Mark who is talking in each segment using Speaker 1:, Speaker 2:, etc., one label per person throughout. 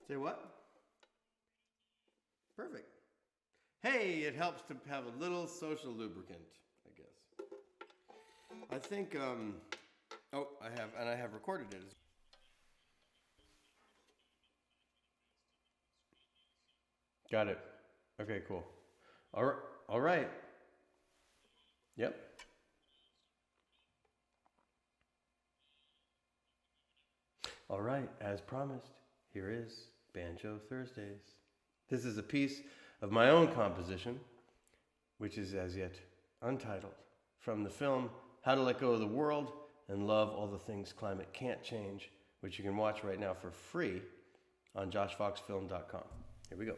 Speaker 1: Say what? Perfect. Hey, it helps to have a little social lubricant, I guess. I think, I have recorded it. Got it. Okay, cool. All right. Yep. All right, as promised, here is Banjo Thursdays. This is a piece of my own composition, which is as yet untitled, from the film How to Let Go of the World and Love All the Things Climate Can't Change, which you can watch right now for free on joshfoxfilm.com. Here we go.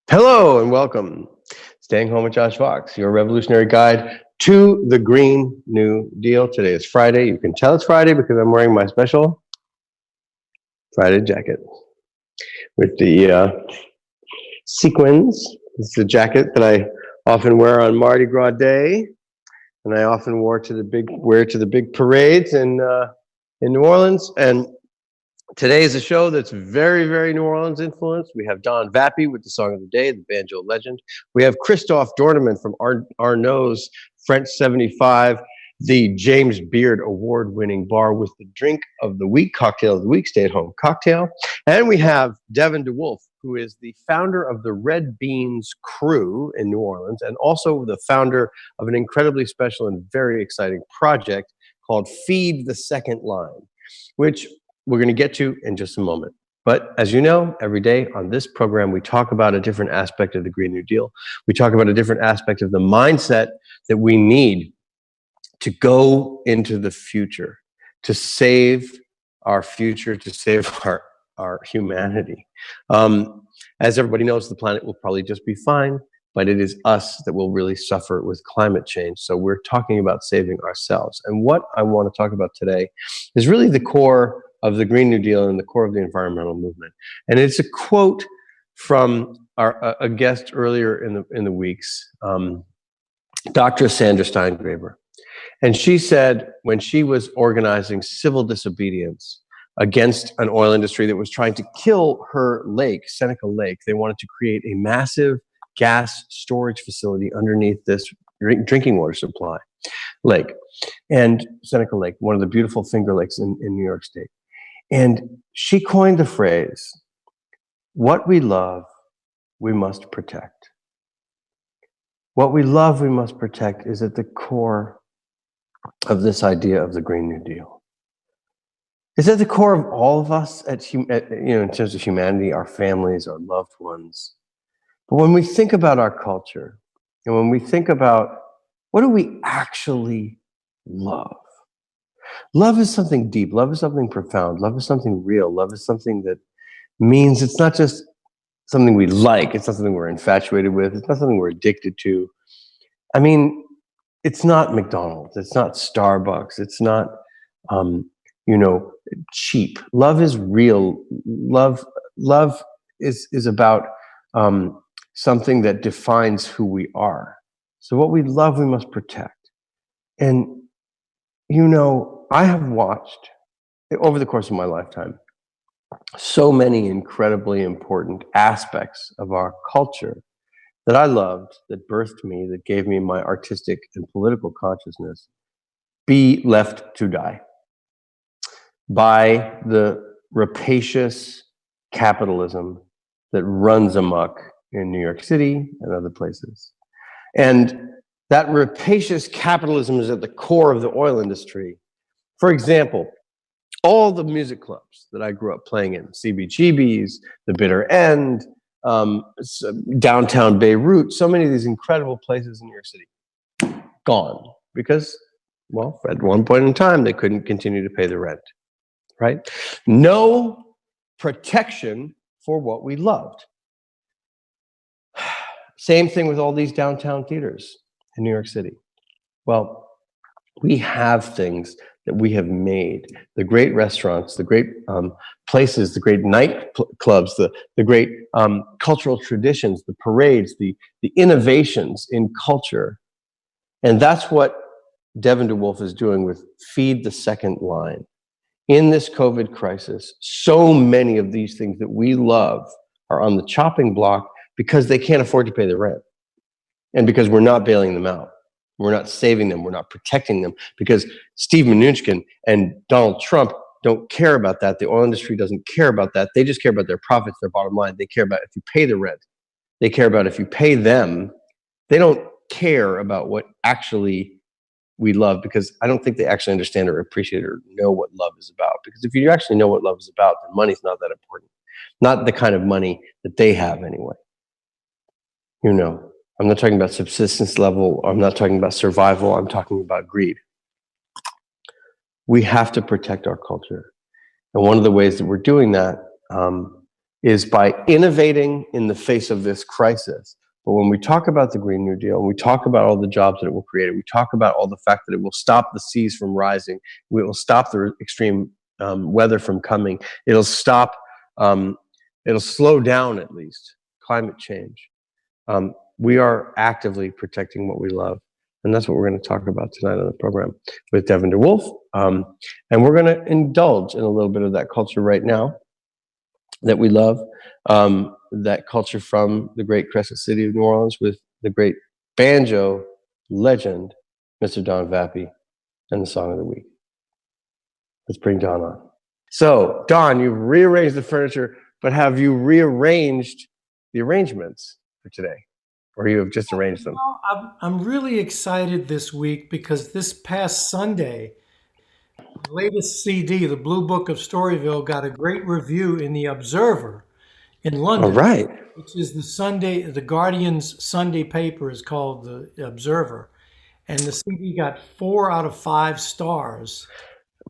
Speaker 1: Hello and welcome. Staying Home with Josh Fox, your revolutionary guide to the Green New Deal. Today is Friday. You can tell it's Friday because I'm wearing my special Friday jacket with the sequins. This is a jacket that I often wear on Mardi Gras Day, and I often wear to the big parades in New Orleans. And today is a show that's very, very New Orleans influenced. We have Don Vappy with the song of the day, the banjo legend. We have Christophe Dorneman from Arnaud's French 75, the James Beard award-winning bar with the drink of the week, cocktail of the week, stay-at-home cocktail. And we have Devin DeWolf, who is the founder of the Red Beans Crew in New Orleans, and also the founder of an incredibly special and very exciting project called Feed the Second Line, which we're going to get to in just a moment. But as you know, every day on this program, we talk about a different aspect of the Green New Deal. We talk about a different aspect of the mindset that we need to go into the future, to save our future, to save our humanity. As everybody knows, the planet will probably just be fine, but it is us that will really suffer with climate change. So we're talking about saving ourselves. And what I want to talk about today is really the core of the Green New Deal and the core of the environmental movement. And it's a quote from a guest earlier in the weeks, Dr. Sandra Steingraber. And she said when she was organizing civil disobedience against an oil industry that was trying to kill her lake, Seneca Lake, they wanted to create a massive gas storage facility underneath this drinking water supply lake. And Seneca Lake, one of the beautiful Finger Lakes in New York State. And she coined the phrase, what we love, we must protect. What we love, we must protect is at the core of this idea of the Green New Deal. It's at the core of all of us in terms of humanity, our families, our loved ones. But when we think about our culture and when we think about what do we actually love? Love is something deep. Love is something profound. Love is something real. Love is something that means it's not just something we like. It's not something we're infatuated with. It's not something we're addicted to. I mean, it's not McDonald's. It's not Starbucks. It's not, um, cheap. Love is real. Love is about something that defines who we are. So what we love, we must protect. And I have watched over the course of my lifetime so many incredibly important aspects of our culture that I loved, that birthed me, that gave me my artistic and political consciousness, be left to die by the rapacious capitalism that runs amok in New York City and other places. And that rapacious capitalism is at the core of the oil industry. For example, all the music clubs that I grew up playing in, CBGB's, The Bitter End, downtown Beirut, so many of these incredible places in New York City, gone because, well, at one point in time, they couldn't continue to pay the rent, right? No protection for what we loved. Same thing with all these downtown theaters in New York City. Well, we have things that we have made, the great restaurants, the great places, the great clubs, the great cultural traditions, the parades, the innovations in culture. And that's what Devin DeWolf is doing with Feed the Second Line. In this COVID crisis, so many of these things that we love are on the chopping block because they can't afford to pay the rent. And because we're not bailing them out. We're not saving them. We're not protecting them because Steve Mnuchin and Donald Trump don't care about that. The oil industry doesn't care about that. They just care about their profits, their bottom line. They care about if you pay the rent. They care about if you pay them. They don't care about what actually we love because I don't think they actually understand or appreciate or know what love is about. Because if you actually know what love is about, then money's not that important. Not the kind of money that they have anyway. I'm not talking about subsistence level. I'm not talking about survival. I'm talking about greed. We have to protect our culture. And one of the ways that we're doing that is by innovating in the face of this crisis. But when we talk about the Green New Deal, and we talk about all the jobs that it will create, we talk about all the fact that it will stop the seas from rising, it will stop the extreme weather from coming, it'll slow down at least climate change. We are actively protecting what we love. And that's what we're going to talk about tonight on the program with Devin DeWolf. And we're going to indulge in a little bit of that culture right now that we love, that culture from the great Crescent City of New Orleans with the great banjo legend, Mr. Don Vappy, and the song of the week. Let's bring Don on. So, Don, you've rearranged the furniture, but have you rearranged the arrangements for today? Or you have just arranged them?
Speaker 2: I'm really excited this week because this past Sunday, the latest CD, The Blue Book of Storyville, got a great review in The Observer in
Speaker 1: All
Speaker 2: London,
Speaker 1: right.
Speaker 2: which is the Guardian's Sunday paper is called The Observer. And the CD got 4 out of 5 stars.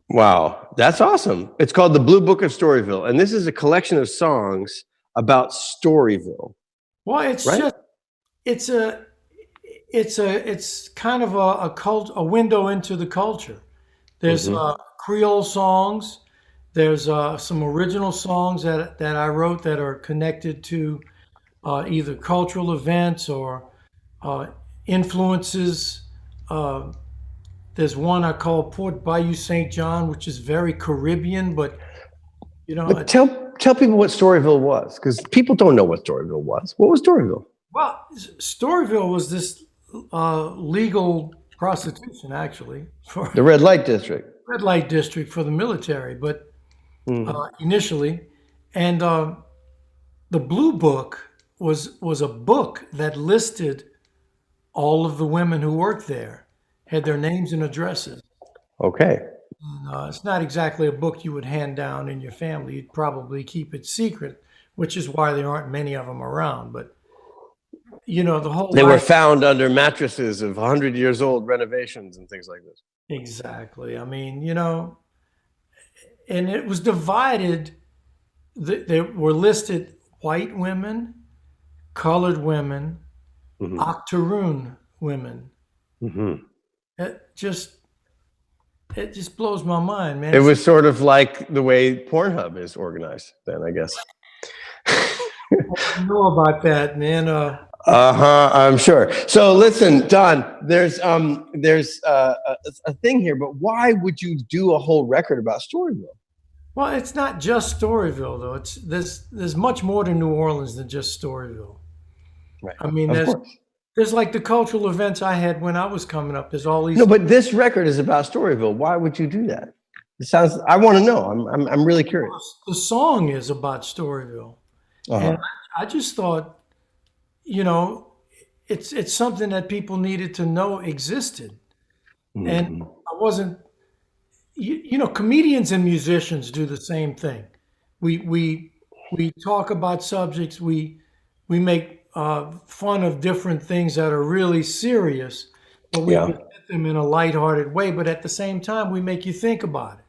Speaker 1: Wow, that's awesome. It's called The Blue Book of Storyville. And this is a collection of songs about Storyville.
Speaker 2: Well, it's
Speaker 1: right?
Speaker 2: just it's kind of a window into the culture. There's Creole songs. There's some original songs that I wrote that are connected to either cultural events or influences. Uh, there's one I call Port Bayou St. John, which is very Caribbean, but
Speaker 1: But tell people what Storyville was, because people don't know what Storyville was. What was Storyville?
Speaker 2: well, Storyville was this legal prostitution actually for
Speaker 1: The red light district.
Speaker 2: red light district for the military, but
Speaker 1: Mm.
Speaker 2: initially, and the Blue Book was a book that listed all of the women who worked there, had their names and addresses.
Speaker 1: Okay.
Speaker 2: It's not exactly a book you would hand down in your family. You'd probably keep it secret, which is why there aren't many of them around. But the whole
Speaker 1: They were
Speaker 2: life.
Speaker 1: found under mattresses of 100 years old renovations and things like this.
Speaker 2: Exactly. I mean, and it was divided. There were listed white women, colored women,
Speaker 1: Hmm.
Speaker 2: octoroon women.
Speaker 1: Hmm.
Speaker 2: It just it just blows my mind, man.
Speaker 1: It was sort of like the way Pornhub is organized then, I guess.
Speaker 2: I don't know about that, man.
Speaker 1: Uh-huh, I'm sure. So listen, Don, there's a thing here, but why would you do a whole record about Storyville?
Speaker 2: Well, it's not just Storyville, though. There's much more to New Orleans than just Storyville.
Speaker 1: Right.
Speaker 2: I mean,
Speaker 1: Of course.
Speaker 2: there's like the cultural events I had when I was coming up. There's all these.
Speaker 1: No, but this record is about Storyville. Why would you do that? It sounds. I want to know. I'm really curious.
Speaker 2: The song is about Storyville, and I just thought, it's something that people needed to know existed, and
Speaker 1: Mhm.
Speaker 2: I wasn't. Comedians and musicians do the same thing. We talk about subjects. We make fun of different things that are really serious, but we
Speaker 1: Yeah.
Speaker 2: present them in a lighthearted way. But at the same time, we make you think about it.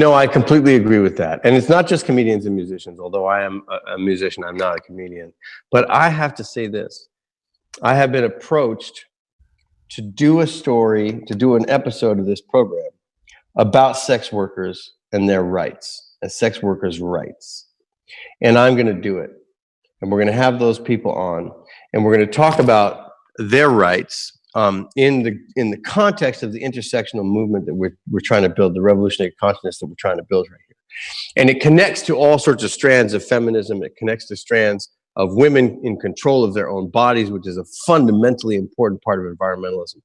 Speaker 1: I completely agree with that. And it's not just comedians and musicians, although I am a musician, I'm not a comedian. But I have to say this. I have been approached to do a story, to do an episode of this program about sex workers and their rights, and sex workers' rights. And I'm going to do it. And we're going to have those people on, and we're going to talk about their rights in the context of the intersectional movement that we're trying to build, the revolutionary consciousness that we're trying to build right here. And it connects to all sorts of strands of feminism. It connects to strands of women in control of their own bodies, which is a fundamentally important part of environmentalism.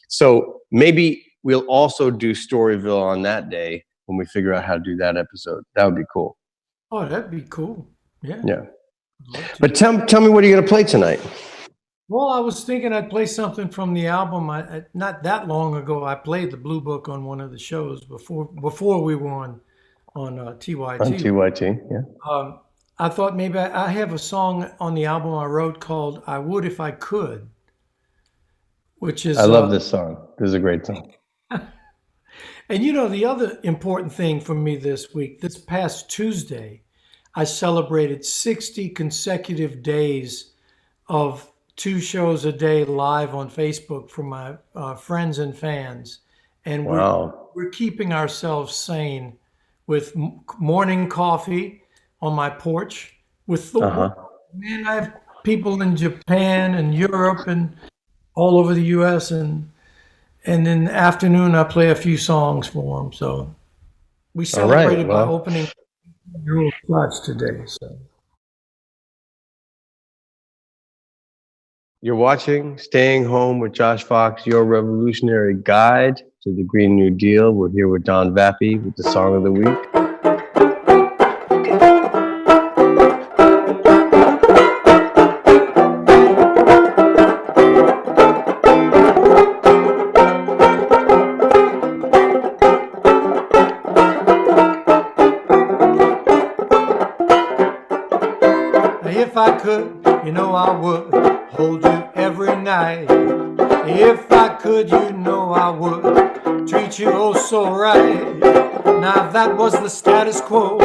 Speaker 1: So maybe we'll also do Storyville on that day when we figure out how to do that episode. That would be cool.
Speaker 2: Oh, that'd be cool. Yeah.
Speaker 1: Yeah. But tell me, what are you going to play tonight?
Speaker 2: Well, I was thinking I'd play something from the album. Not that long ago, I played the Blue Book on one of the shows before we were on TYT.
Speaker 1: On TYT, yeah.
Speaker 2: I thought maybe I have a song on the album I wrote called "I Would If I Could," which is
Speaker 1: I love this song. This is a great song.
Speaker 2: And the other important thing for me this week, this past Tuesday, I celebrated 60 consecutive days of 2 shows a day live on Facebook for my friends and fans. And
Speaker 1: Wow.
Speaker 2: we're keeping ourselves sane with morning coffee on my porch with the man. I have people in Japan and Europe and all over the US, and in the afternoon I play a few songs for them. So we celebrated by opening Euro Clutch today. So
Speaker 1: you're watching Staying Home with Josh Fox, your revolutionary guide to the Green New Deal. We're here with Don Vappy with the song of the week.
Speaker 2: if I could, I would hold you every night. If I could, I would treat you oh so right. Now if that was the status quo,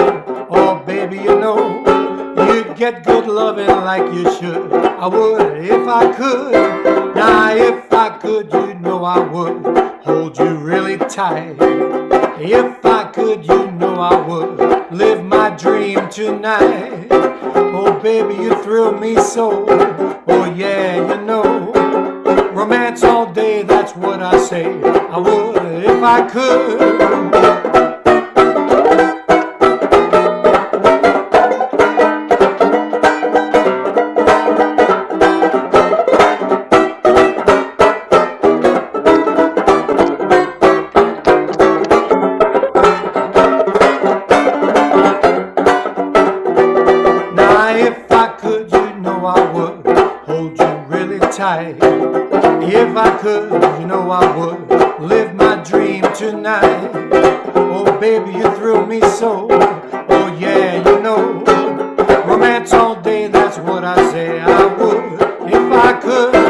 Speaker 2: oh baby, you'd get good loving like you should. I would if I could. Now if I could, I would hold you really tight. If I could, I would live my dream tonight. Oh baby, you thrill me so. Oh yeah, romance all day, that's what I say. I would if I could. If I could, I would live my dream tonight. Oh, baby, you thrill me so. Oh, yeah, you know. Romance all day, that's what I say I would if I could.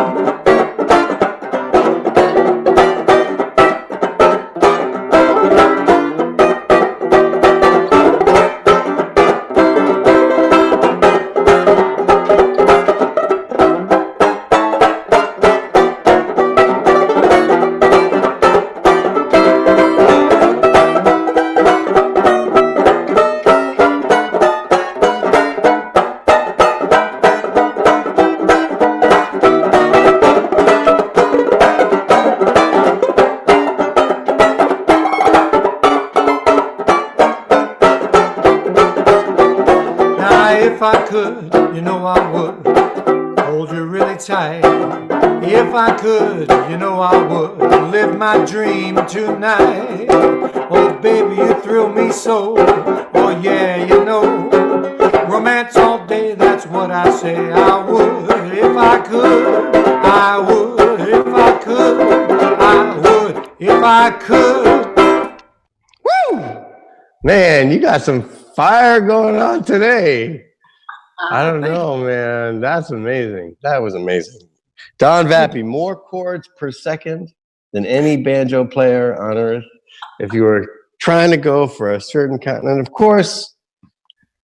Speaker 2: If I could, you know I would hold you really tight. If I could, you know I would live my dream tonight. Oh, baby, you thrill me so. Oh, yeah, you know. Romance all day, that's what I say I would. If I could, I would. If I could, I would. If I could.
Speaker 1: Woo! Man, you got some fire going on today. I don't know, man. That's amazing. That was amazing. Don Vappy, more chords per second than any banjo player on earth. If you were trying to go for a certain kind, and of course,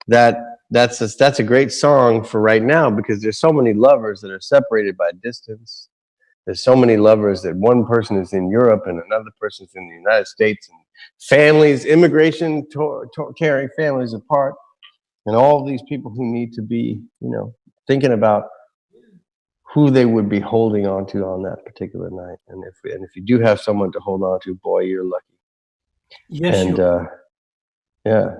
Speaker 1: that's a great song for right now because there's so many lovers that are separated by distance. There's so many lovers that one person is in Europe and another person's in the United States, and families, immigration tearing families apart. And all these people who need to be, thinking about who they would be holding on to on that particular night. And if you do have someone to hold on to, boy, you're lucky.
Speaker 2: Yes,
Speaker 1: and yeah.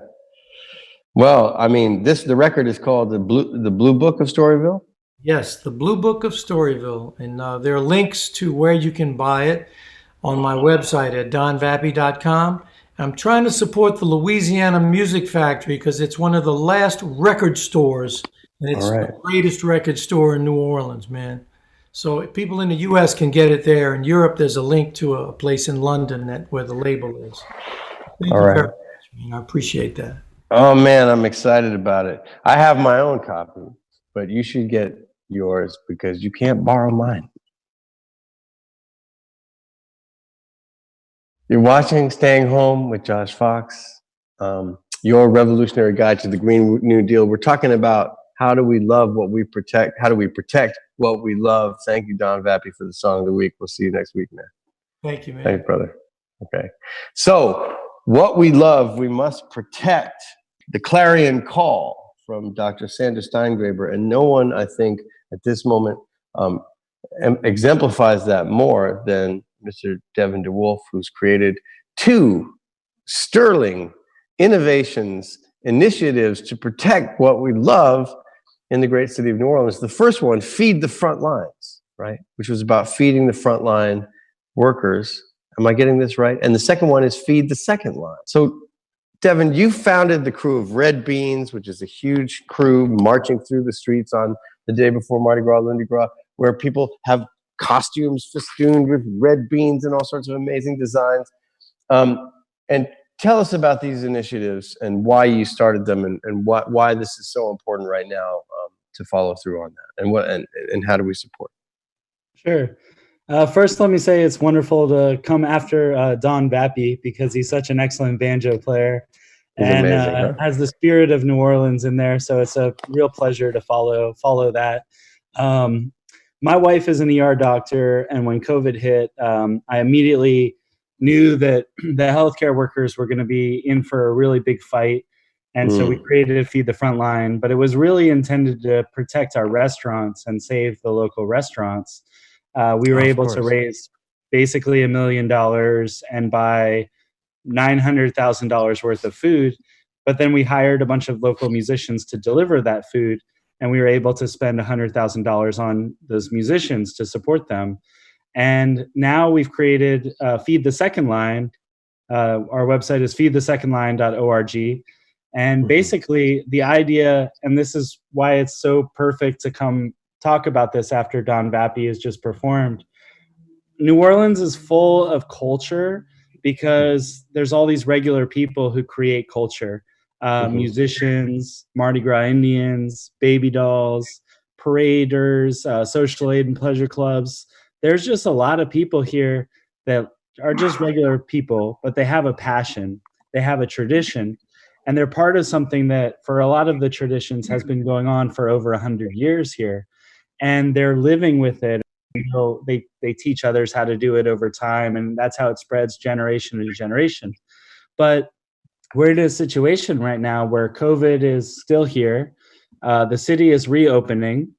Speaker 1: Well, I mean, the record is called the Blue Book of Storyville.
Speaker 2: Yes, the Blue Book of Storyville. And there are links to where you can buy it on my website at donvappy.com. I'm trying to support the Louisiana Music Factory because it's one of the last record stores, and it's the greatest record store in New Orleans, man. So people in the U.S. can get it there. In Europe, there's a link to a place in London where the label is. Thank you very much, man. I appreciate that.
Speaker 1: Oh, man, I'm excited about it. I have my own copy, but you should get yours because you can't borrow mine. You're watching Staying Home with Josh Fox, your revolutionary guide to the Green New Deal. We're talking about how do we love what we protect? How do we protect what we love? Thank you, Don Vappy, for the song of the week. We'll see you next week, man.
Speaker 2: Thank you, man.
Speaker 1: Thank you, brother. Okay. So, what we love, we must protect. The clarion call from Dr. Sandra Steingraber, and no one, I think, at this moment exemplifies that more than Mr. Devin DeWolf, who's created two sterling initiatives to protect what we love in the great city of New Orleans. The first one, Feed the Front Lines, right? Which was about feeding the frontline workers. Am I getting this right? And the second one is Feed the Second Line. So, Devin, you founded the crew of Red Beans, which is a huge crew marching through the streets on the day before Mardi Gras, Lundi Gras, where people have costumes festooned with red beans and all sorts of amazing designs. And tell us about these initiatives and why you started them, and why this is so important right now to follow through on that, and how do we support?
Speaker 3: Sure. First, let me say it's wonderful to come after Don Vappy because he's such an excellent banjo player.
Speaker 1: He's
Speaker 3: and
Speaker 1: amazing,
Speaker 3: has the spirit of New Orleans in there. So it's a real pleasure to follow that. My wife is an ER doctor, and when COVID hit, I immediately knew that the healthcare workers were going to be in for a really big fight. And so we created Feed the Front Line, but it was really intended to protect our restaurants and save the local restaurants. We were able to raise basically $1 million and buy $900,000 worth of food. But then we hired a bunch of local musicians to deliver that food, and we were able to spend $100,000 on those musicians to support them. And now we've created Feed the Second Line. Our website is feedthesecondline.org. And basically the idea, and this is why it's so perfect to come talk about this after Don Vappy has just performed. New Orleans is full of culture because there's all these regular people who create culture, musicians, Mardi Gras Indians, baby dolls, paraders, social aid and pleasure clubs. There's just a lot of people here that are just regular people, but they have a passion, they have a tradition, and they're part of something that for a lot of the traditions has been going on for over 100 years here, and they're living with it. They teach others how to do it over time, and that's how it spreads generation to generation. But we're in a situation right now where COVID is still here. The city is reopening,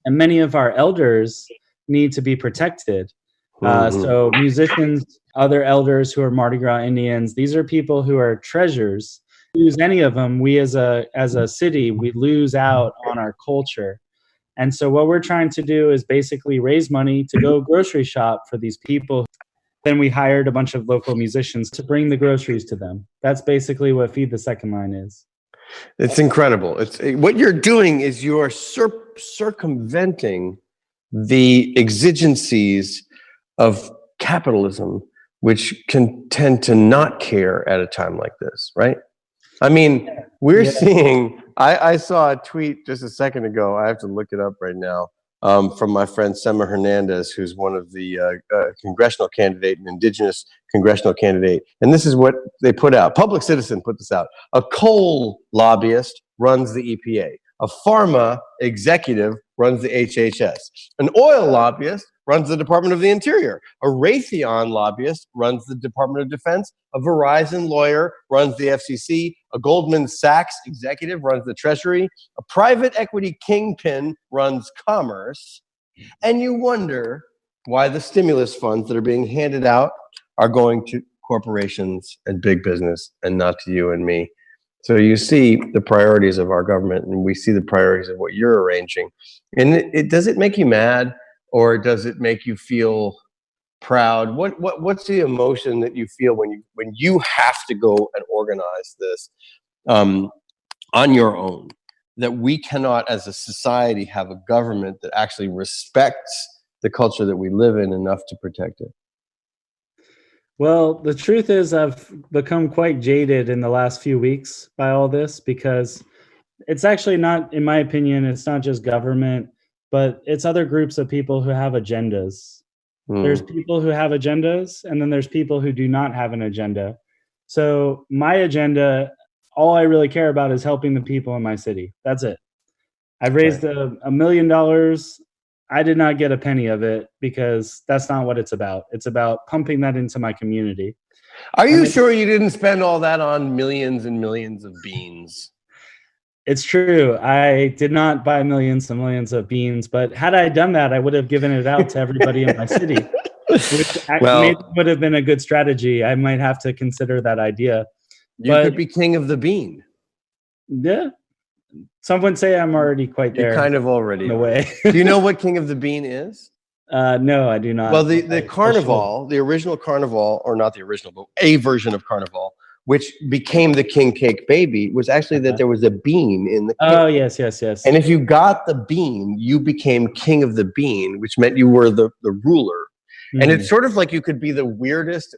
Speaker 3: and many of our elders need to be protected. So musicians, other elders who are Mardi Gras Indians, these are people who are treasures. Lose any of them, we as a city, we lose out on our culture. And so what we're trying to do is basically raise money to go grocery shop for these people. Then we hired a bunch of local musicians to bring the groceries to them. That's basically what Feed the Second Line is.
Speaker 1: It's incredible. What you're doing is you're circumventing the exigencies of capitalism, which can tend to not care at a time like this, right? I mean, we're seeing, I saw a tweet just a second ago. I have to look it up right now. From my friend Sema Hernandez, who's one of the congressional candidate, an indigenous congressional candidate. And this is what they put out. Public Citizen put this out. A coal lobbyist runs the EPA. A pharma executive runs the HHS. An oil lobbyist runs the Department of the Interior. A Raytheon lobbyist runs the Department of Defense. A Verizon lawyer runs the FCC. A Goldman Sachs executive runs the Treasury. A private equity kingpin runs commerce. And you wonder why the stimulus funds that are being handed out are going to corporations and big business and not to you and me. So you see the priorities of our government, and we see the priorities of what you're arranging. And does it make you mad, or does it make you feel proud? What's the emotion that you feel when you have to go and organize this on your own? That we cannot, as a society, have a government that actually respects the culture that we live in enough to protect it.
Speaker 3: Well, the truth is I've become quite jaded in the last few weeks by all this, because it's actually not, in my opinion, it's not just government, but it's other groups of people who have agendas. There's people who have agendas, and then there's people who do not have an agenda. So my agenda, all I really care about is helping the people in my city. That's it. I've raised $1 million. I did not get a penny of it, because that's not what it's about. It's about pumping that into my community.
Speaker 1: Are you sure you didn't spend all that on millions and millions of beans?
Speaker 3: It's true. I did not buy millions and millions of beans, but had I done that, I would have given it out to everybody in my city, which maybe would have been a good strategy. I might have to consider that idea.
Speaker 1: You could be king of the bean.
Speaker 3: Yeah. Some would say I'm already quite there.
Speaker 1: You're kind of already.
Speaker 3: In a way.
Speaker 1: Do you know what King of the Bean is?
Speaker 3: No, I do not.
Speaker 1: Well, the Carnival, the original Carnival, or not the original, but a version of Carnival, which became the king cake baby, was actually that there was a bean in the cake.
Speaker 3: Oh, yes.
Speaker 1: And if you got the bean, you became king of the bean, which meant you were the ruler. And it's sort of like you could be the weirdest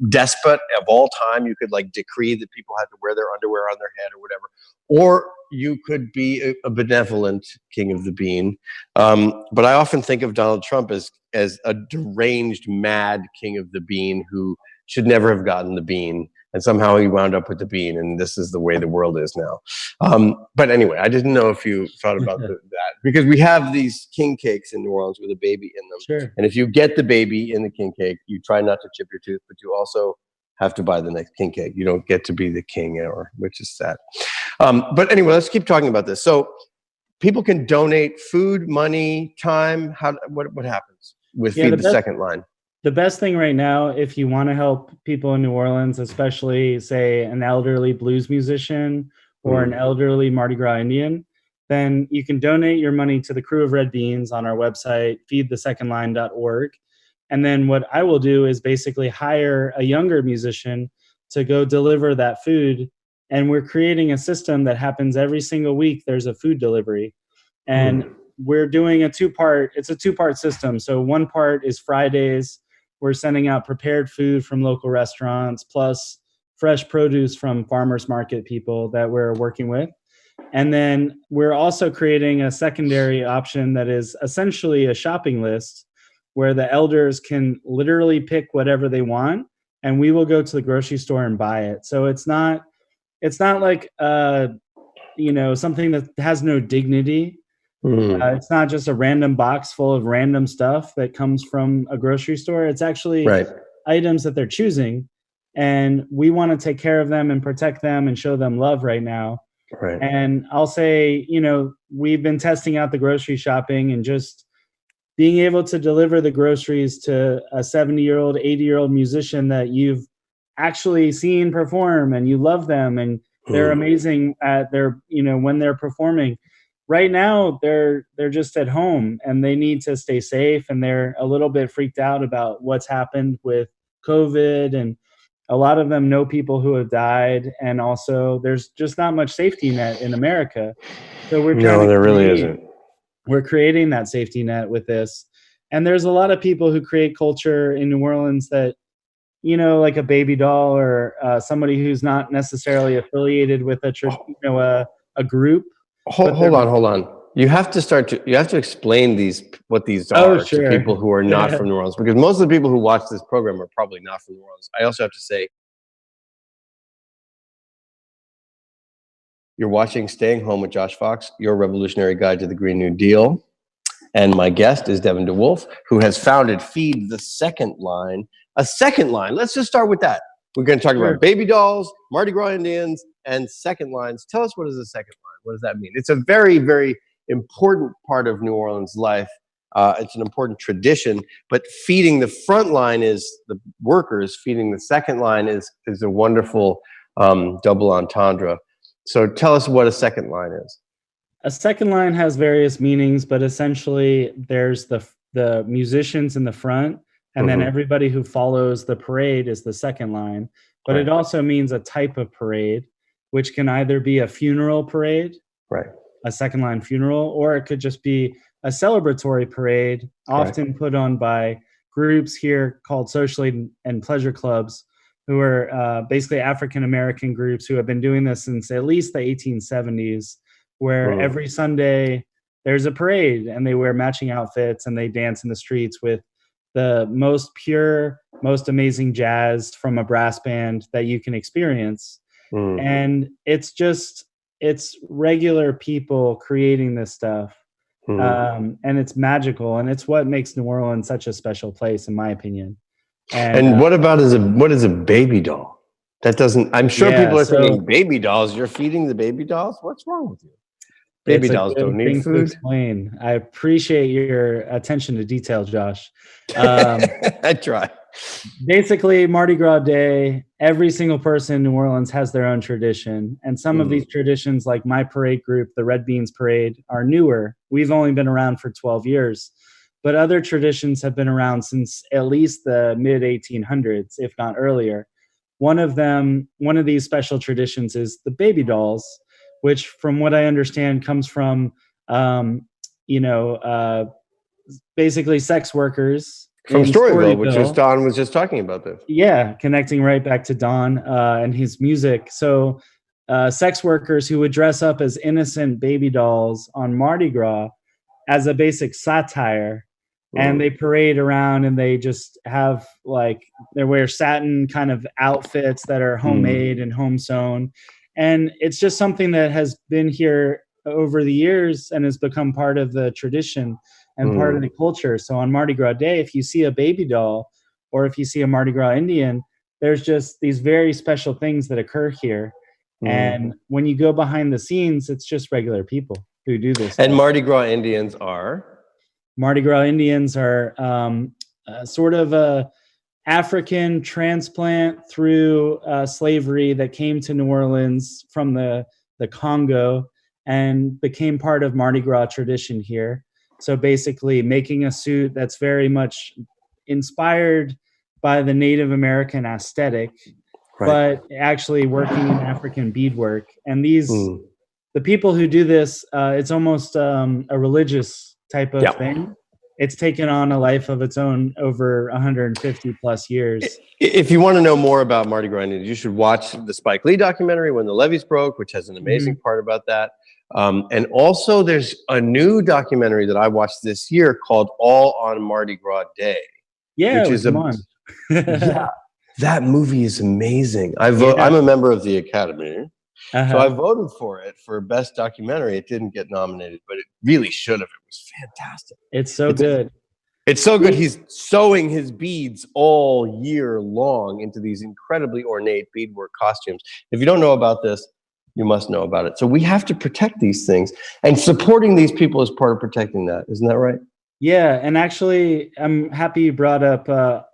Speaker 1: despot of all time. You could like decree that people had to wear their underwear on their head or whatever. Or you could be a benevolent king of the bean. But I often think of Donald Trump as a deranged, mad king of the bean who should never have gotten the bean. And somehow he wound up with the bean, and this is the way the world is now. But anyway, I didn't know if you thought about that, because we have these king cakes in New Orleans with a baby in them.
Speaker 3: Sure.
Speaker 1: And if you get the baby in the king cake, you try not to chip your tooth, but you also have to buy the next king cake. You don't get to be the king, which is sad. But anyway, let's keep talking about this. So people can donate food, money, time. What happens with Feed the Second Line?
Speaker 3: The best thing right now, if you want to help people in New Orleans, especially say an elderly blues musician or an elderly Mardi Gras Indian, then you can donate your money to the Crew of Red Beans on our website, feedthesecondline.org. And then what I will do is basically hire a younger musician to go deliver that food. And we're creating a system that happens every single week. There's a food delivery. And we're doing it's a two-part system. So one part is Fridays. we're sending out prepared food from local restaurants, plus fresh produce from farmers market people that we're working with. And then we're also creating a secondary option that is essentially a shopping list where the elders can literally pick whatever they want, and we will go to the grocery store and buy it. So it's not like something that has no dignity. It's not just a random box full of random stuff that comes from a grocery store. It's actually items that they're choosing, and we want to take care of them and protect them and show them love right now.
Speaker 1: Right.
Speaker 3: And I'll say, we've been testing out the grocery shopping, and just being able to deliver the groceries to a 70-year-old, 80-year-old musician that you've actually seen perform and you love them and they're amazing at their, when they're performing. Right now, they're just at home and they need to stay safe, and they're a little bit freaked out about what's happened with COVID, and a lot of them know people who have died, and also there's just not much safety net in America. So we're we're creating that safety net with this. And there's a lot of people who create culture in New Orleans that, like a baby doll or somebody who's not necessarily affiliated with a group.
Speaker 1: Hold on. You have to explain what these are to people who are not from New Orleans, because most of the people who watch this program are probably not from New Orleans. I also have to say, you're watching Staying Home with Josh Fox, your revolutionary guide to the Green New Deal. And my guest is Devin DeWolf, who has founded Feed the Second Line. A second line. Let's just start with that. We're going to talk about baby dolls, Mardi Gras Indians, and second lines. Tell us, what is a second line? What does that mean? It's a very, very important part of New Orleans life. It's an important tradition, but feeding the front line is the workers. Feeding the second line is a wonderful double entendre. So tell us what a second line is.
Speaker 3: A second line has various meanings, but essentially there's the musicians in the front, and then everybody who follows the parade is the second line. But it also means a type of parade, which can either be a funeral parade, a second line funeral, or it could just be a celebratory parade, often put on by groups here called social and pleasure clubs, who are basically African-American groups who have been doing this since at least the 1870s, where every Sunday there's a parade and they wear matching outfits and they dance in the streets with the most pure, most amazing jazz from a brass band that you can experience. And it's regular people creating this stuff. And it's magical, and it's what makes New Orleans such a special place, in my opinion.
Speaker 1: And what is a baby doll? That doesn't, I'm sure people are thinking, baby dolls, you're feeding the baby dolls? What's wrong with you? Baby dolls don't need food.
Speaker 3: Explain. I appreciate your attention to detail, Josh.
Speaker 1: I try.
Speaker 3: Basically, Mardi Gras Day, every single person in New Orleans has their own tradition. And some of these traditions, like my parade group, the Red Beans Parade, are newer. We've only been around for 12 years. But other traditions have been around since at least the mid-1800s, if not earlier. One of these special traditions is the baby dolls, which, from what I understand, comes from, basically sex workers
Speaker 1: from Storyville, which Don was just talking about this.
Speaker 3: Yeah, connecting right back to Don and his music. So, sex workers who would dress up as innocent baby dolls on Mardi Gras as a basic satire. And they parade around and they just have they wear satin kind of outfits that are homemade and home sewn. And it's just something that has been here over the years and has become part of the tradition and part of the culture. So on Mardi Gras Day, if you see a baby doll or if you see a Mardi Gras Indian, there's just these very special things that occur here. And when you go behind the scenes, it's just regular people who do this.
Speaker 1: And Mardi Gras Indians are?
Speaker 3: Mardi Gras Indians are sort of a African transplant through slavery that came to New Orleans from the Congo and became part of Mardi Gras tradition here. So basically making a suit that's very much inspired by the Native American aesthetic, but actually working in African beadwork. And the people who do this, it's almost a religious type of thing. it's taken on a life of its own over 150 plus years.
Speaker 1: If you want to know more about Mardi Gras, you should watch the Spike Lee documentary, When the Levees Broke, which has an amazing part about that. And also there's a new documentary that I watched this year called All on Mardi Gras Day.
Speaker 3: Yeah,
Speaker 1: which is yeah, that movie is amazing. I'm a member of the Academy. So I voted for it for best documentary. It didn't get nominated, but it really should have. It was fantastic.
Speaker 3: It's so good.
Speaker 1: It's so good. He's sewing his beads all year long into these incredibly ornate beadwork costumes. If you don't know about this, you must know about it. So we have to protect these things, and supporting these people is part of protecting that. Isn't that right?
Speaker 3: Yeah, and actually, I'm happy you brought up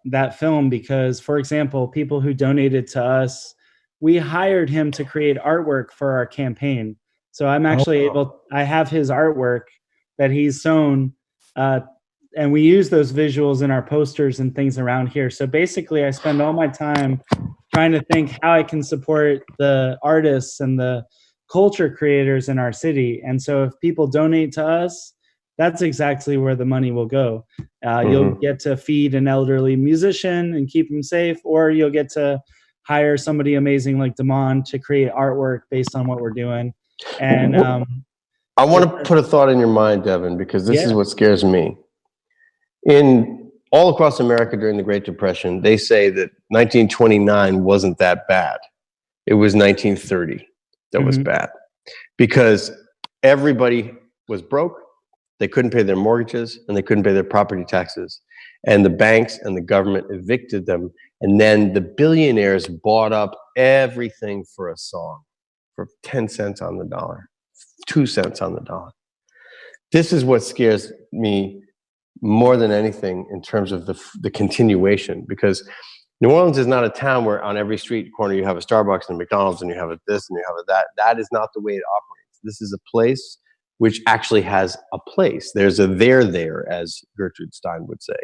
Speaker 3: that film because, for example, people who donated to us, we hired him to create artwork for our campaign. So I'm actually I have his artwork that he's sewn, and we use those visuals in our posters and things around here. So basically, I spend all my time trying to think how I can support the artists and the culture creators in our city. And so if people donate to us, that's exactly where the money will go. You'll get to feed an elderly musician and keep them safe, or you'll get to hire somebody amazing like Damon to create artwork based on what we're doing. And
Speaker 1: I want to put a thought in your mind, Devin, because this is what scares me. In all across America during the Great Depression, they say that 1929 wasn't that bad. It was 1930 that was bad because everybody was broke. They couldn't pay their mortgages and they couldn't pay their property taxes. And the banks and the government evicted them. And then the billionaires bought up everything for a song for 10 cents on the dollar, 2 cents on the dollar. This is what scares me more than anything in terms of the continuation, because New Orleans is not a town where on every street corner you have a Starbucks and a McDonald's and you have a this and you have a that. That is not the way it operates. This is a place which actually has a place. There's a there, as Gertrude Stein would say.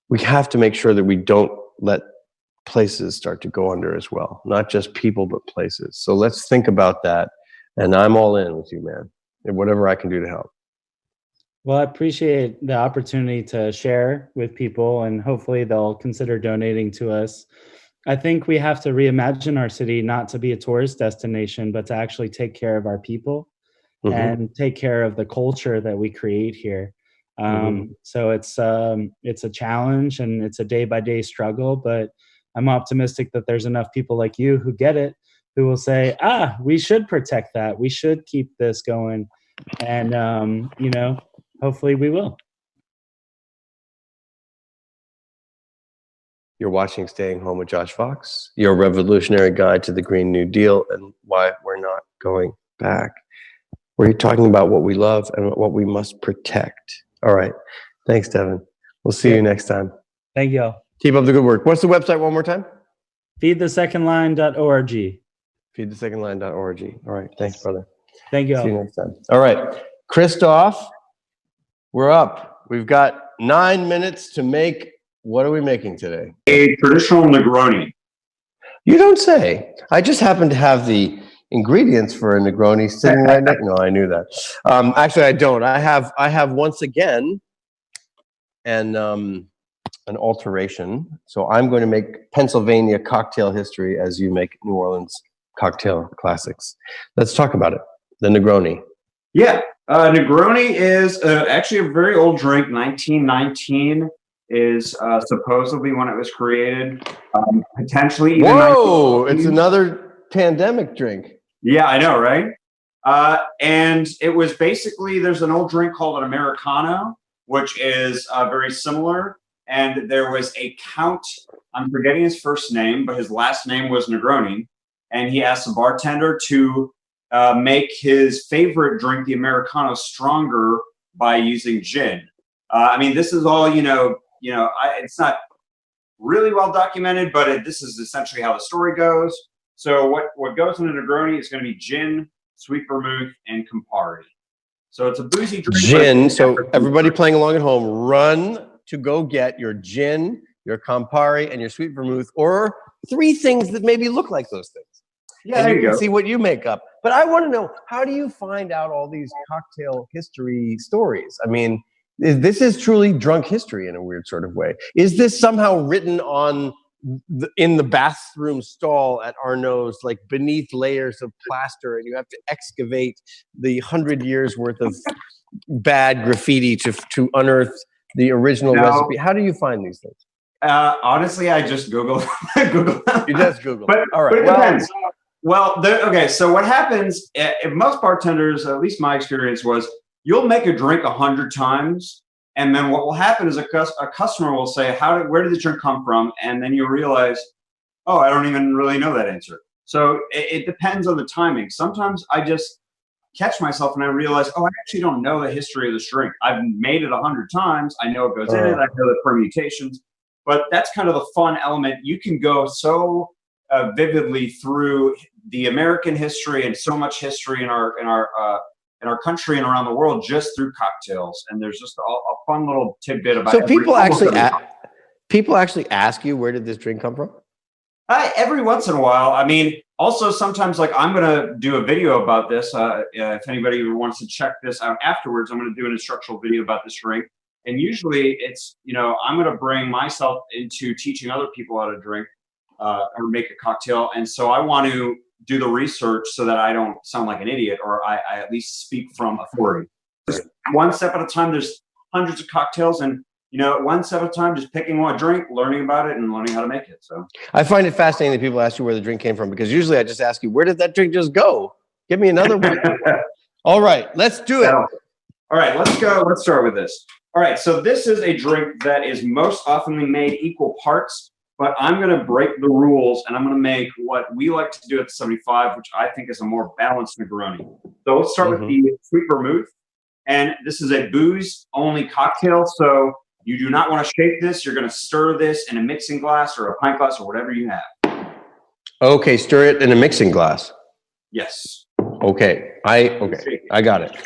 Speaker 1: We have to make sure that we don't let places start to go under as well. Not just people, but places. So let's think about that. And I'm all in with you, man. And whatever I can do to help.
Speaker 3: Well, I appreciate the opportunity to share with people, and hopefully they'll consider donating to us. I think we have to reimagine our city not to be a tourist destination, but to actually take care of our people and take care of the culture that we create here. So it's a challenge and it's a day-by-day struggle, but I'm optimistic that there's enough people like you who get it, who will say, we should protect that. We should keep this going. And, hopefully we will.
Speaker 1: You're watching Staying Home with Josh Fox, your revolutionary guide to the Green New Deal and why we're not going back. We're talking about what we love and what we must protect. All right. Thanks, Devin. We'll see you next time.
Speaker 3: Thank you all.
Speaker 1: Keep up the good work. What's the website one more time?
Speaker 3: Feedthesecondline.org.
Speaker 1: Feedthesecondline.org. All right. Thanks, brother.
Speaker 3: Thank you all.
Speaker 1: See you next time. All right. Christoph, we're up. We've got 9 minutes to make. What are we making today?
Speaker 4: A traditional Negroni.
Speaker 1: You don't say. I just happen to have the ingredients for a Negroni sitting right next. No, I knew that. Actually, I don't. I have once again an alteration. So I'm going to make Pennsylvania cocktail history as you make New Orleans cocktail classics. Let's talk about it. The Negroni.
Speaker 4: Yeah, Negroni is actually a very old drink. 1919 is supposedly when it was created. Potentially even.
Speaker 1: Whoa! It's another pandemic drink.
Speaker 4: Yeah, I know, right? And it was basically, there's an old drink called an Americano, which is very similar. And there was a count, I'm forgetting his first name, but his last name was Negroni. And he asked the bartender to make his favorite drink, the Americano, stronger by using gin. I mean, this is all, it's not really well documented, but this is essentially how the story goes. So what goes in a Negroni is going to be gin, sweet vermouth, and Campari. So it's a boozy drink.
Speaker 1: Gin. So everybody playing along at home, run to go get your gin, your Campari, and your sweet vermouth, or 3 things that maybe look like those things.
Speaker 4: Yeah,
Speaker 1: and
Speaker 4: there
Speaker 1: you
Speaker 4: you
Speaker 1: can
Speaker 4: go.
Speaker 1: see what you make up. But I want to know, how do you find out all these cocktail history stories? I mean, This is truly drunk history in a weird sort of way. Is this somehow written on in the bathroom stall at Arnaud's, like beneath layers of plaster, and you have to excavate the 100 years worth of bad graffiti to unearth the original recipe? How do you find these things?
Speaker 4: Honestly, I just Google. Google.
Speaker 1: You just Google.
Speaker 4: But,
Speaker 1: all right.
Speaker 4: But it depends. Well, okay. So what happens? If most bartenders, at least my experience was, you'll make a drink 100 times, and then what will happen is a customer will say, where did the drink come from? And then you realize, oh, I don't even really know that answer. So it depends on the timing. Sometimes I just catch myself and I realize, oh, I actually don't know the history of this drink. I've made it 100 times. I know it goes in it. I know the permutations. But that's kind of the fun element. You can go so vividly through the American history and so much history in our country and around the world just through cocktails. And there's just a fun little tidbit about.
Speaker 1: So people actually ask you, where did this drink come from?
Speaker 4: Every once in a while. I mean, also sometimes, like, I'm going to do a video about this. If anybody wants to check this out afterwards, I'm going to do an instructional video about this drink. And usually it's, I'm going to bring myself into teaching other people how to drink or make a cocktail. And so I want to do the research so that I don't sound like an idiot, or I at least speak from authority. Just one step at a time. There's hundreds of cocktails, and one step at a time, just picking one drink, learning about it, and learning how to make it. So I
Speaker 1: find it fascinating that people ask you where the drink came from, because usually I just ask you, where did that drink just go? Give me another one. All right, let's do it.
Speaker 4: All right, let's go. Let's start with this. All right, so this is a drink that is most often made equal parts, but I'm going to break the rules, and I'm going to make what we like to do at the 75, which I think is a more balanced Negroni. So let's start with the sweet vermouth. And this is a booze-only cocktail, so you do not want to shake this. You're going to stir this in a mixing glass or a pint glass or whatever you have.
Speaker 1: Okay, stir it in a mixing glass.
Speaker 4: Yes.
Speaker 1: Okay, I got it.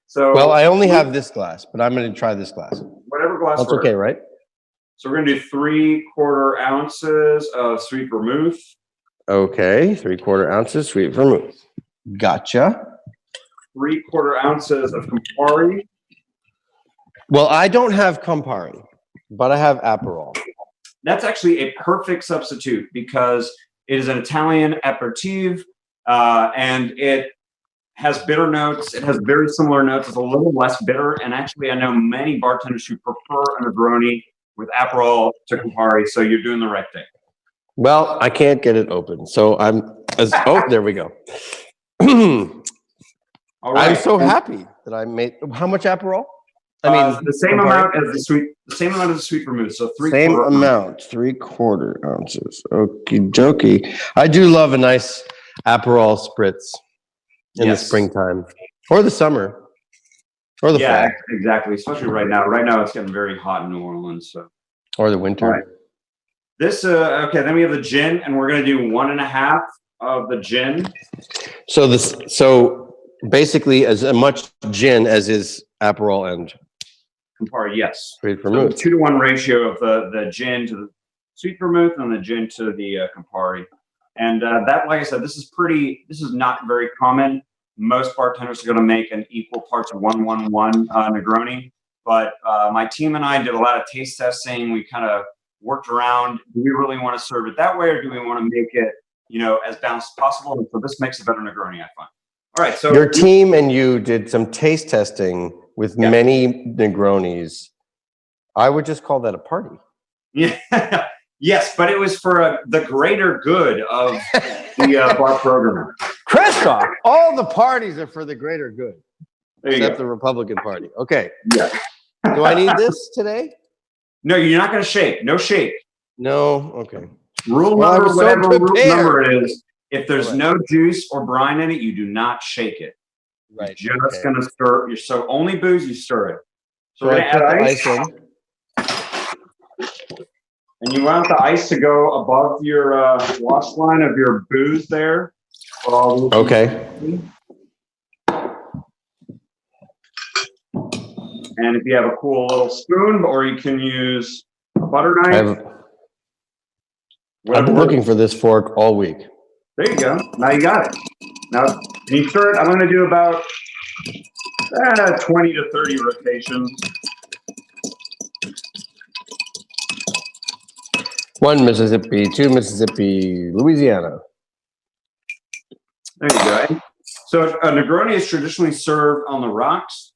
Speaker 4: So,
Speaker 1: well, I only have this glass, but I'm going to try this glass.
Speaker 4: Whatever glass
Speaker 1: That's
Speaker 4: works.
Speaker 1: Okay, right?
Speaker 4: So we're going to do 3/4 ounces of sweet vermouth.
Speaker 1: Okay, 3/4 ounces sweet vermouth. Gotcha.
Speaker 4: 3/4 ounces of Campari.
Speaker 1: Well, I don't have Campari, but I have Aperol.
Speaker 4: That's actually a perfect substitute because it is an Italian aperitif, and it has bitter notes. It has very similar notes. It's a little less bitter, and actually I know many bartenders who prefer a Negroni with Aperol to Campari, so you're doing the right thing.
Speaker 1: Well, I can't get it open, so there we go. All right. I'm so happy that I made. How much Aperol? I mean,
Speaker 4: the same amount as the same amount as the sweet vermouth. So 3/4.
Speaker 1: Same amount, 3/4 ounces. Okie dokie. I do love a nice Aperol spritz in the springtime or the summer or the fall.
Speaker 4: Exactly. Especially right now. Right now, it's getting very hot in New Orleans. So.
Speaker 1: Or the winter.
Speaker 4: All right. This okay. Then we have the gin, and we're going to do 1.5 of the gin. So basically, as much gin as is Aperol and Campari, yes.
Speaker 1: Sweet vermouth.
Speaker 4: So 2-to-1 ratio of the gin to the sweet vermouth and the gin to the Campari. And that, like I said, this is not very common. Most bartenders are going to make an equal parts of 1-1-1 Negroni. But my team and I did a lot of taste testing. We kind of worked around, do we really want to serve it that way, or do we want to make it, as balanced as possible? And so this makes a better Negroni, I find. All right, so
Speaker 1: your team and you did some taste testing with many Negronis. I would just call that a party.
Speaker 4: Yeah, yes, but it was for the greater good of the bar programmer.
Speaker 1: Christoph, all the parties are for the greater good, except
Speaker 4: go.
Speaker 1: The Republican Party. Okay.
Speaker 4: Yeah.
Speaker 1: Do I need this today?
Speaker 4: No, you're not going to shake. No shake.
Speaker 1: No. Okay.
Speaker 4: Rule number, whatever rule number it is. If there's no juice or brine in it, you do not shake it.
Speaker 1: Right.
Speaker 4: You're just going to stir. So only booze, you stir it. So we're
Speaker 1: I
Speaker 4: going to add ice
Speaker 1: in.
Speaker 4: And you want the ice to go above your wash line of your booze there.
Speaker 1: Okay.
Speaker 4: And if you have a cool little spoon, or you can use a butter knife.
Speaker 1: I've been looking for this fork all week.
Speaker 4: There you go. Now you got it. Now, when you stir it, I'm going to do about 20 to 30 rotations.
Speaker 1: 1 Mississippi, 2 Mississippi, Louisiana.
Speaker 4: There you go. So a Negroni is traditionally served on the rocks.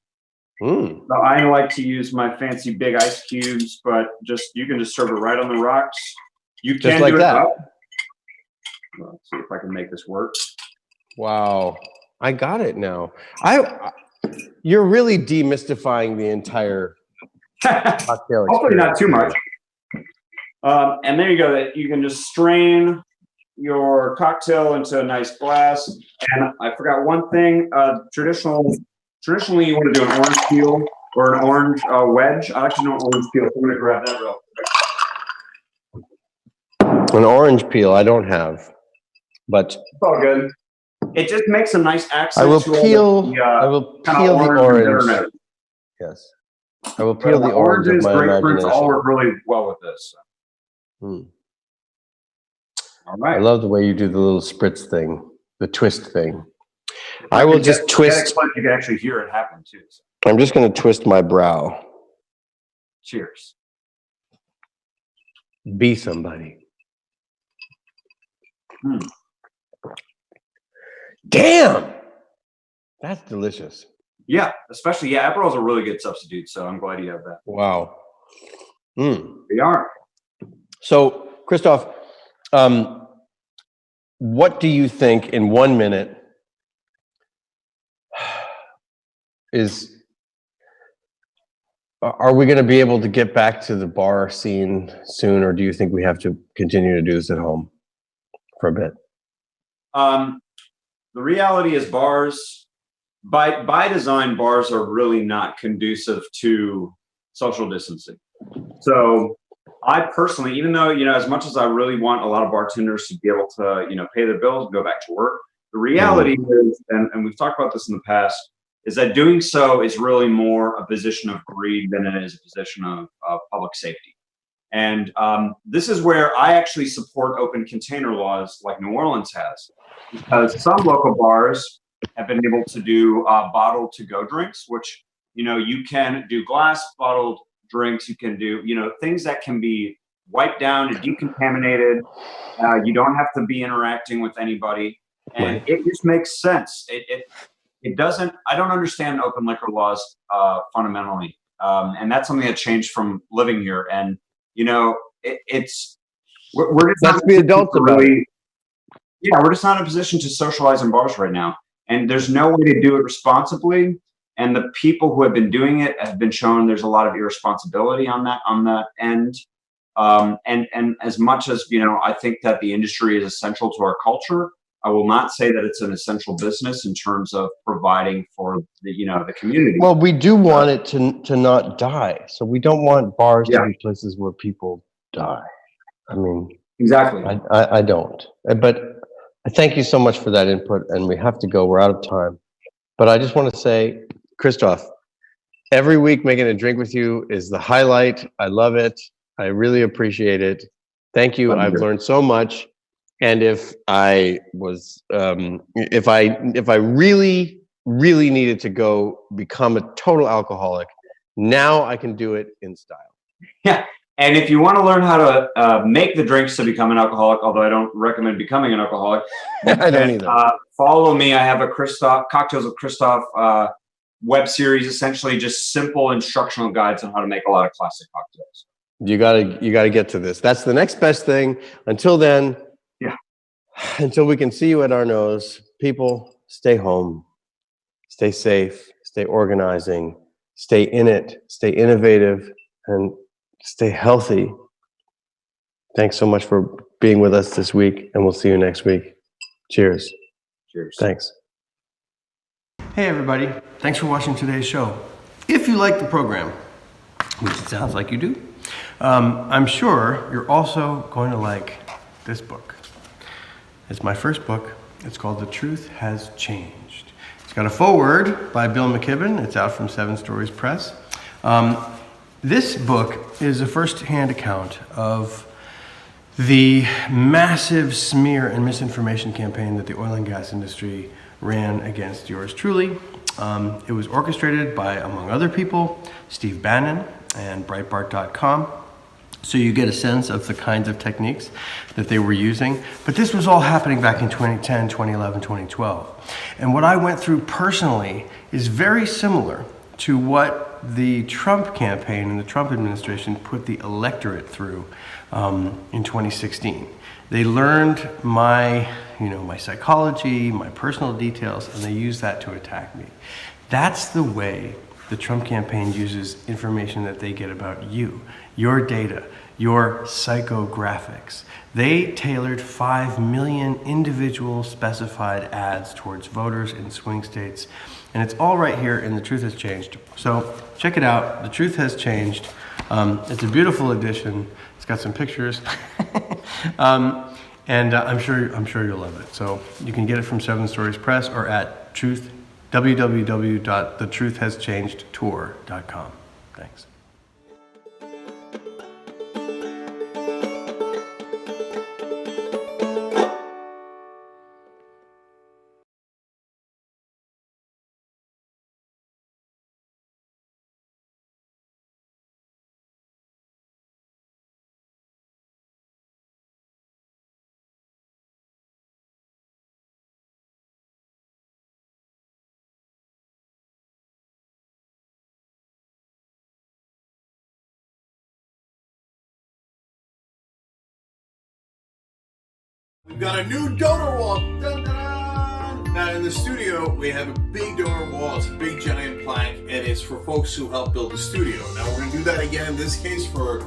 Speaker 1: Mm.
Speaker 4: So I like to use my fancy big ice cubes, but you can just serve it right on the rocks. You can
Speaker 1: Just like
Speaker 4: do it
Speaker 1: that.
Speaker 4: up. Let's see if I can make this work.
Speaker 1: Wow, I got it now. You're really demystifying the entire cocktail.
Speaker 4: Hopefully not too much.
Speaker 1: experience.
Speaker 4: And there you go. You can just strain your cocktail into a nice glass. And I forgot one thing. Traditionally, you want to do an orange peel or an orange wedge. I like to do an orange peel. So I'm going to grab that real quick.
Speaker 1: An orange peel I don't have, but
Speaker 4: It's all good. It just makes a nice accent.
Speaker 1: I will
Speaker 4: to
Speaker 1: peel.
Speaker 4: the,
Speaker 1: I will
Speaker 4: kinda
Speaker 1: peel the orange.
Speaker 4: bitterness.
Speaker 1: Yes, I will peel the orange of
Speaker 4: Oranges,
Speaker 1: my
Speaker 4: grapefruits
Speaker 1: imagination.
Speaker 4: all work really well with this.
Speaker 1: Hmm.
Speaker 4: All right.
Speaker 1: I love the way you do the little spritz thing, the twist thing. I will just twist.
Speaker 4: You can actually hear it happen too. So.
Speaker 1: I'm just going to twist my brow.
Speaker 4: Cheers.
Speaker 1: Be somebody. Damn, that's delicious.
Speaker 4: Yeah, especially Aperol is a really good substitute. So I'm glad you have that.
Speaker 1: Wow.
Speaker 4: We are.
Speaker 1: So, Christoph, what do you think in 1 minute are we going to be able to get back to the bar scene soon, or do you think we have to continue to do this at home for a bit?
Speaker 4: The reality is bars, by design, bars are really not conducive to social distancing. So I personally, even though, as much as I really want a lot of bartenders to be able to, pay their bills and go back to work, the reality is, and we've talked about this in the past, is that doing so is really more a position of greed than it is a position of public safety. And this is where I actually support open container laws like New Orleans has, because some local bars have been able to do bottled to-go drinks, which, you can do glass bottled drinks, you can do, things that can be wiped down and decontaminated. You don't have to be interacting with anybody. And it just makes sense. It doesn't, I don't understand open liquor laws fundamentally. And that's something that changed from living here. And, we're just
Speaker 1: Let's be adults about it.
Speaker 4: Yeah, we're just not in a position to socialize in bars right now. And there's no way to do it responsibly. And the people who have been doing it have been shown there's a lot of irresponsibility on that end. And as much as, I think that the industry is essential to our culture, I will not say that it's an essential business in terms of providing for the community.
Speaker 1: Well, we do want it to not die. So we don't want bars to be places where people die. I mean,
Speaker 4: exactly.
Speaker 1: I don't. But I thank you so much for that input. And we have to go. We're out of time. But I just want to say, Christoph, every week making a drink with you is the highlight. I love it. I really appreciate it. Thank you. I've learned so much. And if I was, if I really, really needed to go become a total alcoholic, now I can do it in style. Yeah.
Speaker 4: And if you want to learn how to make the drinks to become an alcoholic, although I don't recommend becoming an alcoholic,
Speaker 1: I don't either.
Speaker 4: Follow me. I have a Cocktails with Christoph web series, essentially just simple instructional guides on how to make a lot of classic cocktails.
Speaker 1: You gotta get to this. That's the next best thing. Until then. Until we can see you at our nose, people, stay home, stay safe, stay organizing, stay in it, stay innovative, and stay healthy. Thanks so much for being with us this week, and we'll see you next week. Cheers.
Speaker 4: Cheers.
Speaker 1: Thanks. Hey, everybody. Thanks for watching today's show. If you like the program, which it sounds like you do, I'm sure you're also going to like this book. It's my first book. It's called The Truth Has Changed. It's got a foreword by Bill McKibben. It's out from Seven Stories Press. This book is a first-hand account of the massive smear and misinformation campaign that the oil and gas industry ran against yours truly. It was orchestrated by, among other people, Steve Bannon and Breitbart.com. So you get a sense of the kinds of techniques that they were using. But this was all happening back in 2010, 2011, 2012. And what I went through personally is very similar to what the Trump campaign and the Trump administration put the electorate through in 2016. They learned my psychology, my personal details, and they used that to attack me. That's the way the Trump campaign uses information that they get about you, your data, your psychographics. They tailored 5 million individual specified ads towards voters in swing states. And it's all right here in The Truth Has Changed. So check it out. The Truth Has Changed. It's a beautiful edition. It's got some pictures. And I'm sure you'll love it. So you can get it from 7 Stories Press or at www.thetruthhaschangedtour.com. Thanks.
Speaker 5: We've got a new donor wall. Dun, dun. Now in the studio, we have a big donor wall. It's a big giant plaque, and it's for folks who helped build the studio. Now we're going to do that again in this case for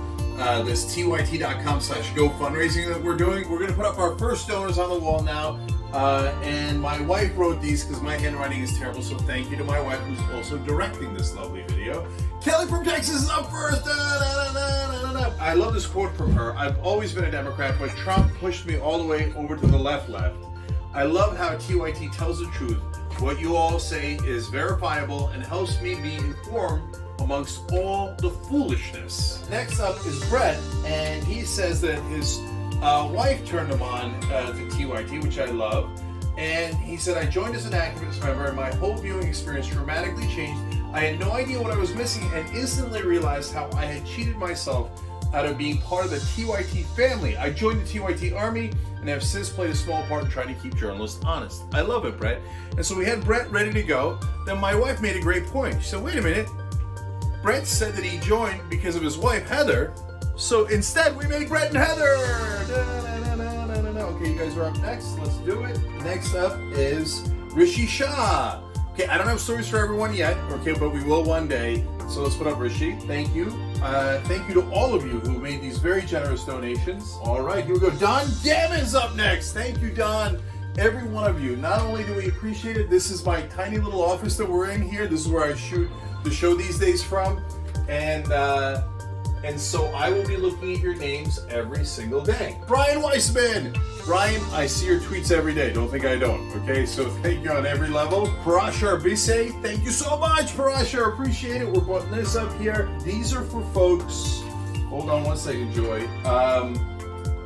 Speaker 5: this tyt.com/go fundraising that we're doing. We're going to put up our first donors on the wall now. And my wife wrote these because my handwriting is terrible, so thank you to my wife who's also directing this lovely video. Kelly from Texas is up first. I love this quote from her. I've always been a Democrat, but Trump pushed me all the way over to the left. I love how TYT tells the truth. What you all say is verifiable and helps me be informed amongst all the foolishness. Next up is Brett, and he says that his wife turned him on to TYT, which I love. And he said, I joined as an activist member, and my whole viewing experience dramatically changed. I had no idea what I was missing and instantly realized how I had cheated myself out of being part of the TYT family. I joined the TYT army and have since played a small part in trying to keep journalists honest. I love it, Brett. And so we had Brett ready to go. Then my wife made a great point. She said, wait a minute. Brett said that he joined because of his wife, Heather. So instead, we made Brett and Heather. Okay, you guys are up next. Let's do it. Next up is Rishi Shah. Okay, I don't have stories for everyone yet, okay, but we will one day. So let's put up Rishi. Thank you. Thank you to all of you who made these very generous donations. All right, here we go. Don Gammons up next. Thank you, Don. Every one of you. Not only do we appreciate it, this is my tiny little office that we're in here. This is where I shoot the show these days from. And so I will be looking at your names every single day. Brian Weissman. Brian, I see your tweets every day. Don't think I don't. Okay, so thank you on every level. Parashar Bise, thank you so much, Parashar. Appreciate it. We're putting this up here. These are for folks, hold on one second, Joy,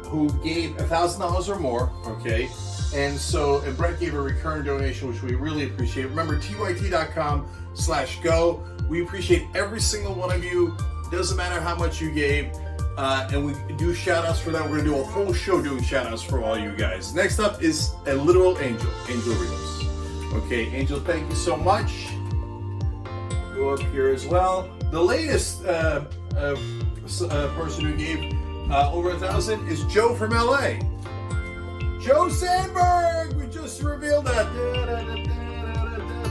Speaker 5: who gave $1,000 or more, okay? And Brett gave a recurring donation, which we really appreciate. Remember, tyt.com/go. We appreciate every single one of you. Doesn't matter how much you gave, and we do shout outs for that. We're gonna do a whole show doing shout outs for all you guys. Next up is a literal angel, Angel Rios. Okay, Angel, thank you so much. Go up here as well. The latest person who gave over 1,000 is Joe from LA. Joe Sandberg, we just revealed that.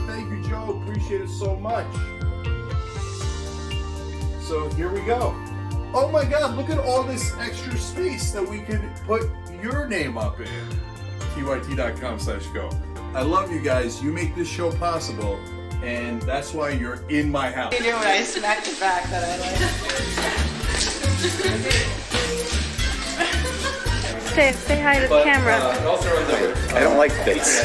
Speaker 5: Thank you, Joe, appreciate it so much. So here we go. Oh my God, look at all this extra space that we could put your name up in. tyt.com/go. I love you guys. You make this show possible, and that's why you're in my house.
Speaker 6: You do when I smacked it back that I like.
Speaker 7: Say hi to the camera.
Speaker 8: I don't like this.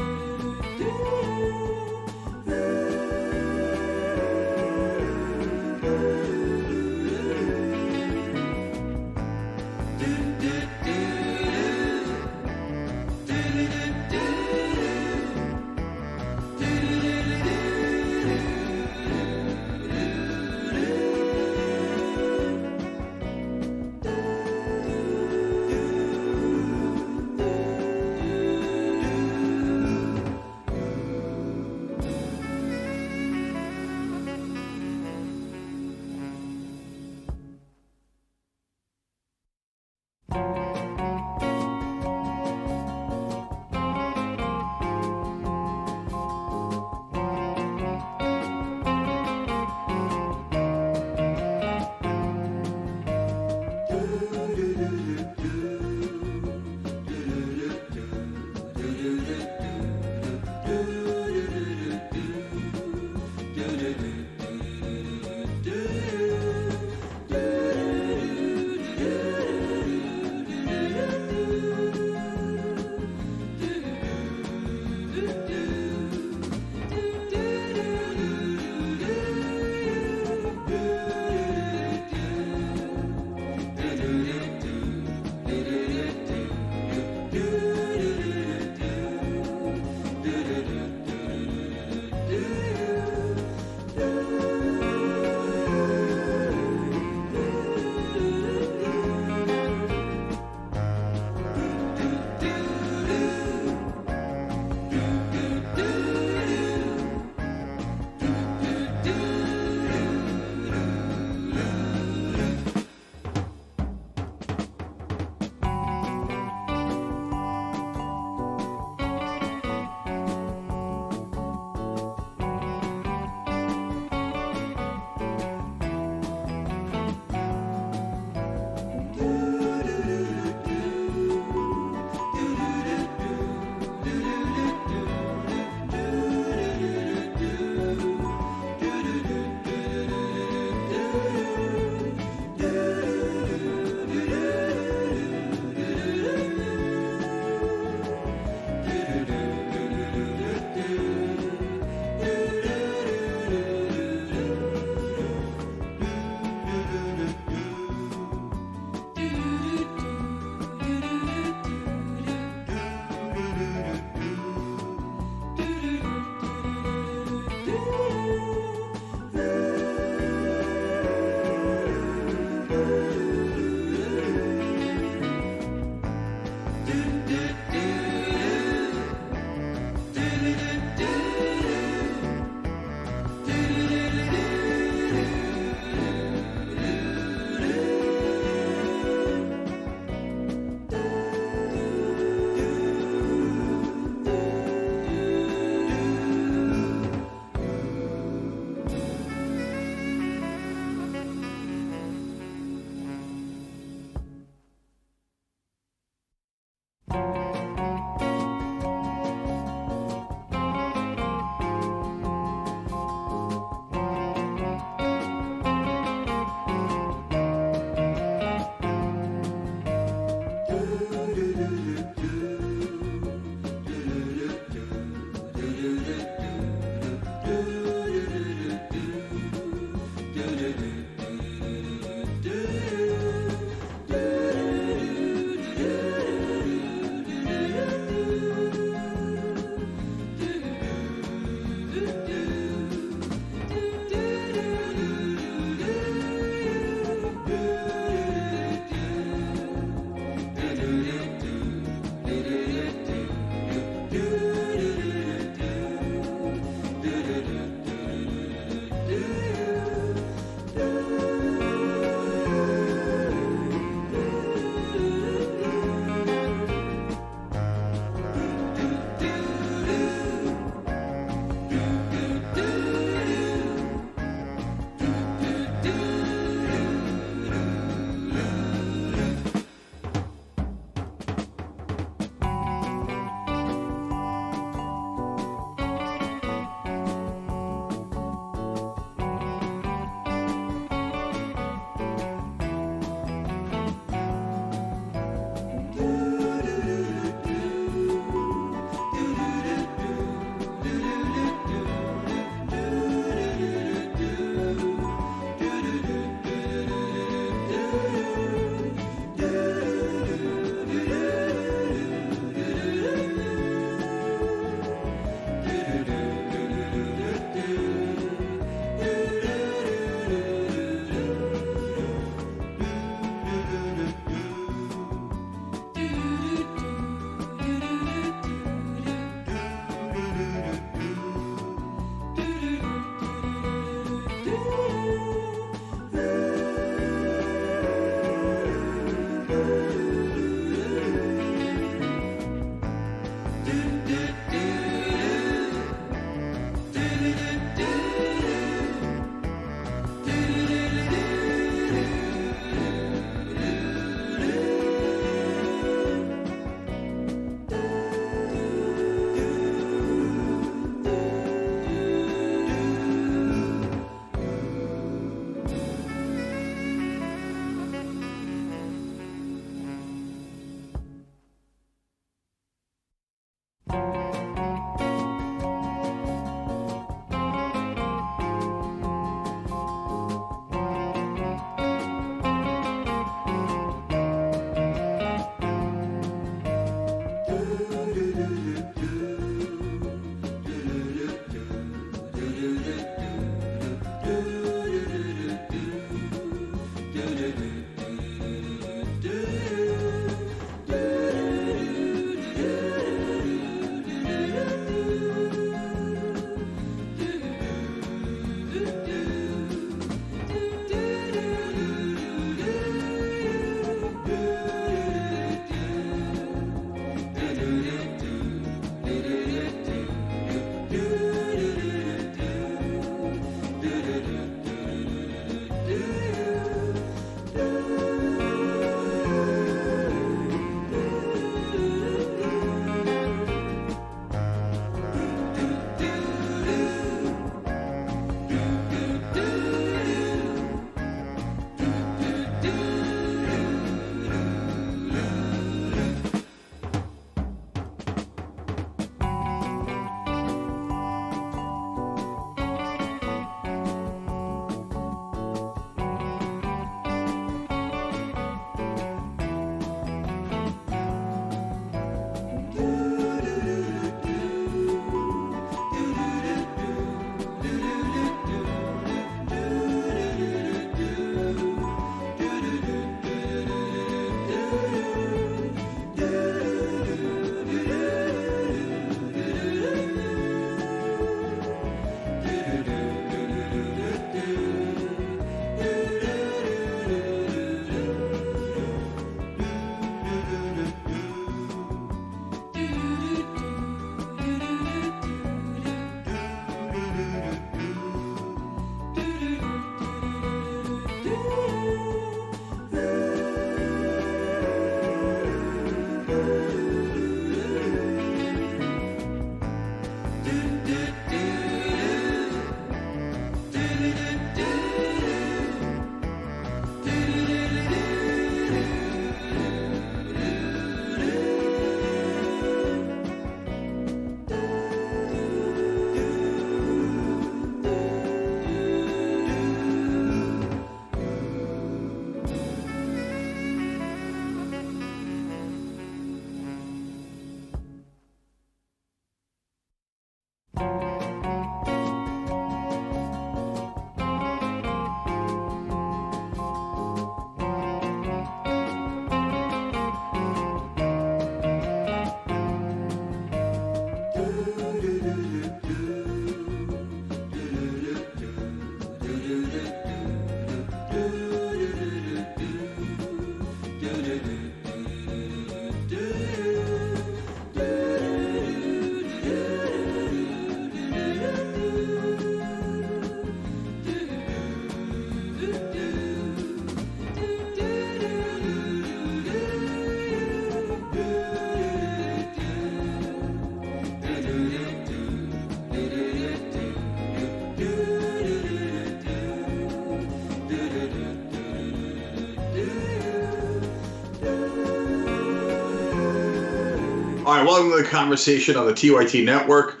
Speaker 5: All right, welcome to the conversation on the TYT Network.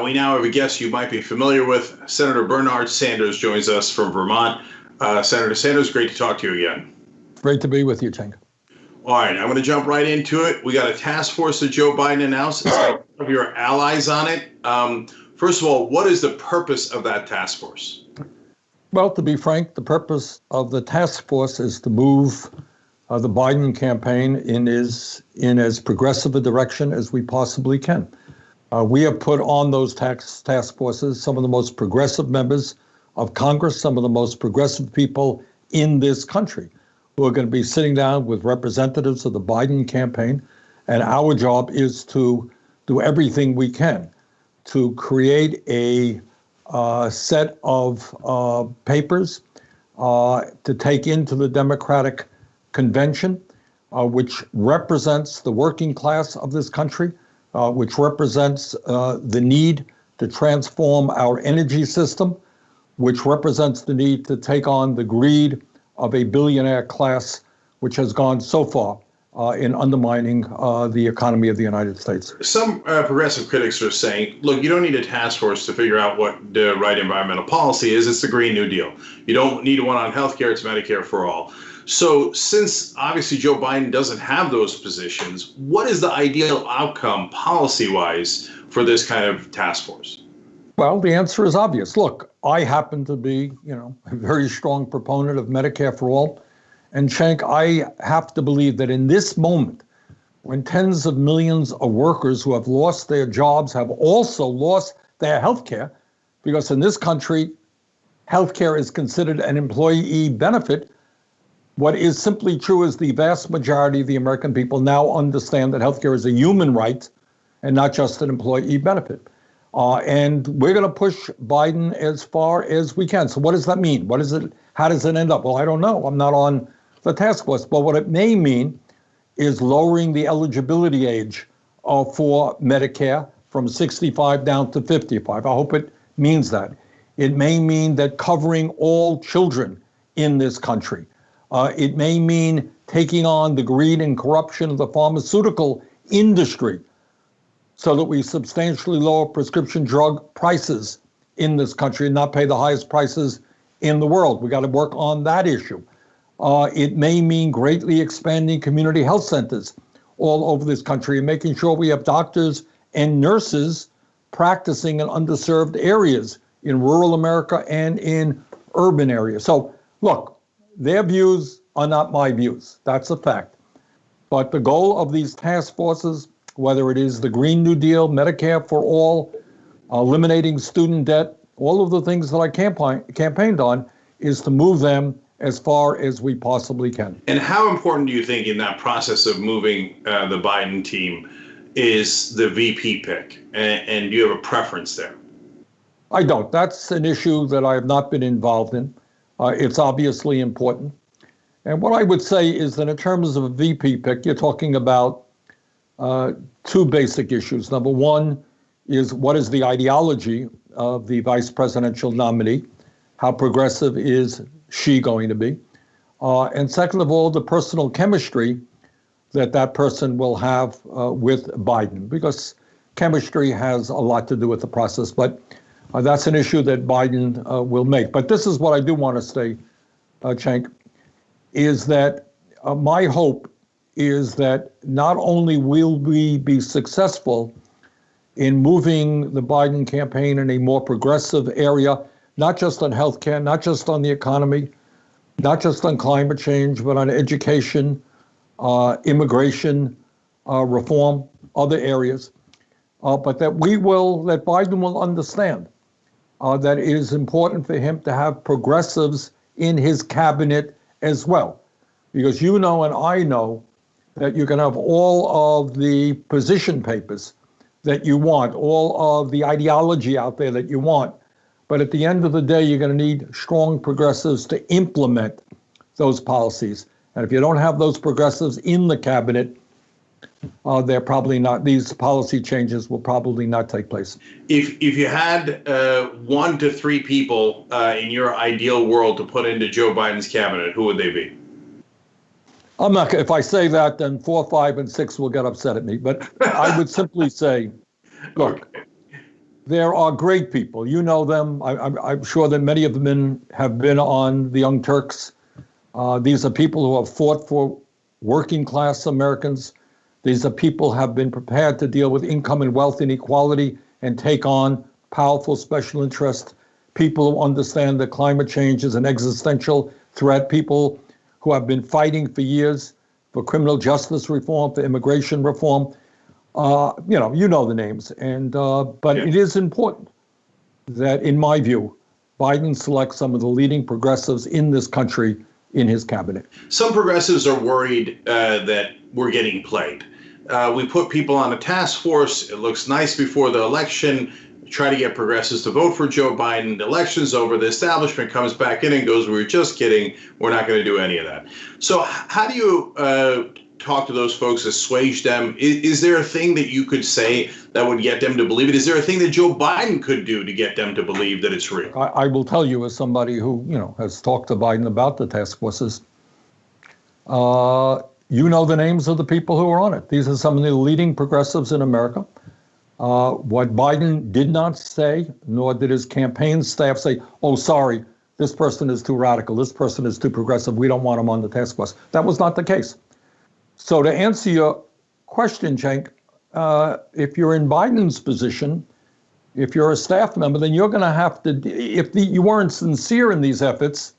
Speaker 5: We now have a guest you might be familiar with. Senator Bernard Sanders joins us from Vermont. Senator Sanders, great to talk to you again.
Speaker 9: Great to be with you, Cenk.
Speaker 5: All right, I'm going to jump right into it. We got a task force that Joe Biden announced. It's got one of your allies on it. First of all, what is the purpose of that task force?
Speaker 9: Well, to be frank, the purpose of the task force is to move the Biden campaign in as progressive a direction as we possibly can. We have put on those task forces some of the most progressive members of Congress, some of the most progressive people in this country, who are going to be sitting down with representatives of the Biden campaign. And our job is to do everything we can to create a set of papers to take into the Democratic Convention, which represents the working class of this country, which represents the need to transform our energy system, which represents the need to take on the greed of a billionaire class, which has gone so far in undermining the economy of the United States.
Speaker 5: Some progressive critics are saying, look, you don't need a task force to figure out what the right environmental policy is. It's the Green New Deal. You don't need one on healthcare. It's Medicare for all. So since obviously Joe Biden doesn't have those positions, what is the ideal outcome policy-wise for this kind of task force?
Speaker 9: Well, the answer is obvious. Look, I happen to be, a very strong proponent of Medicare for all. And Cenk, I have to believe that in this moment, when tens of millions of workers who have lost their jobs have also lost their health care, because in this country, health care is considered an employee benefit, what is simply true is the vast majority of the American people now understand that health care is a human right and not just an employee benefit. And we're going to push Biden as far as we can. So what does that mean? What is it? How does it end up? Well, I don't know. I'm not on the task force. But what it may mean is lowering the eligibility age for Medicare from 65 down to 55. I hope it means that. It may mean that covering all children in this country. It may mean taking on the greed and corruption of the pharmaceutical industry so that we substantially lower prescription drug prices in this country and not pay the highest prices in the world. We got to work on that issue. It may mean greatly expanding community health centers all over this country and making sure we have doctors and nurses practicing in underserved areas in rural America and in urban areas. So look, their views are not my views. That's a fact. But the goal of these task forces, whether it is the Green New Deal, Medicare for all, eliminating student debt, all of the things that I campaigned on, is to move them as far as we possibly can.
Speaker 5: And how important do you think in that process of moving the Biden team is the VP pick? And do you have a preference there?
Speaker 9: I don't. That's an issue that I have not been involved in. It's obviously important. And what I would say is that in terms of a VP pick, you're talking about two basic issues. Number one is what is the ideology of the vice presidential nominee? How progressive is she going to be? And second of all, the personal chemistry that person will have with Biden, because chemistry has a lot to do with the process. But that's an issue that Biden will make. But this is what I do want to say, Cenk, is that my hope is that not only will we be successful in moving the Biden campaign in a more progressive area, not just on healthcare, not just on the economy, not just on climate change, but on education, immigration, reform, other areas, but that Biden will understand that it is important for him to have progressives in his cabinet as well. Because you know and I know that you can have all of the position papers that you want, all of the ideology out there that you want. But at the end of the day, you're going to need strong progressives to implement those policies. And if you don't have those progressives in the cabinet, they're probably not, these policy changes will probably not take place.
Speaker 5: If you had 1 to 3 people in your ideal world to put into Joe Biden's cabinet, who would they be?
Speaker 9: I'm not, if I say that, then 4, 5, and 6 will get upset at me. But I would simply say, look, there are great people. You know them. I'm sure that many of them have been on the Young Turks. These are people who have fought for working class Americans. These are people who have been prepared to deal with income and wealth inequality and take on powerful special interests. People who understand that climate change is an existential threat. People who have been fighting for years for criminal justice reform, for immigration reform. You know the names. And but it is important that, in my view, Biden selects some of the leading progressives in this country in his cabinet.
Speaker 5: Some progressives are worried that we're getting played. We put people on a task force. It looks nice before the election. Try to get progressives to vote for Joe Biden. The election's over. The establishment comes back in and goes, "We were just kidding. We're not going to do any of that." So how do you talk to those folks, assuage them? Is there a thing that you could say that would get them to believe it? Is there a thing that Joe Biden could do to get them to believe that it's real?
Speaker 9: I will tell you, as somebody who has talked to Biden about the task forces, you know the names of the people who are on it. These are some of the leading progressives in America. What Biden did not say, nor did his campaign staff say, "Oh, sorry, this person is too radical, this person is too progressive, we don't want him on the task force." That was not the case. So to answer your question, Cenk, if you're in Biden's position, if you're a staff member, then you're going to have to, if you weren't sincere in these efforts,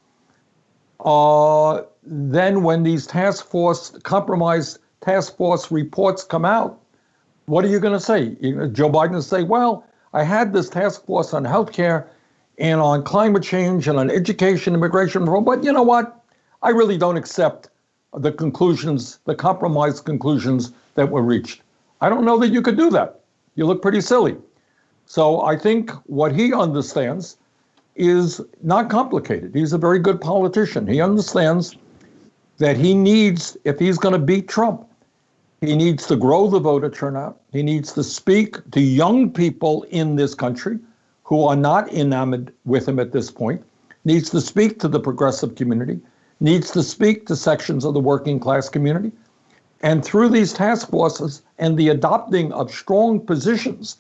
Speaker 9: then when these compromised task force reports come out, what are you going to say? Joe Biden will say, "Well, I had this task force on healthcare and on climate change and on education, immigration reform, but you know what? I really don't accept the conclusions, the compromised conclusions that were reached." I don't know that you could do that. You look pretty silly. So I think what he understands is not complicated. He's a very good politician. He understands that he needs, if he's going to beat Trump, he needs to grow the voter turnout. He needs to speak to young people in this country who are not enamored with him at this point, needs to speak to the progressive community, needs to speak to sections of the working class community. And through these task forces and the adopting of strong positions,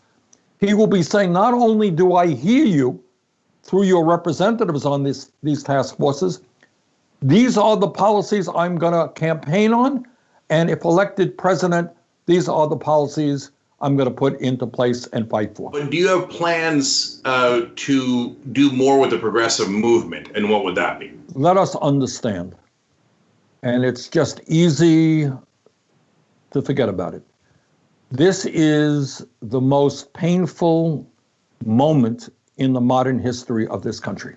Speaker 9: he will be saying, not only do I hear you through your representatives on these task forces, these are the policies I'm going to campaign on. And if elected president, these are the policies I'm going to put into place and fight for.
Speaker 5: But do you have plans to do more with the progressive movement? And what would that be?
Speaker 9: Let us understand, and it's just easy to forget about it. This is the most painful moment in the modern history of this country.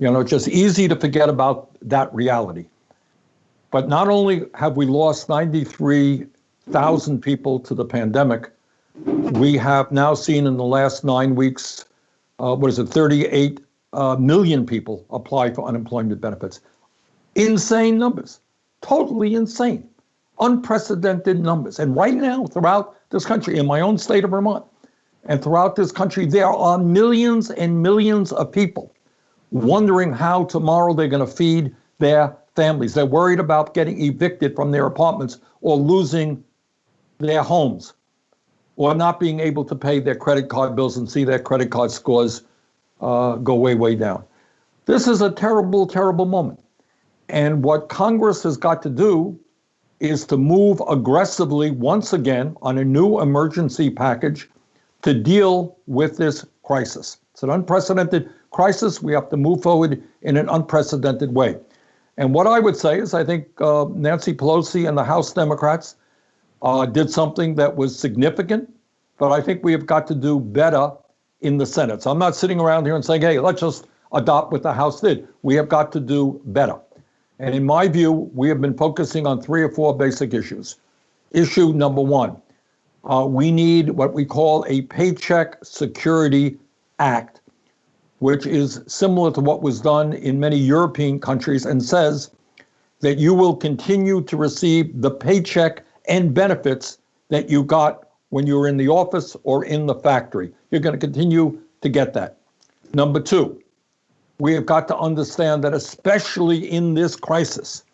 Speaker 9: It's just easy to forget about that reality. But not only have we lost 93,000 people to the pandemic, we have now seen in the last 9 weeks, 38 million people apply for unemployment benefits. Insane numbers, totally insane, unprecedented numbers. And right now, throughout this country, in my own state of Vermont, and throughout this country, there are millions and millions of people wondering how tomorrow they're going to feed their families. They're worried about getting evicted from their apartments or losing their homes or not being able to pay their credit card bills and see their credit card scores go way, way down. This is a terrible, terrible moment. And what Congress has got to do is to move aggressively once again on a new emergency package to deal with this crisis. It's an unprecedented crisis. We have to move forward in an unprecedented way. And what I would say is I think Nancy Pelosi and the House Democrats did something that was significant, but I think we have got to do better in the Senate. So I'm not sitting around here and saying, hey, let's just adopt what the House did. We have got to do better. And in my view, we have been focusing on 3 or 4 basic issues. Issue number 1, we need what we call a Paycheck Security Act, which is similar to what was done in many European countries and says that you will continue to receive the paycheck and benefits that you got when you were in the office or in the factory. You're going to continue to get that. Number 2, we have got to understand that especially in this crisis,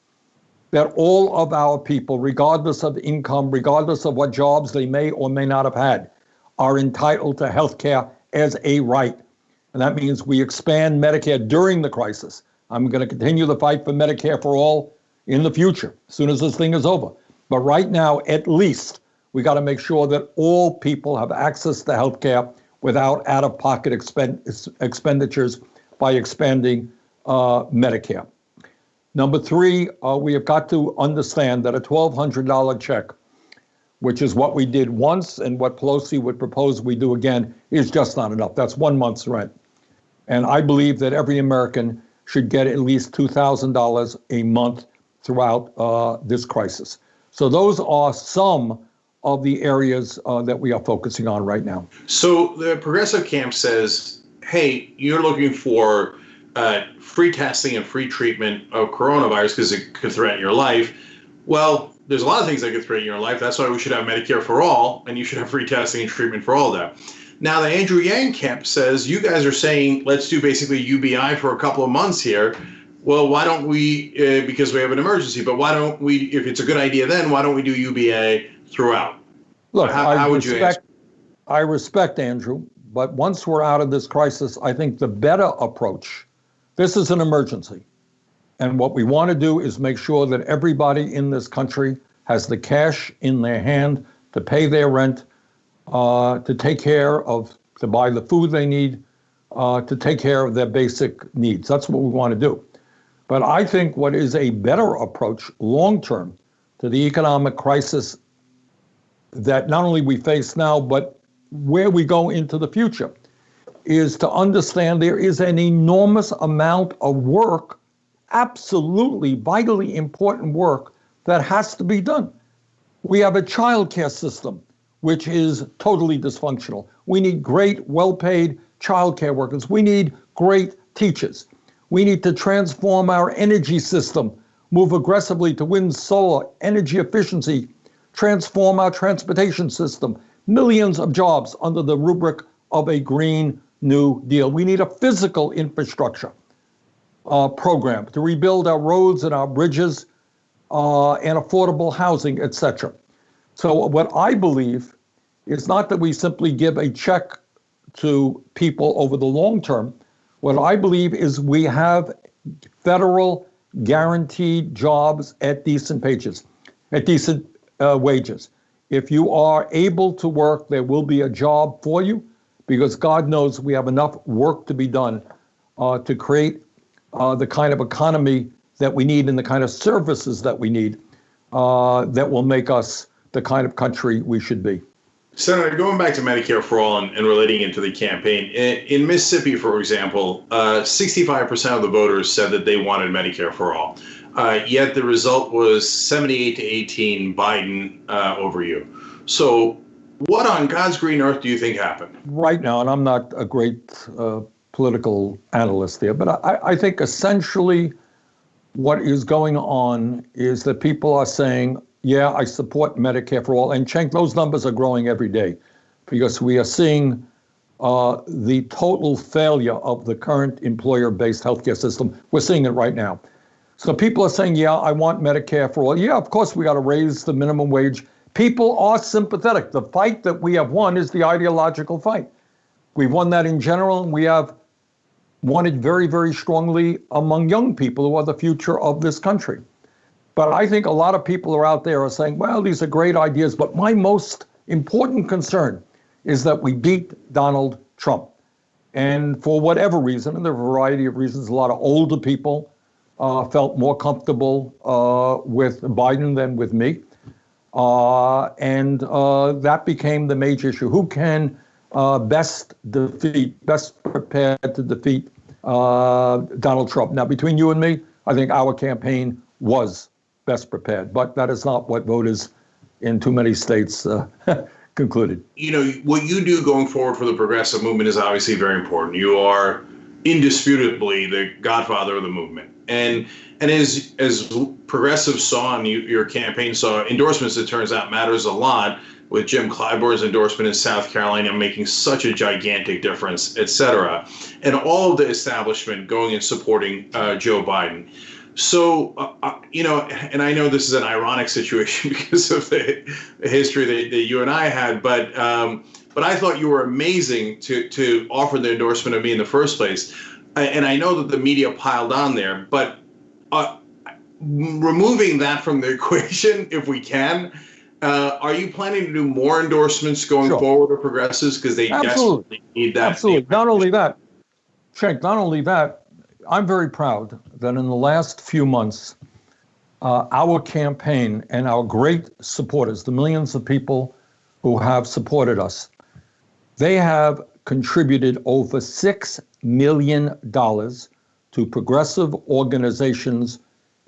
Speaker 9: that all of our people, regardless of income, regardless of what jobs they may or may not have had, are entitled to health care as a right. And that means we expand Medicare during the crisis. I'm going to continue the fight for Medicare for all in the future, as soon as this thing is over. But right now, at least, we got to make sure that all people have access to health care without out-of-pocket expenditures by expanding Medicare. Number three, we have got to understand that a $1,200 check, which is what we did once and what Pelosi would propose we do again, is just not enough. That's 1 month's rent. And I believe that every American should get at least $2,000 a month throughout this crisis. So those are some of the areas that we are focusing on right now.
Speaker 5: So the progressive camp says, hey, you're looking for free testing and free treatment of coronavirus because it could threaten your life. Well, there's a lot of things that could threaten your life. That's why we should have Medicare for all, and you should have free testing and treatment for all that. Now, the Andrew Yang camp says, you guys are saying, let's do basically UBI for a couple of months here. Well, why don't we, because we have an emergency, but why don't we, if it's a good idea then, why don't we do UBA throughout?
Speaker 9: Look,
Speaker 5: how would you answer?
Speaker 9: I respect Andrew, but once we're out of this crisis, I think the better approach, this is an emergency. And what we want to do is make sure that everybody in this country has the cash in their hand to pay their rent, to take care of, to buy the food they need, to take care of their basic needs. That's what we want to do. But I think what is a better approach long-term to the economic crisis that not only we face now, but where we go into the future, is to understand there is an enormous amount of work, absolutely vitally important work, that has to be done. We have a child care system which is totally dysfunctional. We need great, well-paid child care workers. We need great teachers. We need to transform our energy system, move aggressively to wind, solar, energy efficiency, transform our transportation system, millions of jobs under the rubric of a Green New Deal. We need a physical infrastructure program to rebuild our roads and our bridges and affordable housing, etc. So what I believe is not that we simply give a check to people over the long term. What I believe is we have federal guaranteed jobs at decent wages, wages. If you are able to work, there will be a job for you, because God knows we have enough work to be done to create the kind of economy that we need and the kind of services that we need that will make us the kind of country we should be.
Speaker 5: Senator, going back to Medicare for All and relating it to the campaign, in Mississippi, for example, 65% of the voters said that they wanted Medicare for All. Yet the result was 78 to 18 Biden over you. So what on God's green earth do you think happened?
Speaker 9: Right now, and I'm not a great political analyst there, but I think essentially what is going on is that people are saying, yeah, I support Medicare for all. And Cenk, those numbers are growing every day because we are seeing the total failure of the current employer-based healthcare system. We're seeing it right now. So people are saying, yeah, I want Medicare for all. Yeah, of course, we got to raise the minimum wage. People are sympathetic. The fight that we have won is the ideological fight. We've won that in general, and we have won it very, very strongly among young people who are the future of this country. But I think a lot of people are out there are saying, well, these are great ideas, but my most important concern is that we beat Donald Trump. And for whatever reason, and there are a variety of reasons, a lot of older people felt more comfortable with Biden than with me. And that became the major issue. Who can best prepared to defeat Donald Trump? Now, between you and me, I think our campaign was best prepared, but that is not what voters in too many states concluded.
Speaker 5: You know, what you do going forward for the progressive movement is obviously very important. You are indisputably the godfather of the movement. And as progressives saw and your campaign saw, endorsements, it turns out, matters a lot, with Jim Clyburn's endorsement in South Carolina making such a gigantic difference, et cetera, and all of the establishment going and supporting Joe Biden. So, and I know this is an ironic situation because of the history that you and I had, but I thought you were amazing to offer the endorsement of me in the first place. And I know that the media piled on there, but removing that from the equation, if we can, are you planning to do more endorsements going forward of progressives? Because they desperately need that.
Speaker 9: Absolutely. Not only that, Cenk, I'm very proud that in the last few months, our campaign and our great supporters, the millions of people who have supported us, they have contributed over $6 million to progressive organizations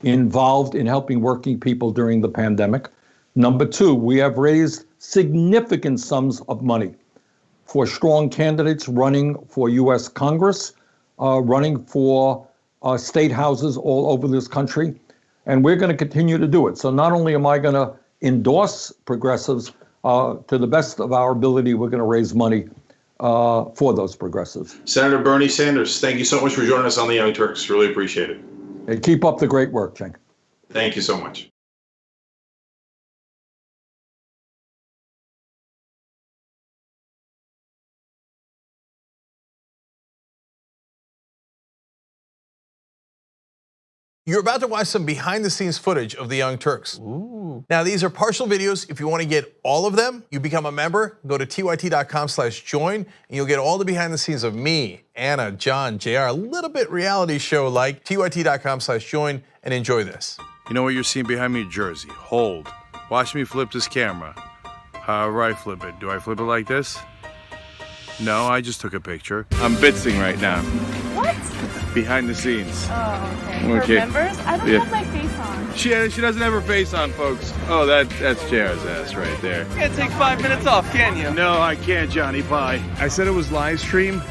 Speaker 9: involved in helping working people during the pandemic. Number two, we have raised significant sums of money for strong candidates running for U.S. Congress, running for state houses all over this country, and we're going to continue to do it. So not only am I going to endorse progressives, to the best of our ability, we're going to raise money for those progressives.
Speaker 5: Senator Bernie Sanders, thank you so much for joining us on the Young Turks. Really appreciate it.
Speaker 9: And keep up the great work, Cenk.
Speaker 5: Thank you so much. You're about to watch some behind-the-scenes footage of the Young Turks. Ooh. Now, these are partial videos. If you want to get all of them, you become a member. Go to tyt.com/join, and you'll get all the behind-the-scenes of me, Anna, John, JR, a little bit reality show-like. tyt.com/join, and enjoy this.
Speaker 10: You know what you're seeing behind me? Jersey. Hold. Watch me flip this camera. However I flip it. Do I flip it like this? No, I just took a picture. I'm bitsing right now.
Speaker 7: What?
Speaker 10: Behind the scenes.
Speaker 7: Oh, okay. For members? I don't have my face on.
Speaker 10: She doesn't have her face on, folks. Oh, that's JR's ass right there.
Speaker 11: You can't take 5 minutes off, can you?
Speaker 10: No, I can't, Johnny. Bye. I said it was live stream,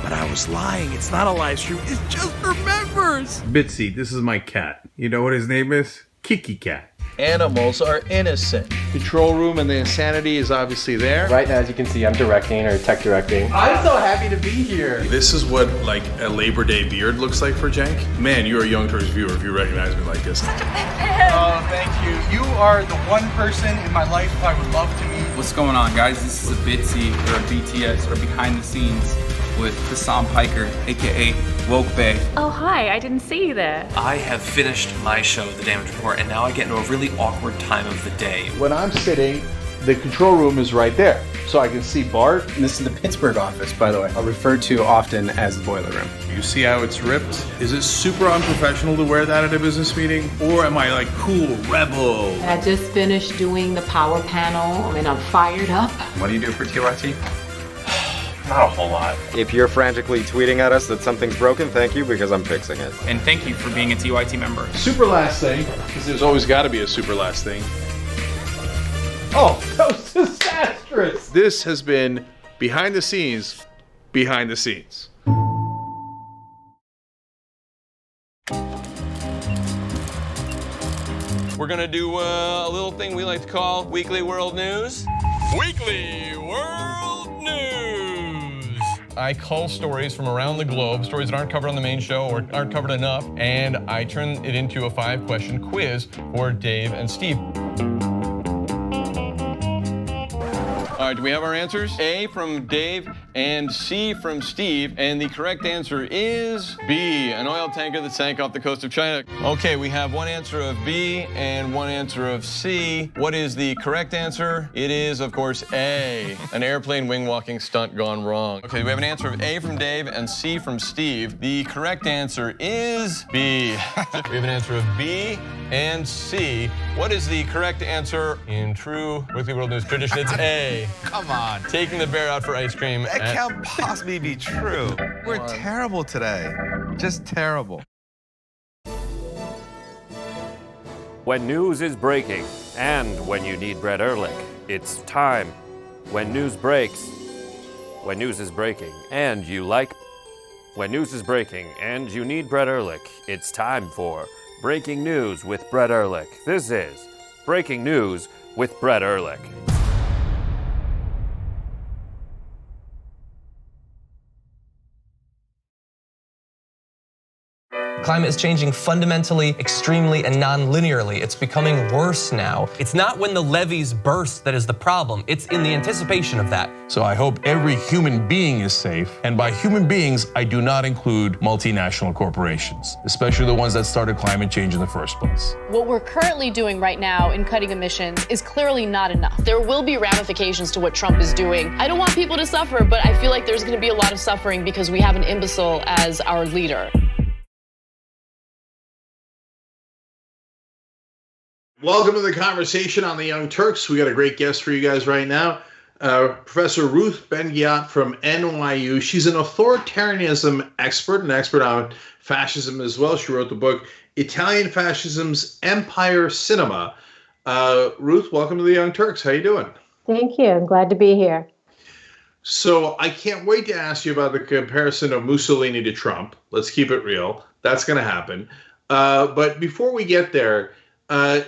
Speaker 11: But I was lying. It's not a live stream. It's just for members.
Speaker 10: Bitsy, this is my cat. You know what his name is? Kiki Cat.
Speaker 11: Animals are innocent.
Speaker 10: Control room and the insanity is obviously there.
Speaker 12: Right now, as you can see, I'm directing or tech directing.
Speaker 11: I'm so happy to be here.
Speaker 5: This is what like a Labor Day beard looks like for Cenk. Man, you're a Young Turks viewer if you recognize me like this.
Speaker 11: Oh, thank you. You are the one person in my life I would love to meet.
Speaker 13: What's going on, guys? This is a Bitsy or a BTS or behind the scenes with Hassan Piker, aka Woke Bay.
Speaker 7: Oh, hi, I didn't see you there.
Speaker 14: I have finished my show, The Damage Report, and now I get into a really awkward time of the day.
Speaker 10: When I'm sitting, the control room is right there. So I can see Bart.
Speaker 12: And this is the Pittsburgh office, by the way. I'll refer to often as the boiler room.
Speaker 10: You see how it's ripped? Is it super unprofessional to wear that at a business meeting? Or am I like cool, rebel?
Speaker 6: I just finished doing the power panel and I'm fired up.
Speaker 12: What do you do for TYT?
Speaker 14: Not a whole lot.
Speaker 15: If you're frantically tweeting at us that something's broken, thank you, because I'm fixing it.
Speaker 13: And thank you for being a TYT member.
Speaker 10: Super last thing, because there's always got to be a super last thing.
Speaker 11: Oh, that was disastrous.
Speaker 10: This has been behind the scenes, behind the scenes.
Speaker 16: We're gonna do a little thing we like to call Weekly World News. Weekly World News! I cull stories from around the globe, stories that aren't covered on the main show or aren't covered enough, and I turn it into a 5-question quiz for Dave and Steve. All right, do we have our answers? A from Dave and C from Steve, and the correct answer is B, an oil tanker that sank off the coast of China. Okay, we have one answer of B and one answer of C. What is the correct answer? It is, of course, A, an airplane wing walking stunt gone wrong. Okay, we have an answer of A from Dave and C from Steve. The correct answer is B. We have an answer of B and C. What is the correct answer in true Weekly World News tradition? It's A.
Speaker 17: Come on.
Speaker 16: Taking the bear out for ice cream.
Speaker 17: That can't possibly be true. We're terrible today. Just terrible.
Speaker 18: When news is breaking and when you need Brett Ehrlich, it's time. When news breaks, when news is breaking and you like... When news is breaking and you need Brett Ehrlich, it's time for Breaking News with Brett Ehrlich. This is Breaking News with Brett Ehrlich.
Speaker 14: climate is changing fundamentally, extremely, and non-linearly. It's becoming worse now. It's not when the levees burst that is the problem. It's in the anticipation of that.
Speaker 10: So I hope every human being is safe. And by human beings, I do not include multinational corporations, especially the ones that started climate change in the first place.
Speaker 19: What we're currently doing right now in cutting emissions is clearly not enough. There will be ramifications to what Trump is doing. I don't want people to suffer, but I feel like there's going to be a lot of suffering because we have an imbecile as our leader.
Speaker 5: Welcome to the conversation on the Young Turks. We got a great guest for you guys right now. Professor Ruth Ben-Ghiat from NYU. She's an authoritarianism expert, an expert on fascism as well. She wrote the book, Italian Fascism's Empire Cinema. Ruth, welcome to the Young Turks. How you doing?
Speaker 20: Thank you. I'm glad to be here.
Speaker 5: So I can't wait to ask you about the comparison of Mussolini to Trump. Let's keep it real. That's going to happen. But before we get there,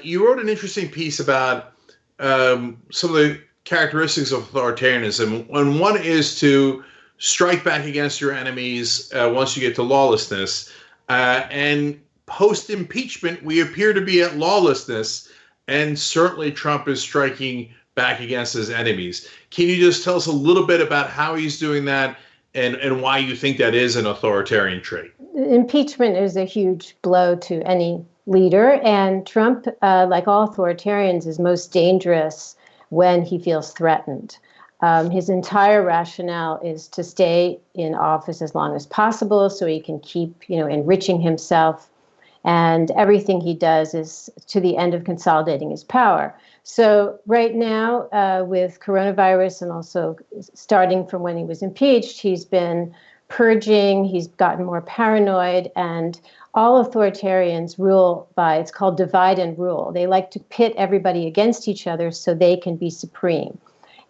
Speaker 5: you wrote an interesting piece about some of the characteristics of authoritarianism, and one is to strike back against your enemies once you get to lawlessness. And post-impeachment, we appear to be at lawlessness, and certainly Trump is striking back against his enemies. Can you just tell us a little bit about how he's doing that and why you think that is an authoritarian trait?
Speaker 20: Impeachment is a huge blow to any leader, and Trump, like all authoritarians, is most dangerous when he feels threatened. His entire rationale is to stay in office as long as possible so he can keep, enriching himself, and everything he does is to the end of consolidating his power. So right now, with coronavirus and also starting from when he was impeached, he's been purging, he's gotten more paranoid, and all authoritarians rule by, it's called divide and rule. They like to pit everybody against each other so they can be supreme.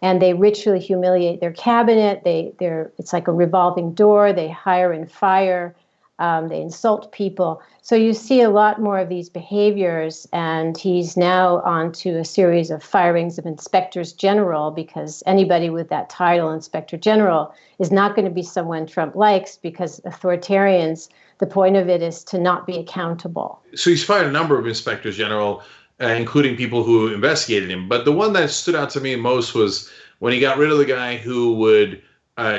Speaker 20: And they ritually humiliate their cabinet. It's like a revolving door. They hire and fire. They insult people. So you see a lot more of these behaviors, and he's now on to a series of firings of inspectors general, because anybody with that title, inspector general, is not going to be someone Trump likes, because authoritarians, the point of it is to not be accountable.
Speaker 5: So he's fired a number of inspectors general, including people who investigated him. But the one that stood out to me most was when he got rid of the guy who would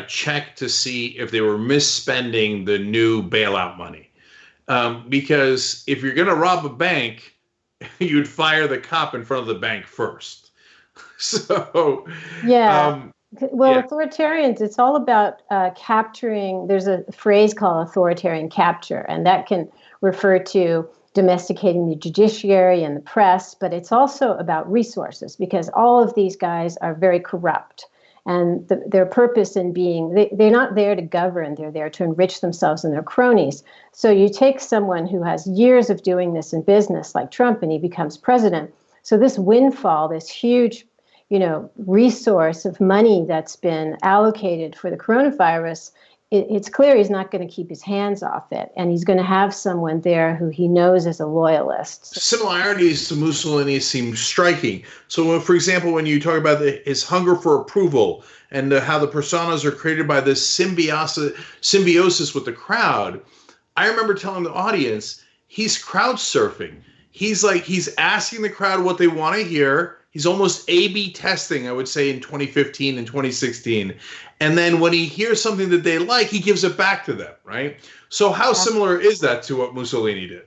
Speaker 5: check to see if they were misspending the new bailout money. Because if you're going to rob a bank, you'd fire the cop in front of the bank first. So,
Speaker 20: yeah. Authoritarians, it's all about capturing. There's a phrase called authoritarian capture, and that can refer to domesticating the judiciary and the press, but it's also about resources, because all of these guys are very corrupt. And their purpose in being, they're not there to govern, they're there to enrich themselves and their cronies. So you take someone who has years of doing this in business, like Trump, and he becomes president. So this windfall, this huge, resource of money that's been allocated for the coronavirus, it's clear he's not going to keep his hands off it. And he's going to have someone there who he knows is a loyalist.
Speaker 5: Similarities to Mussolini seem striking. So, for example, when you talk about his hunger for approval and how the personas are created by this symbiosis with the crowd, I remember telling the audience, he's crowd surfing. He's asking the crowd what they want to hear. He's almost A/B testing, I would say, in 2015 and 2016. And then when he hears something that they like, he gives it back to them, right? So how similar is that to what Mussolini did?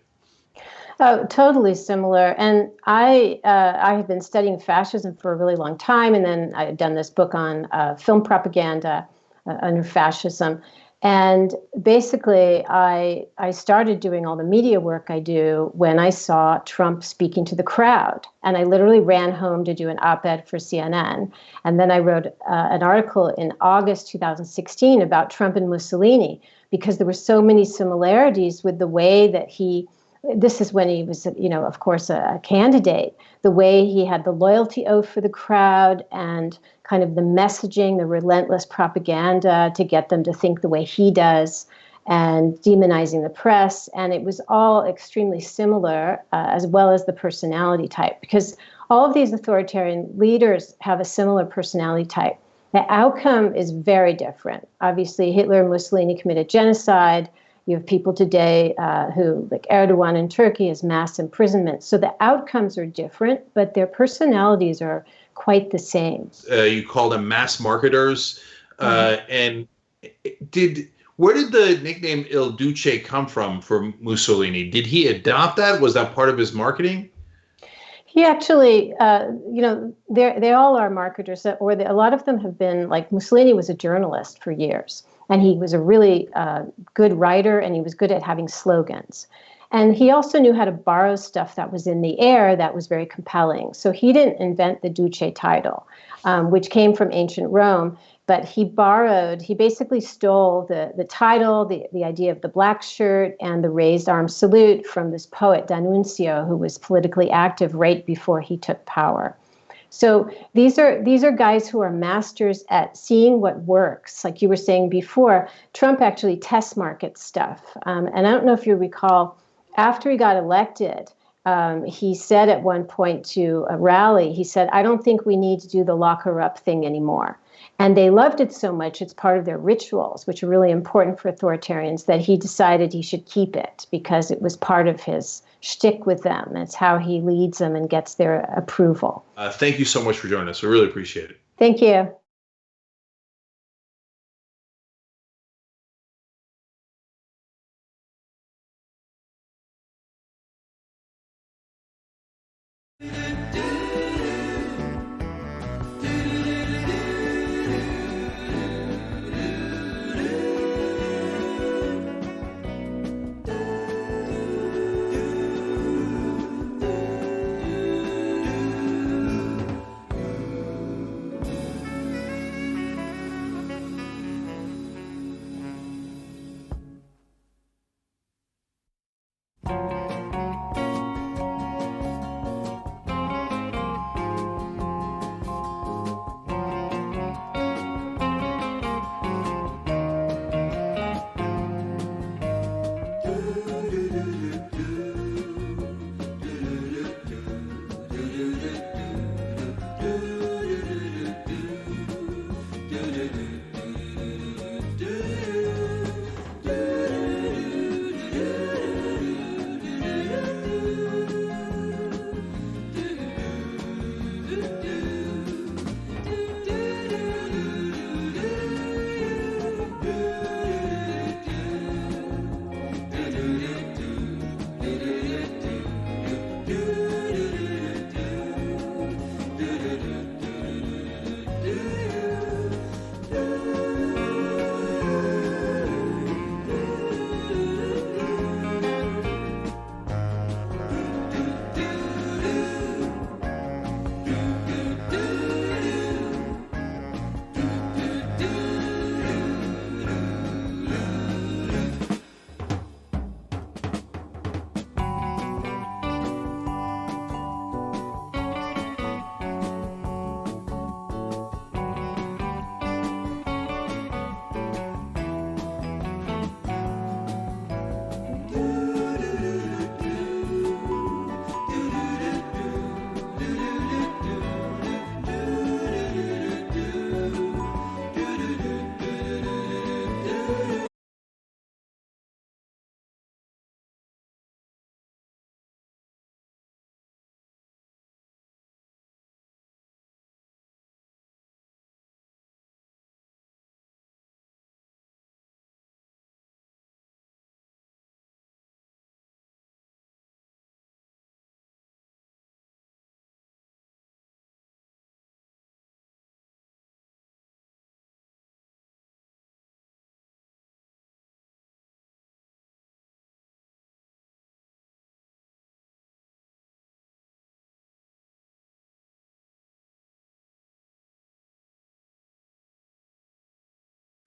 Speaker 20: Oh, totally similar. And I have been studying fascism for a really long time, and then I've done this book on film propaganda under fascism. And basically, I started doing all the media work I do when I saw Trump speaking to the crowd. And I literally ran home to do an op-ed for CNN. And then I wrote an article in August 2016 about Trump and Mussolini, because there were so many similarities with the way that this is when he was, of course, a candidate, the way he had the loyalty oath for the crowd and kind of the messaging, the relentless propaganda to get them to think the way he does, and demonizing the press. And it was all extremely similar, as well as the personality type, because all of these authoritarian leaders have a similar personality type. The outcome is very different. Obviously, Hitler and Mussolini committed genocide. You have people today who, like Erdogan in Turkey, has mass imprisonment. So the outcomes are different, but their personalities are quite the same.
Speaker 21: You call them mass marketers. And where did the nickname Il Duce come from for Mussolini? Did he adopt that? Was that part of his marketing?
Speaker 20: He actually, they all are marketers, or a lot of them have been, like Mussolini was a journalist for years, and he was a really good writer, and he was good at having slogans. And he also knew how to borrow stuff that was in the air that was very compelling. So he didn't invent the Duce title, which came from ancient Rome, but he basically stole the title, the idea of the black shirt and the raised arm salute from this poet D'Annunzio, who was politically active right before he took power. So these are guys who are masters at seeing what works. Like you were saying before, Trump actually test markets stuff. And I don't know if you recall, after he got elected, he said at one point to a rally, he said, "I don't think we need to do the lock her up thing anymore." And they loved it so much, it's part of their rituals, which are really important for authoritarians, that he decided he should keep it because it was part of his shtick with them. It's how he leads them and gets their approval.
Speaker 21: Thank you so much for joining us. We really appreciate it.
Speaker 20: Thank you.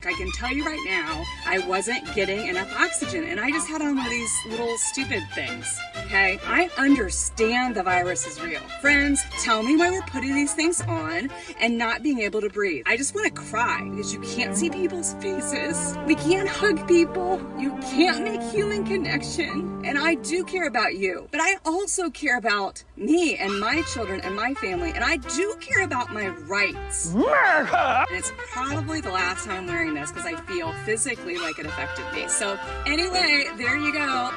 Speaker 22: I can tell you right now, I wasn't getting enough oxygen, and I just had on one of these little stupid things, okay? I understand the virus is real. Friends, tell me why we're putting these things on and not being able to breathe. I just want to cry because you can't see people's faces. We can't hug people. You can't make human connection. And I do care about you, but I also care about me and my children and my family, and I do care about my rights. America! And it's probably the last time I'm wearing this because I feel physically like it affected me. So anyway, there you go.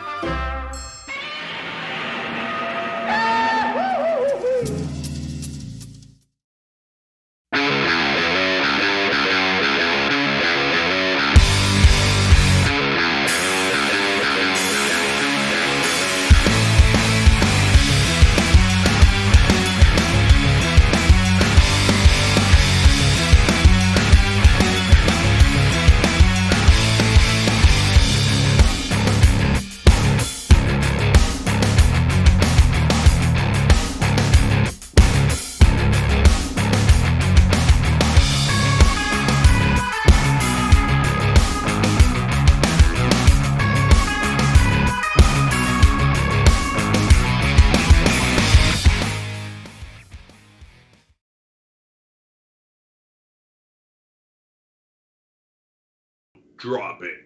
Speaker 21: Drop it.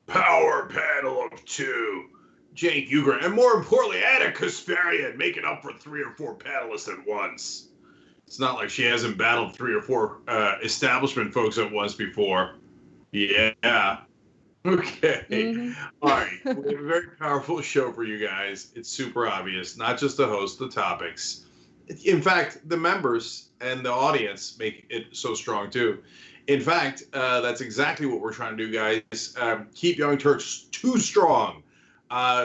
Speaker 21: Power panel of 2. Cenk Uygur, and more importantly, Anna Kasparian, making up for 3 or 4 panelists at once. It's not like she hasn't battled 3 or 4 establishment folks at once before. Yeah. Okay. All right. We have a very powerful show for you guys. It's super obvious, not just the host, the topics. In fact, the members and the audience make it so strong too. In fact, that's exactly what we're trying to do, guys. Keep Young Turks too strong.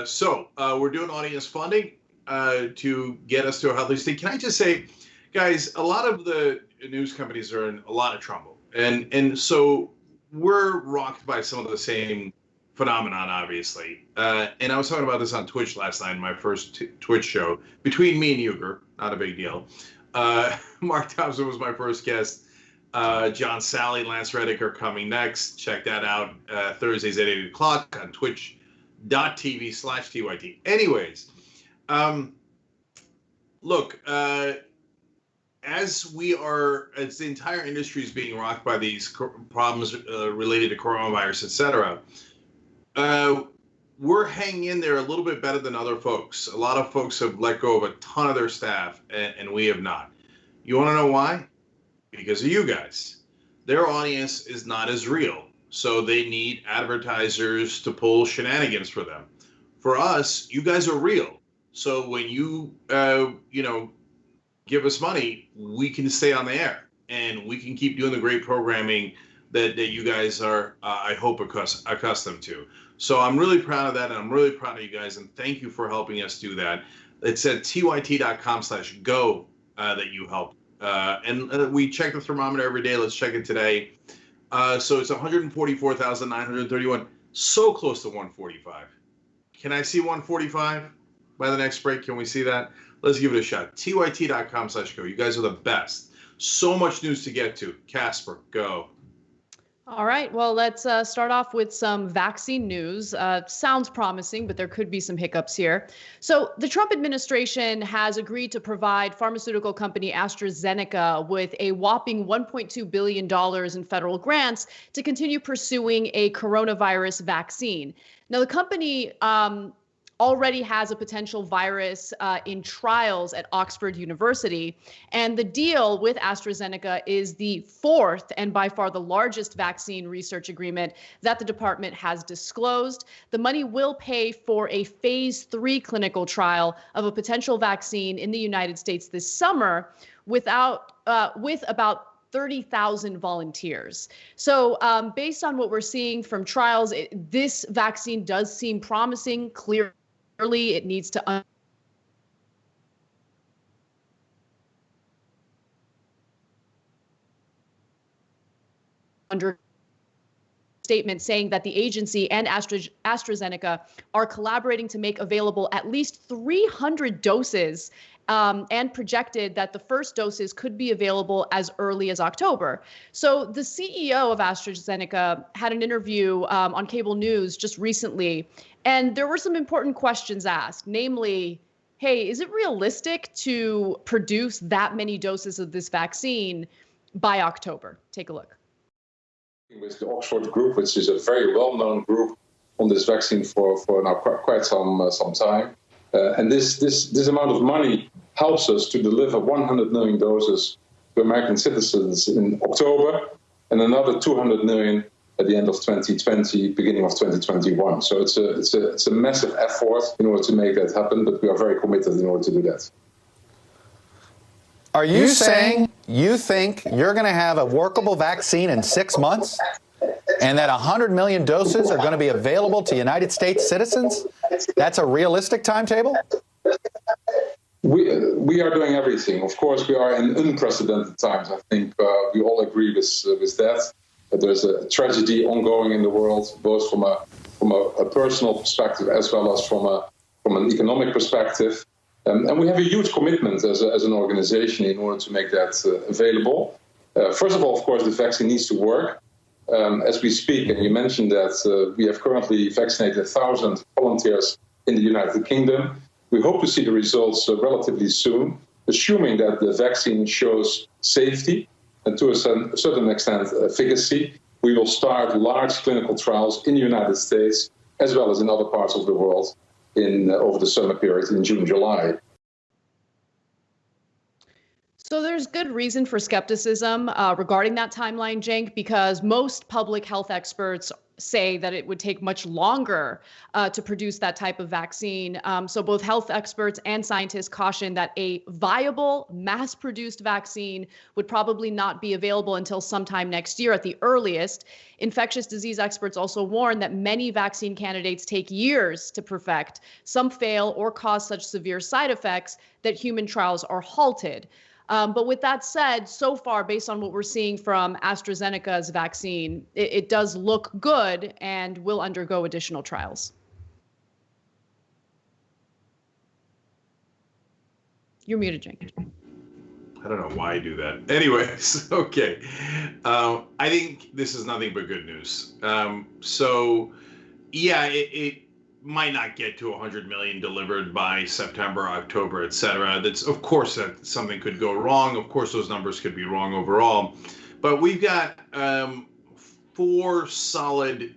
Speaker 21: So we're doing audience funding to get us to a healthy state. Can I just say, guys, a lot of the news companies are in a lot of trouble. And so we're rocked by some of the same phenomenon, obviously. And I was talking about this on Twitch last night in my first Twitch show. Between me and Uygur, not a big deal. Mark Thompson was my first guest. John Sally, Lance Reddick are coming next. Check that out Thursdays at 8 o'clock on twitch.tv/TYT. Anyways, look, as the entire industry is being rocked by these problems related to coronavirus, etc., we're hanging in there a little bit better than other folks. A lot of folks have let go of a ton of their staff, and we have not. You want to know why? Because of you guys. Their audience is not as real, so they need advertisers to pull shenanigans for them. For us, you guys are real. So when you, give us money, we can stay on the air and we can keep doing the great programming that you guys are, I hope, accustomed to. So I'm really proud of that, and I'm really proud of you guys, and thank you for helping us do that. It's at tyt.com/go that you help. And we check the thermometer every day. Let's check it today. So it's 144,931, so close to 145. Can I see 145 by the next break? Can we see that? Let's give it a shot. tyt.com/go. You guys are the best. So much news to get to. Casper, go.
Speaker 19: All right, well, let's start off with some vaccine news. Sounds promising, but there could be some hiccups here. So the Trump administration has agreed to provide pharmaceutical company AstraZeneca with a whopping $1.2 billion in federal grants to continue pursuing a coronavirus vaccine. Now, the company already has a potential virus in trials at Oxford University. And the deal with AstraZeneca is the 4th and by far the largest vaccine research agreement that the department has disclosed. The money will pay for a phase 3 clinical trial of a potential vaccine in the United States this summer with about 30,000 volunteers. So based on what we're seeing from trials, this vaccine does seem promising. Clearly, it needs to under statement saying that the agency and AstraZeneca are collaborating to make available at least 300 doses and projected that the first doses could be available as early as October. So the CEO of AstraZeneca had an interview on cable news just recently, and there were some important questions asked, namely, hey, is it realistic to produce that many doses of this vaccine by October? Take a look.
Speaker 2: With the Oxford group, which is a very well-known group on this vaccine for now quite some time. And this amount of money helps us to deliver 100 million doses to American citizens in October and another 200 million at the end of 2020, beginning of 2021. So it's a massive effort in order to make that happen, but we are very committed in order to do that.
Speaker 3: Are you saying you think you're going to have a workable vaccine in 6 months and that 100 million doses are going to be available to United States citizens? That's a realistic timetable?
Speaker 2: We are doing everything. Of course, we are in unprecedented times. I think we all agree with that. That there's a tragedy ongoing in the world, both from a personal perspective as well as from an economic perspective. And we have a huge commitment as an organization in order to make that available. First of all, of course, the vaccine needs to work. As we speak, and you mentioned that we have currently vaccinated 1,000 volunteers in the United Kingdom. We hope to see the results relatively soon, assuming that the vaccine shows safety and to a certain extent efficacy. We will start large clinical trials in the United States as well as in other parts of the world over the summer period in June, July.
Speaker 19: So there's good reason for skepticism regarding that timeline, Cenk, because most public health experts say that it would take much longer to produce that type of vaccine. So both health experts and scientists caution that a viable, mass-produced vaccine would probably not be available until sometime next year at the earliest. Infectious disease experts also warn that many vaccine candidates take years to perfect. Some fail or cause such severe side effects that human trials are halted. But with that said, so far, based on what we're seeing from AstraZeneca's vaccine, it does look good and will undergo additional trials. You're muted, Cenk.
Speaker 21: I don't know why I do that. Anyways, okay. I think this is nothing but good news. It might not get to 100 million delivered by September, October, etc. That's, of course, that something could go wrong. Of course, those numbers could be wrong overall. But we've got 4 solid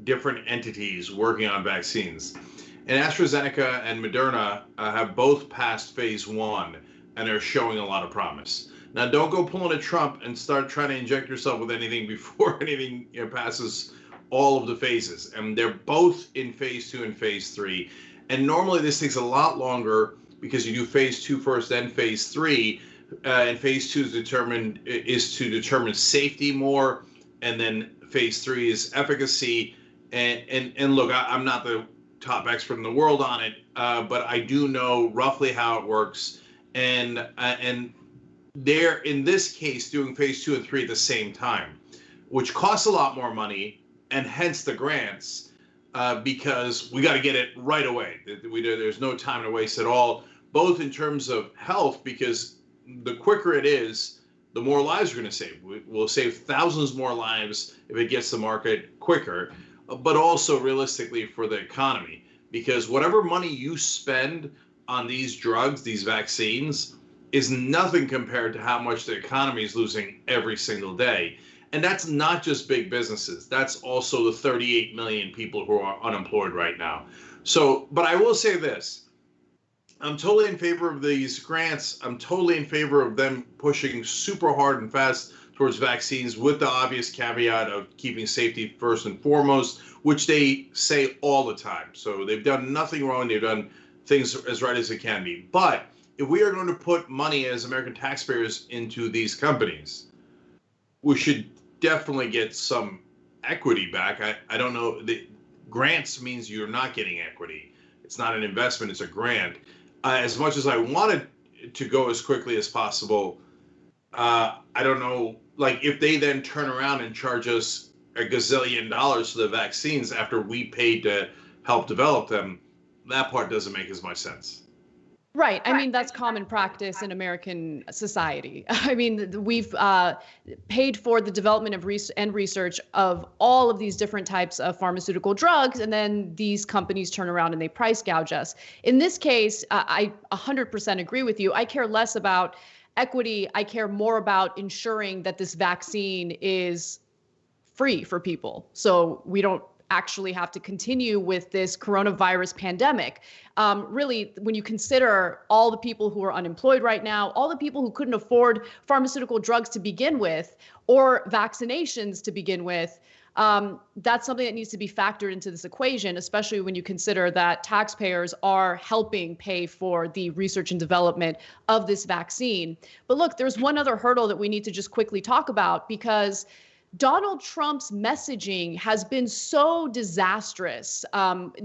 Speaker 21: different entities working on vaccines. And AstraZeneca and Moderna have both passed phase 1 and are showing a lot of promise. Now, don't go pulling a Trump and start trying to inject yourself with anything before anything passes all of the phases. And they're both in phase 2 and phase 3. And normally this takes a lot longer because you do phase 2 first, then phase 3. And phase 2 is to determine safety more. And then phase 3 is efficacy. And look, I'm not the top expert in the world on it, but I do know roughly how it works. And they're, in this case, doing phase 2 and 3 at the same time, which costs a lot more money, and hence the grants, because we got to get it right away. There's no time to waste at all, both in terms of health, because the quicker it is, the more lives we're going to save. We'll save thousands more lives if it gets to market quicker, but also realistically for the economy, because whatever money you spend on these drugs, these vaccines, is nothing compared to how much the economy is losing every single day. And that's not just big businesses. That's also the 38 million people who are unemployed right now. So, but I will say this. I'm totally in favor of these grants. I'm totally in favor of them pushing super hard and fast towards vaccines, with the obvious caveat of keeping safety first and foremost, which they say all the time. So they've done nothing wrong. They've done things as right as it can be. But if we are going to put money as American taxpayers into these companies, we should definitely get some equity back. I don't know. The grants means you're not getting equity. It's not an investment. It's a grant. As much as I wanted to go as quickly as possible, I don't know. Like, if they then turn around and charge us $1 gazillion for the vaccines after we paid to help develop them, that part doesn't make as much sense.
Speaker 19: Right. I mean, that's common practice in American society. I mean, we've paid for the development of research of all of these different types of pharmaceutical drugs, and then these companies turn around and they price gouge us. In this case, I 100% agree with you. I care less about equity. I care more about ensuring that this vaccine is free for people. So we don't actually have to continue with this coronavirus pandemic. Really, when you consider all the people who are unemployed right now, all the people who couldn't afford pharmaceutical drugs to begin with, or vaccinations to begin with, that's something that needs to be factored into this equation, especially when you consider that taxpayers are helping pay for the research and development of this vaccine. But look, there's one other hurdle that we need to just quickly talk about, because Donald Trump's messaging has been so disastrous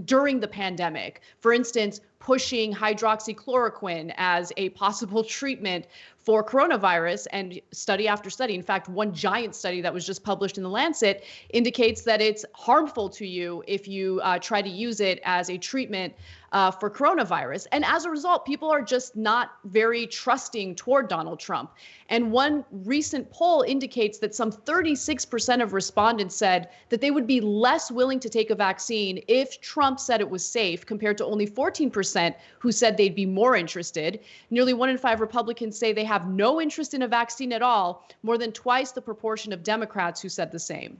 Speaker 19: during the pandemic. For instance, pushing hydroxychloroquine as a possible treatment for coronavirus, and study after study. In fact, one giant study that was just published in The Lancet indicates that it's harmful to you if you try to use it as a treatment for coronavirus. And as a result, people are just not very trusting toward Donald Trump. And one recent poll indicates that some 36% of respondents said that they would be less willing to take a vaccine if Trump said it was safe, compared to only 14% who said they'd be more interested. Nearly 1 in 5 Republicans say they have no interest in a vaccine at all, more than twice the proportion of Democrats who said the same.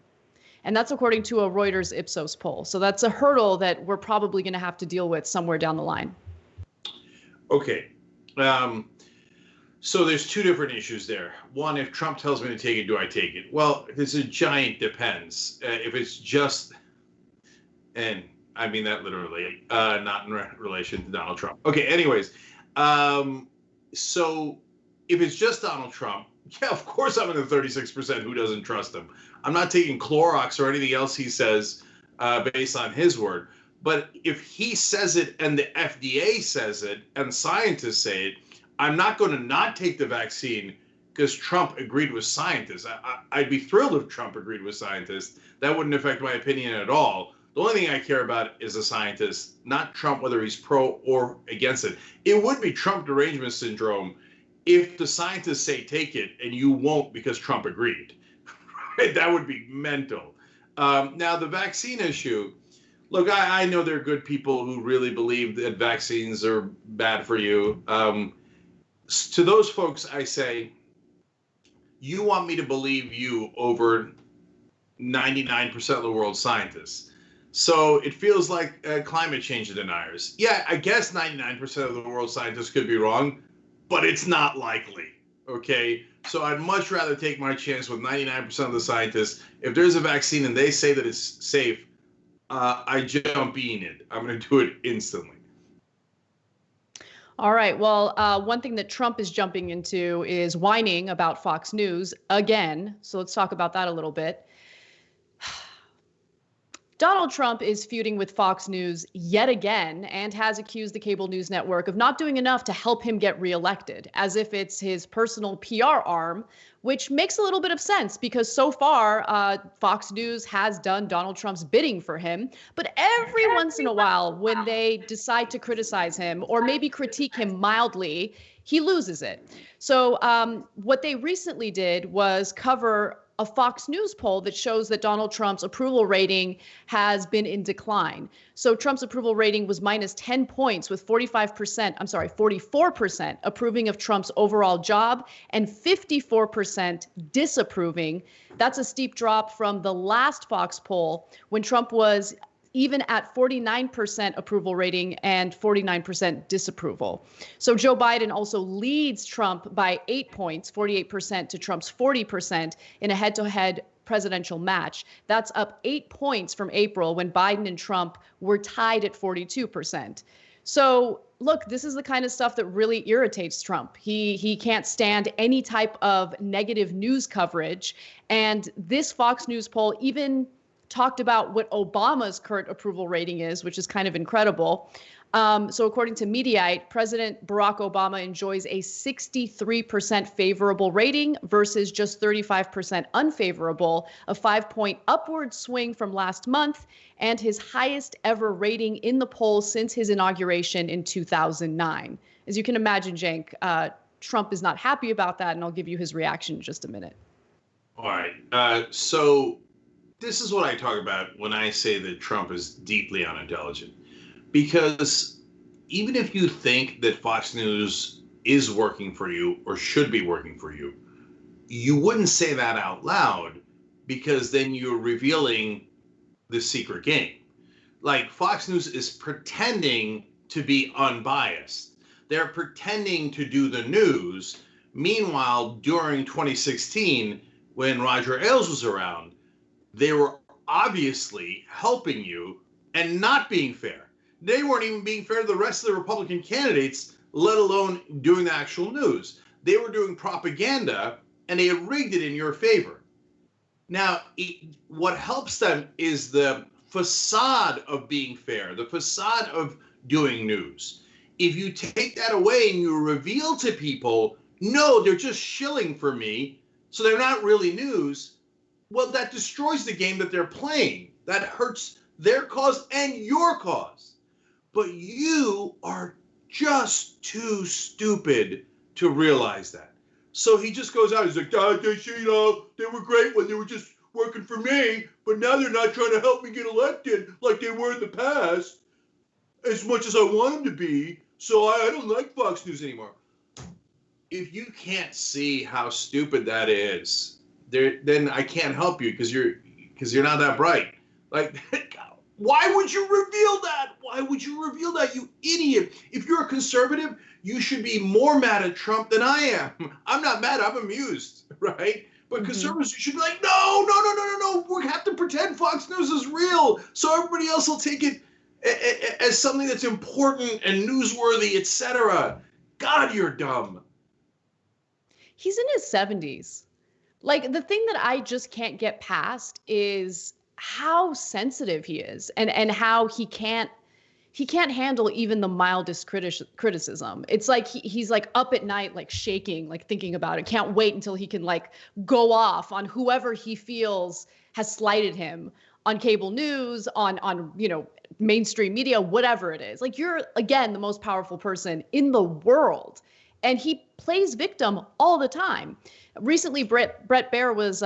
Speaker 19: And that's according to a Reuters Ipsos poll. So that's a hurdle that we're probably going to have to deal with somewhere down the line.
Speaker 21: Okay. So there's two different issues there. One, if Trump tells me to take it, do I take it? Well, it's a giant depends. If it's just, and I mean that literally, not in relation to Donald Trump. Okay, anyways. So if it's just Donald Trump, yeah, of course I'm in the 36% who doesn't trust him. I'm not taking Clorox or anything else he says based on his word. But if he says it and the FDA says it and scientists say it, I'm not going to not take the vaccine because Trump agreed with scientists. I'd be thrilled if Trump agreed with scientists. That wouldn't affect my opinion at all. The only thing I care about is a scientist, not Trump, whether he's pro or against it. It would be Trump derangement syndrome if the scientists say take it and you won't because Trump agreed. Right? That would be mental. Now, the vaccine issue, look, I know there are good people who really believe that vaccines are bad for you. To those folks, I say, you want me to believe you over 99% of the world's scientists. So it feels like climate change deniers. Yeah, I guess 99% of the world's scientists could be wrong, but it's not likely, okay? So I'd much rather take my chance with 99% of the scientists. If there's a vaccine and they say that it's safe, I jump in it. I'm going to do it instantly.
Speaker 19: All right. Well, one thing that Trump is jumping into is whining about Fox News again. So let's talk about that a little bit. Donald Trump is feuding with Fox News yet again and has accused the cable news network of not doing enough to help him get reelected, as if it's his personal PR arm, which makes a little bit of sense because so far Fox News has done Donald Trump's bidding for him. But every once in a while, when they decide to criticize him or maybe critique him mildly, he loses it. So what they recently did was cover a Fox News poll that shows that Donald Trump's approval rating has been in decline. So Trump's approval rating was minus 10 points, with 44% approving of Trump's overall job and 54% disapproving. That's a steep drop from the last Fox poll when Trump was even at 49% approval rating and 49% disapproval. So Joe Biden also leads Trump by 8 points, 48% to Trump's 40% in a head-to-head presidential match. That's up 8 points from April when Biden and Trump were tied at 42%. So look, this is the kind of stuff that really irritates Trump. He can't stand any type of negative news coverage. And this Fox News poll even talked about what Obama's current approval rating is, which is kind of incredible. So according to Mediaite, President Barack Obama enjoys a 63% favorable rating versus just 35% unfavorable, a 5-point upward swing from last month, and his highest ever rating in the poll since his inauguration in 2009. As you can imagine, Cenk, Trump is not happy about that, and I'll give you his reaction in just a minute.
Speaker 21: All right. So this is what I talk about when I say that Trump is deeply unintelligent. Because even if you think that Fox News is working for you or should be working for you, you wouldn't say that out loud because then you're revealing the secret game. Like, Fox News is pretending to be unbiased. They're pretending to do the news. Meanwhile, during 2016, when Roger Ailes was around, they were obviously helping you and not being fair. They weren't even being fair to the rest of the Republican candidates, let alone doing the actual news. They were doing propaganda, and they had rigged it in your favor. Now, what helps them is the facade of being fair, the facade of doing news. If you take that away and you reveal to people, no, they're just shilling for me, so they're not really news, well, that destroys the game that they're playing. That hurts their cause and your cause. But you are just too stupid to realize that. So he just goes out, he's like, they were great when they were just working for me, but now they're not trying to help me get elected like they were in the past, as much as I want them to be, so I don't like Fox News anymore. If you can't see how stupid that is, then I can't help you because you're not that bright. Like, why would you reveal that? Why would you reveal that, you idiot? If you're a conservative, you should be more mad at Trump than I am. I'm not mad, I'm amused, right? But conservatives, you should be like, no, we have to pretend Fox News is real so everybody else will take it as something that's important and newsworthy, etc. God, you're dumb.
Speaker 19: He's in his 70s. Like, the thing that I just can't get past is how sensitive he is and how he can't handle even the mildest criticism. It's like he's like up at night, like shaking, like thinking about it. Can't wait until he can like go off on whoever he feels has slighted him on cable news, on mainstream media, whatever it is. Like, you're, again, the most powerful person in the world. And he plays victim all the time. Recently, Brett Baier was,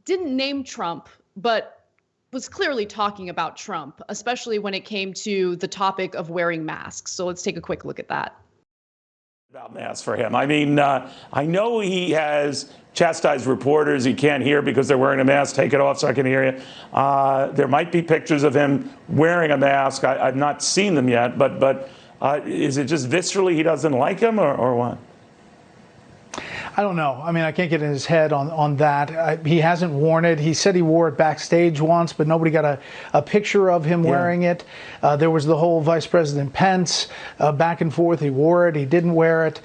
Speaker 19: didn't name Trump, but was clearly talking about Trump, especially when it came to the topic of wearing masks. So let's take a quick look at that.
Speaker 1: About masks for him. I mean, I know he has chastised reporters he can't hear because they're wearing a mask. Take it off so I can hear you. There might be pictures of him wearing a mask. I've not seen them yet, but is it just viscerally he doesn't like him or what?
Speaker 4: I don't know. I mean, I can't get in his head on that. He hasn't worn it. He said he wore it backstage once, but nobody got a picture of him wearing it. There was the whole Vice President Pence back and forth. He wore it. He didn't wear it.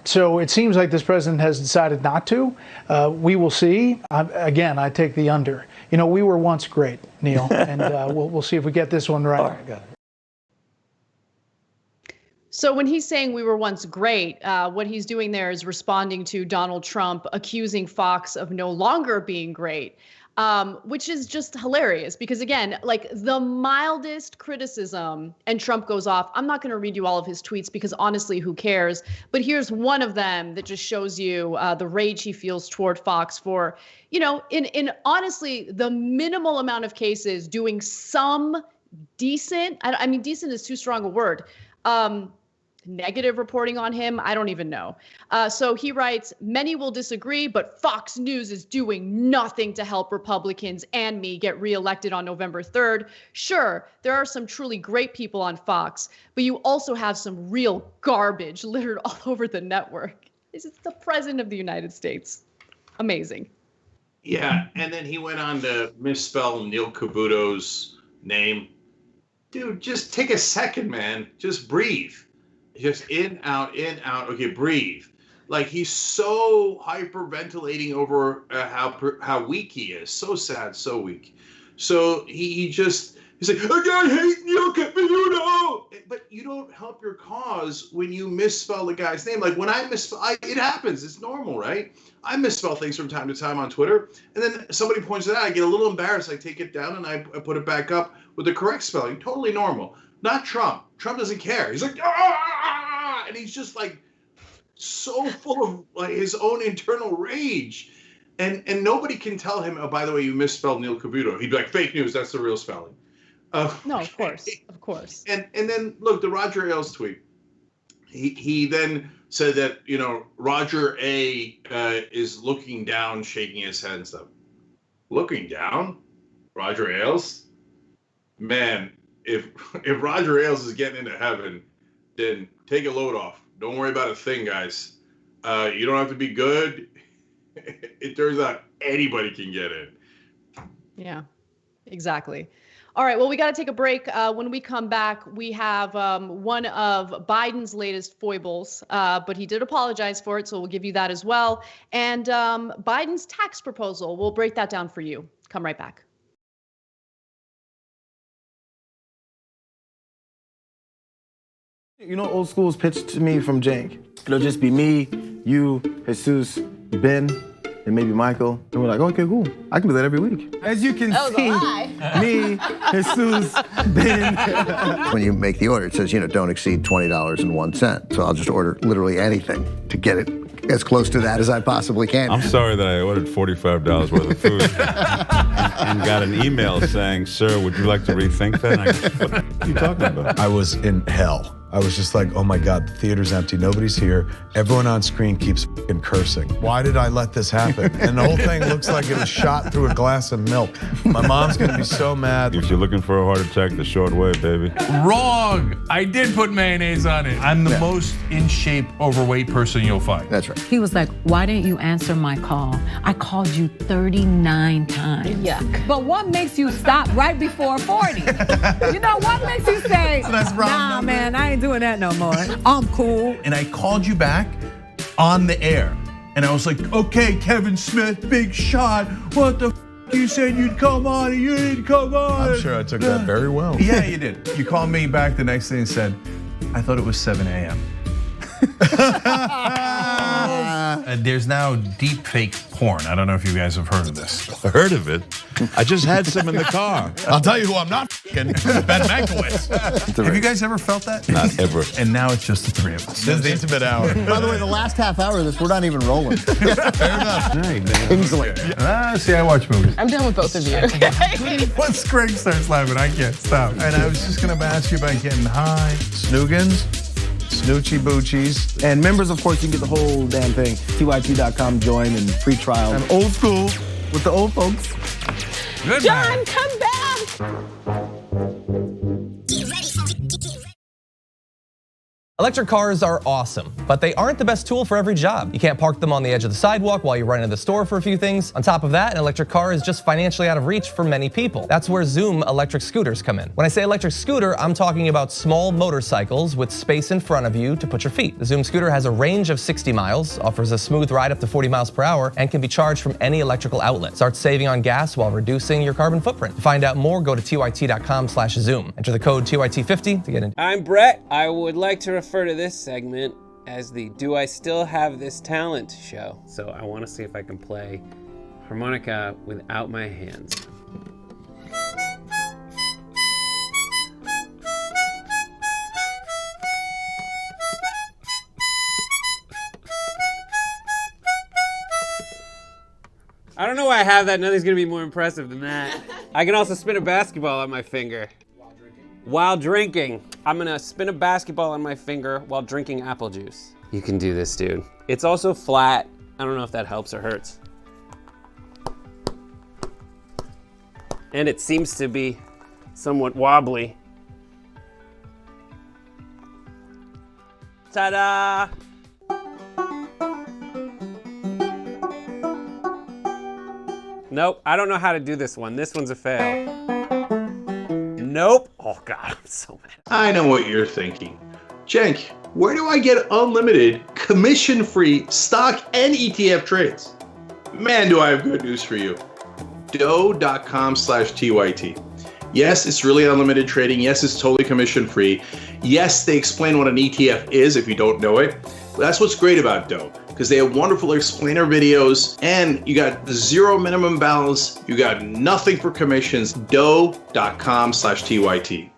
Speaker 4: So it seems like this president has decided not to. We will see. Again, I take the under. We were once great, Neil, and we'll see if we get this one right.
Speaker 1: All right, got it.
Speaker 19: So when he's saying we were once great, what he's doing there is responding to Donald Trump accusing Fox of no longer being great, which is just hilarious because, again, like the mildest criticism and Trump goes off. I'm not going to read you all of his tweets because honestly, who cares? But here's one of them that just shows you the rage he feels toward Fox for, in honestly, the minimal amount of cases doing some decent, I mean, decent is too strong a word, negative reporting on him. I don't even know. So he writes, many will disagree, but Fox News is doing nothing to help Republicans and me get reelected on November 3rd. Sure, there are some truly great people on Fox, but you also have some real garbage littered all over the network. This is the president of the United States. Amazing.
Speaker 21: Yeah, and then he went on to misspell Neil Cavuto's name. Dude, just take a second, man. Just breathe. Just in, out, in, out. Okay, breathe. Like, he's so hyperventilating over how weak he is. So sad, so weak. So he's like, I hate Neil Cavuto. But you don't help your cause when you misspell the guy's name. Like, when I misspell, it happens. It's normal, right? I misspell things from time to time on Twitter. And then somebody points it out. I get a little embarrassed. I take it down and I put it back up with the correct spelling. Totally normal. Not Trump. Trump doesn't care. He's like, ah! And he's just like so full of like his own internal rage. And nobody can tell him, oh, by the way, you misspelled Neil Cavuto. He'd be like, fake news, that's the real spelling.
Speaker 19: No, of course. Of course.
Speaker 21: And then look, the Roger Ailes tweet. He then said that, you know, Roger A. Is looking down, shaking his head and stuff. Looking down? Roger Ailes? Man, if Roger Ailes is getting into heaven, then take a load off. Don't worry about a thing, guys. You don't have to be good. It turns out anybody can get in.
Speaker 19: Yeah, exactly. All right, well, we got to take a break. When we come back, we have one of Biden's latest foibles, but he did apologize for it, so we'll give you that as well. And Biden's tax proposal, we'll break that down for you. Come right back.
Speaker 8: You know, old school's pitched to me from Jank. It'll just be me, you, Jesus, Ben, and maybe Michael. And we're like, okay, cool. I can do that every week. As you can see, me, Jesus, Ben.
Speaker 9: When you make the order, it says, you know, don't exceed $20.01. So I'll just order literally anything to get it as close to that as I possibly can.
Speaker 23: I'm sorry that I ordered $45 worth of food and got an email saying, sir, would you like to rethink that? And I go, what are you talking about?
Speaker 24: I was in hell. I was just like, oh my God, the theater's empty, nobody's here. Everyone on screen keeps f***ing cursing. Why did I let this happen? And the whole thing looks like it was shot through a glass of milk. My mom's gonna be so mad.
Speaker 23: If you're looking for a heart attack, the short way, baby.
Speaker 25: Wrong! I did put mayonnaise on it. I'm the most in shape, overweight person you'll find.
Speaker 9: That's right.
Speaker 26: He was like, why didn't you answer my call? I called you 39 times.
Speaker 19: Yuck.
Speaker 26: But what makes you stop right before 40? You know, what makes you say, nah, man, I ain't doing that no more. I'm cool.
Speaker 25: And I called you back on the air. And I was like, okay, Kevin Smith, big shot. What the f***? You said you'd come on and you didn't come on.
Speaker 24: I'm sure I took that very well.
Speaker 25: Yeah, you did. You called me back the next day and said, I thought it was 7 a.m. There's now deep fake porn. I don't know if you guys have heard of this.
Speaker 23: Heard of it? I just had some in the car.
Speaker 25: I'll tell you who I'm not f***ing, Ben Mankiewicz. Have you guys ever felt that?
Speaker 23: Not ever.
Speaker 25: And now it's just the three of us.
Speaker 24: This is the intimate hour.
Speaker 9: By the way, the last half hour of this, we're not even rolling.
Speaker 25: Fair enough.
Speaker 23: Right,
Speaker 9: Kingsley.
Speaker 25: See, I watch movies.
Speaker 19: I'm done with both of you.
Speaker 25: Once Craig starts laughing, I can't stop. And I was just gonna ask you about getting high.
Speaker 24: Snoogans, Snoochie Boochies.
Speaker 8: And members, of course, you can get the whole damn thing. TYT.com, join and free trial. I'm old school with the old folks.
Speaker 25: Good
Speaker 19: John,
Speaker 25: man.
Speaker 19: come back!
Speaker 14: Electric cars are awesome, but they aren't the best tool for every job. You can't park them on the edge of the sidewalk while you run into the store for a few things. On top of that, an electric car is just financially out of reach for many people. That's where Zoom electric scooters come in. When I say electric scooter, I'm talking about small motorcycles with space in front of you to put your feet. The Zoom scooter has a range of 60 miles, offers a smooth ride up to 40 miles per hour, and can be charged from any electrical outlet. Start saving on gas while reducing your carbon footprint. To find out more, go to tyt.com/Zoom. Enter the code TYT50 to get in.
Speaker 27: I'm Brett. I would like to refer to this segment as the Do I Still Have This Talent show. So I want to see if I can play harmonica without my hands. I don't know why I have that. Nothing's gonna be more impressive than that. I can also spin a basketball on my finger. While drinking. I'm gonna spin a basketball on my finger while drinking apple juice. You can do this, dude. It's also flat. I don't know if that helps or hurts. And it seems to be somewhat wobbly. Ta-da! Nope, I don't know how to do this one. This one's a fail. Nope. Oh God, I'm so mad.
Speaker 21: I know what you're thinking. Cenk, where do I get unlimited, commission-free stock and ETF trades? Man, do I have good news for you. Doe.com/TYT. Yes, it's really unlimited trading. Yes, it's totally commission-free. Yes, they explain what an ETF is if you don't know it. But that's what's great about Doe, because they have wonderful explainer videos, and you got zero minimum balance. You got nothing for commissions. Doe.com/TYT.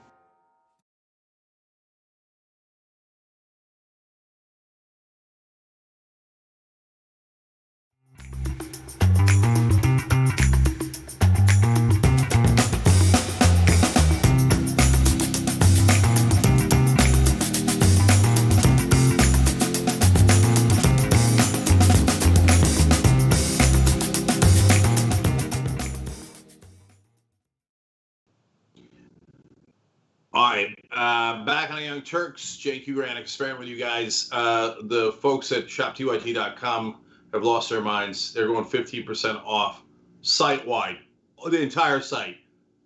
Speaker 21: All right, back on Young Turks. Jake Huger and experiment with you guys. The folks at shoptyt.com have lost their minds. They're going 15% off site-wide, the entire site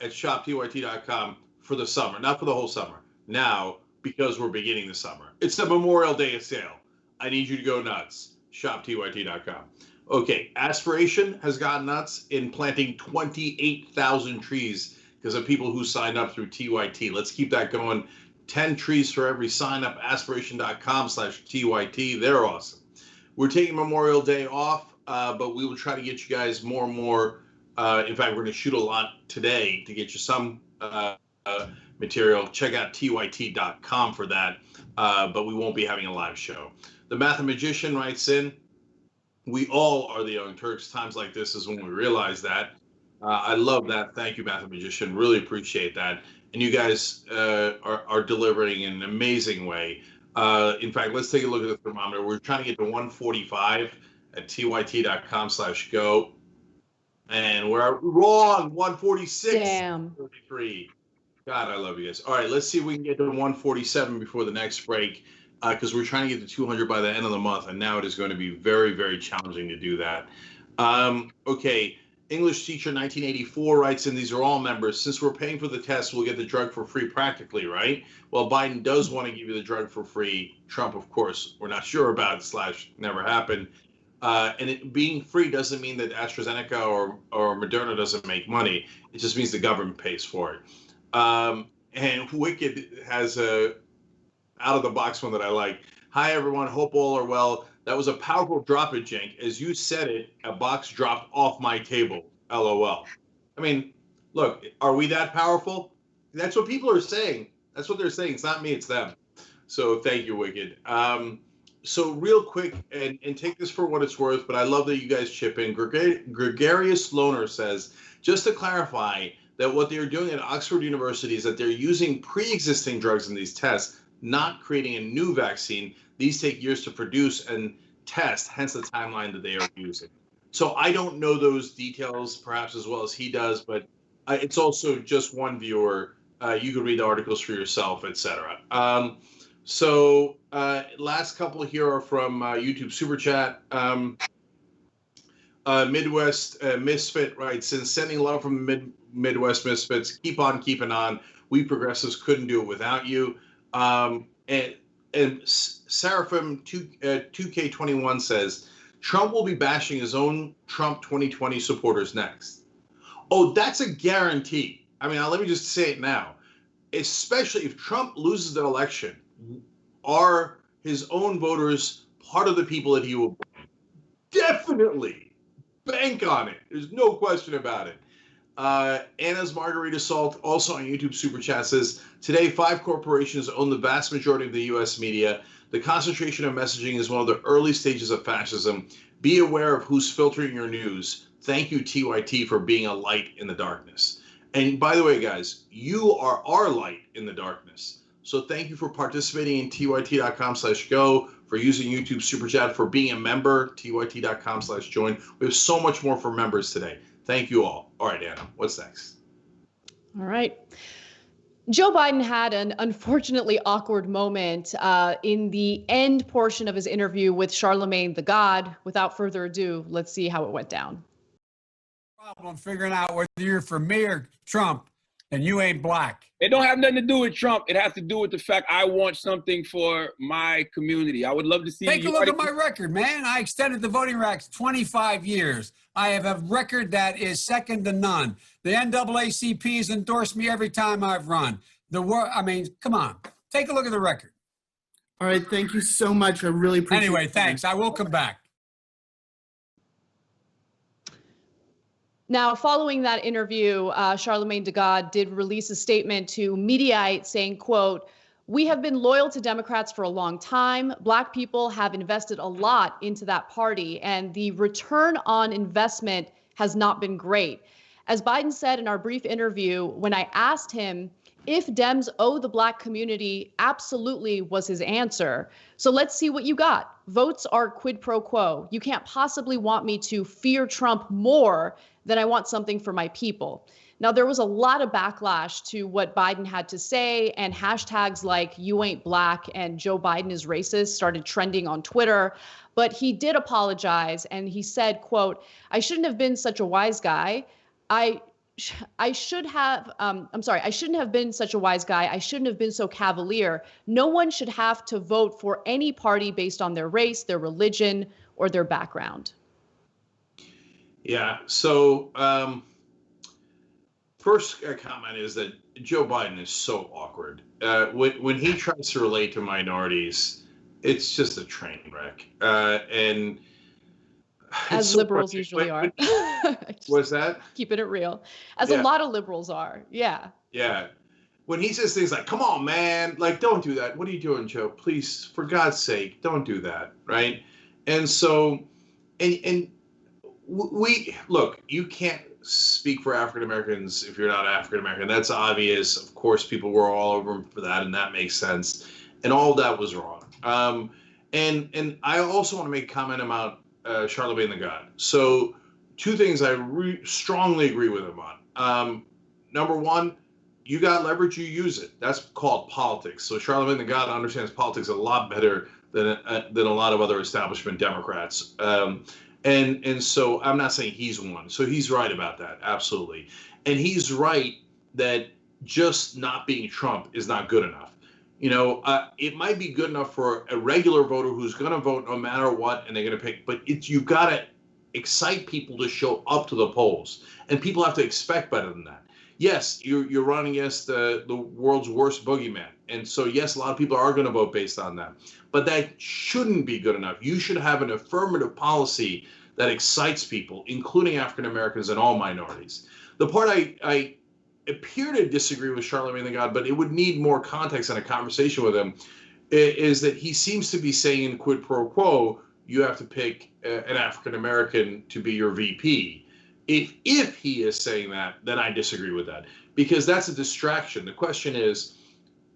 Speaker 21: at shoptyt.com for the summer, not for the whole summer. Now, because we're beginning the summer. It's the Memorial Day sale. I need you to go nuts. shoptyt.com. Okay, Aspiration has gone nuts in planting 28,000 trees because of people who signed up through TYT. Let's keep that going. 10 trees for every sign up. Aspiration.com/TYT. They're awesome. We're taking Memorial Day off, but we will try to get you guys more and more. In fact, we're going to shoot a lot today to get you some material. Check out TYT.com for that, but we won't be having a live show. The Mathematician writes in, we all are the Young Turks. Times like this is when we realize that. I love that. Thank you, Mathematician. Really appreciate that. And you guys are delivering in an amazing way. In fact, let's take a look at the thermometer. We're trying to get to 145 at tyt.com/go. And we're wrong, 146.
Speaker 19: Damn.
Speaker 21: 33. God, I love you guys. All right, let's see if we can get to 147 before the next break, because we're trying to get to 200 by the end of the month, and now it is going to be very, very challenging to do that. Okay, English teacher 1984 writes in, these are all members. Since we're paying for the test, we'll get the drug for free practically, right? Well, Biden does want to give you the drug for free. Trump, of course, we're not sure about / never happened. And it being free doesn't mean that AstraZeneca or Moderna doesn't make money. It just means the government pays for it. And Wicked has a out-of-the-box one that I like. Hi, everyone. Hope all are well. That was a powerful drop it, Cenk. As you said it, a box dropped off my table. LOL. I mean, look, are we that powerful? That's what people are saying. That's what they're saying. It's not me, it's them. So thank you, Wicked. So real quick, and take this for what it's worth, but I love that you guys chip in. Gregarious Loner says, just to clarify that what they're doing at Oxford University is that they're using pre-existing drugs in these tests, not creating a new vaccine. These take years to produce and test, hence the timeline that they are using. So I don't know those details perhaps as well as he does, but it's also just one viewer. You can read the articles for yourself, etc. So last couple here are from YouTube Super Chat. Midwest Misfit writes in, sending love from the Midwest Misfits. Keep on keeping on. We progressives couldn't do it without you. And Seraphim 2K21 says, Trump will be bashing his own Trump 2020 supporters next. Oh, that's a guarantee. I mean, let me just say it now. Especially if Trump loses the election, are his own voters part of the people that he will blame? Definitely. Bank on it. There's no question about it. Anna's Margarita Salt, also on YouTube Super Chat, says, today 5 corporations own the vast majority of the U.S. media. The concentration of messaging is one of the early stages of fascism. Be aware of who's filtering your news. Thank you, TYT, for being a light in the darkness. And by the way, guys, you are our light in the darkness. So thank you for participating in tyt.com/go, for using YouTube Super Chat, for being a member, tyt.com/join. We have so much more for members today. Thank you all. All right, Anna, what's next?
Speaker 19: All right. Joe Biden had an unfortunately awkward moment in the end portion of his interview with Charlemagne the God. Without further ado, let's see how it went down.
Speaker 6: Problem figuring out whether you're for me or Trump, and you ain't black.
Speaker 7: It don't have nothing to do with Trump. It has to do with the fact I want something for my community. I would love to see.
Speaker 6: Take a look at my record, man. I extended the voting rights 25 years. I have a record that is second to none. The NAACP has endorsed me every time I've run. I mean, come on. Take a look at the record.
Speaker 11: All right, thank you so much. I really appreciate it.
Speaker 6: Anyway, thanks. I will come back.
Speaker 19: Now, following that interview, Charlemagne the God did release a statement to Mediaite saying, quote, we have been loyal to Democrats for a long time. Black people have invested a lot into that party, and the return on investment has not been great. As Biden said in our brief interview, when I asked him if Dems owe the black community, absolutely was his answer. So let's see what you got. Votes are quid pro quo. You can't possibly want me to fear Trump more than I want something for my people. Now, there was a lot of backlash to what Biden had to say, and hashtags like "you ain't black" and "Joe Biden is racist" started trending on Twitter. But he did apologize, and he said, quote, "I shouldn't have been such a wise guy. I shouldn't have been such a wise guy. I shouldn't have been so cavalier. No one should have to vote for any party based on their race, their religion, or their background."
Speaker 21: Yeah. So first comment is that Joe Biden is so awkward. When he tries to relate to minorities, it's just a train wreck. And
Speaker 19: as
Speaker 21: so
Speaker 19: liberals usually are.
Speaker 21: What's that?
Speaker 19: Keeping it real. As
Speaker 21: Yeah.
Speaker 19: a lot of liberals are. Yeah.
Speaker 21: Yeah. When he says things like, "Come on, man, like, don't do that. What are you doing, Joe? Please, for God's sake, don't do that." Right. And so, and we look, you can't speak for African Americans if you're not African American. That's obvious. Of course, people were all over him for that, and that makes sense. And all of that was wrong. And I also want to make a comment about Charlemagne the God. So, two things I strongly agree with him on. Number one, you got leverage, you use it. That's called politics. So Charlemagne the God understands politics a lot better than a lot of other establishment Democrats. And so I'm not saying he's one. So he's right about that, absolutely. And he's right that just not being Trump is not good enough. You know, it might be good enough for a regular voter who's going to vote no matter what, and they're going to pick. But you've got to excite people to show up to the polls, and people have to expect better than that. Yes, you're running against the world's worst boogeyman, and so yes, a lot of people are going to vote based on that. But that shouldn't be good enough. You should have an affirmative policy that excites people, including African Americans and all minorities. The part I appear to disagree with Charlemagne the God, but it would need more context and a conversation with him, is that he seems to be saying in quid pro quo, you have to pick an African American to be your VP. If he is saying that, then I disagree with that, because that's a distraction. The question is,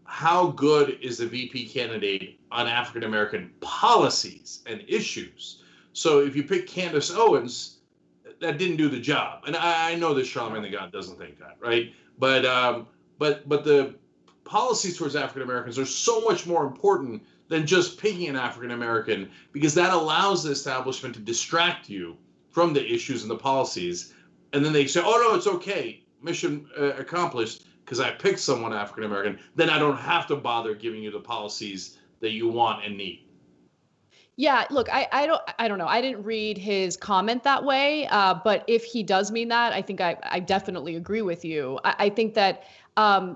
Speaker 21: how good is the VP candidate on African American policies and issues? So if you pick Candace Owens, that didn't do the job. And I know that Charlemagne the God doesn't think that, right? But the policies towards African Americans are so much more important than just picking an African American, because that allows the establishment to distract you from the issues and the policies. And then they say, "Oh no, it's okay, mission accomplished, because I picked someone African American. Then I don't have to bother giving you the policies that you want and need."
Speaker 19: Yeah, look, I don't know. I didn't read his comment that way, but if he does mean that, I think I definitely agree with you. I think that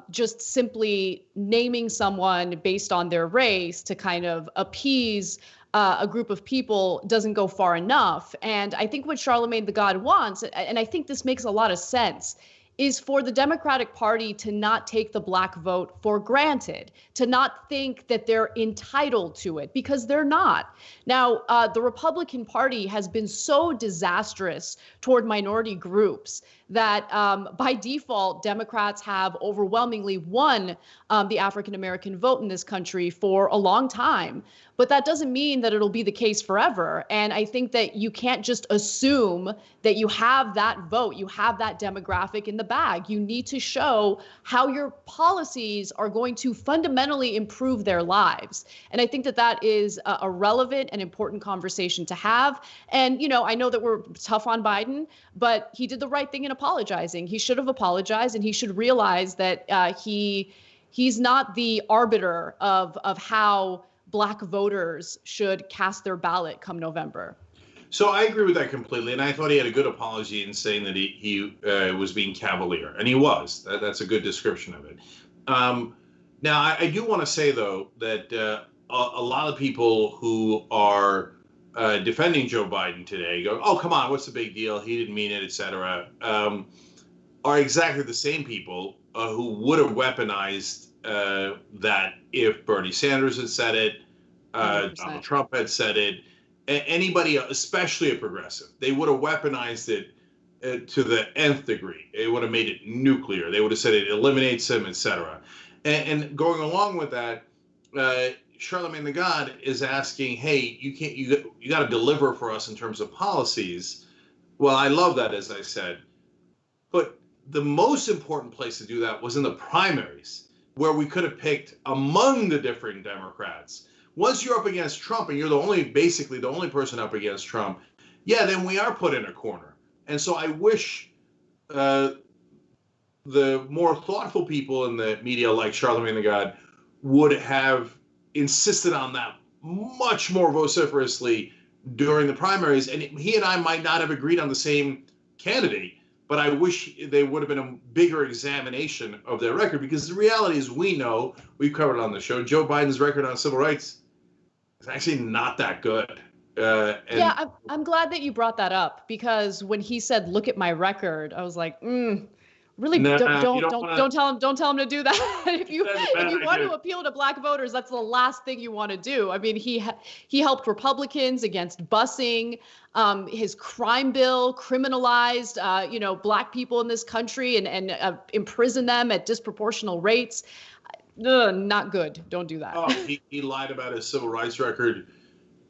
Speaker 19: just simply naming someone based on their race to kind of appease a group of people doesn't go far enough. And I think what Charlemagne the God wants, and I think this makes a lot of sense, is for the Democratic Party to not take the black vote for granted, to not think that they're entitled to it, because they're not. Now, the Republican Party has been so disastrous toward minority groups that by default, Democrats have overwhelmingly won the African American vote in this country for a long time. But that doesn't mean that it'll be the case forever. And I think that you can't just assume that you have that vote, you have that demographic in the bag. You need to show how your policies are going to fundamentally improve their lives. And I think that that is a relevant and important conversation to have. And, you know, I know that we're tough on Biden, but he did the right thing in apologizing. He should have apologized, and he should realize that he's not the arbiter of how Black voters should cast their ballot come November.
Speaker 21: So I agree with that completely, and I thought he had a good apology in saying that he was being cavalier, and he was. That's a good description of it. Now, I do want to say, though, that a lot of people who are defending Joe Biden today go, "Oh, come on, what's the big deal? He didn't mean it, etc." Are exactly the same people who would have weaponized that if Bernie Sanders had said it, Donald Trump had said it, anybody, especially a progressive, they would have weaponized it to the nth degree. It would have made it nuclear. They would have said it eliminates him, etc. And going along with that, Charlemagne the God is asking, "Hey, you got to deliver for us in terms of policies." Well, I love that, as I said, but the most important place to do that was in the primaries, where we could have picked among the different Democrats. Once you're up against Trump and you're basically the only person up against Trump, yeah, then we are put in a corner. And so I wish the more thoughtful people in the media, like Charlemagne the God, would have insisted on that much more vociferously during the primaries. And he and I might not have agreed on the same candidate, but I wish they would have been a bigger examination of their record, because the reality is, we've covered it on the show, Joe Biden's record on civil rights is actually not that good.
Speaker 19: Yeah, I'm glad that you brought that up, because when he said, "Look at my record," I was like, really, don't tell him to do that. if you want to appeal to black voters, that's the last thing you want to do. I mean, he helped Republicans against busing. His crime bill criminalized, black people in this country and imprisoned them at disproportional rates. Not good. Don't do that.
Speaker 21: Oh, he lied about his civil rights record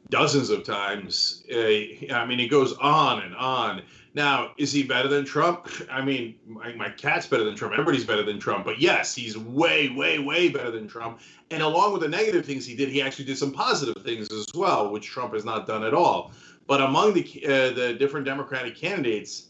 Speaker 21: dozens of times. I mean, he goes on and on. Now, is he better than Trump? I mean, my cat's better than Trump. Everybody's better than Trump. But yes, he's way, way, way better than Trump. And along with the negative things he did, he actually did some positive things as well, which Trump has not done at all. But among the different Democratic candidates,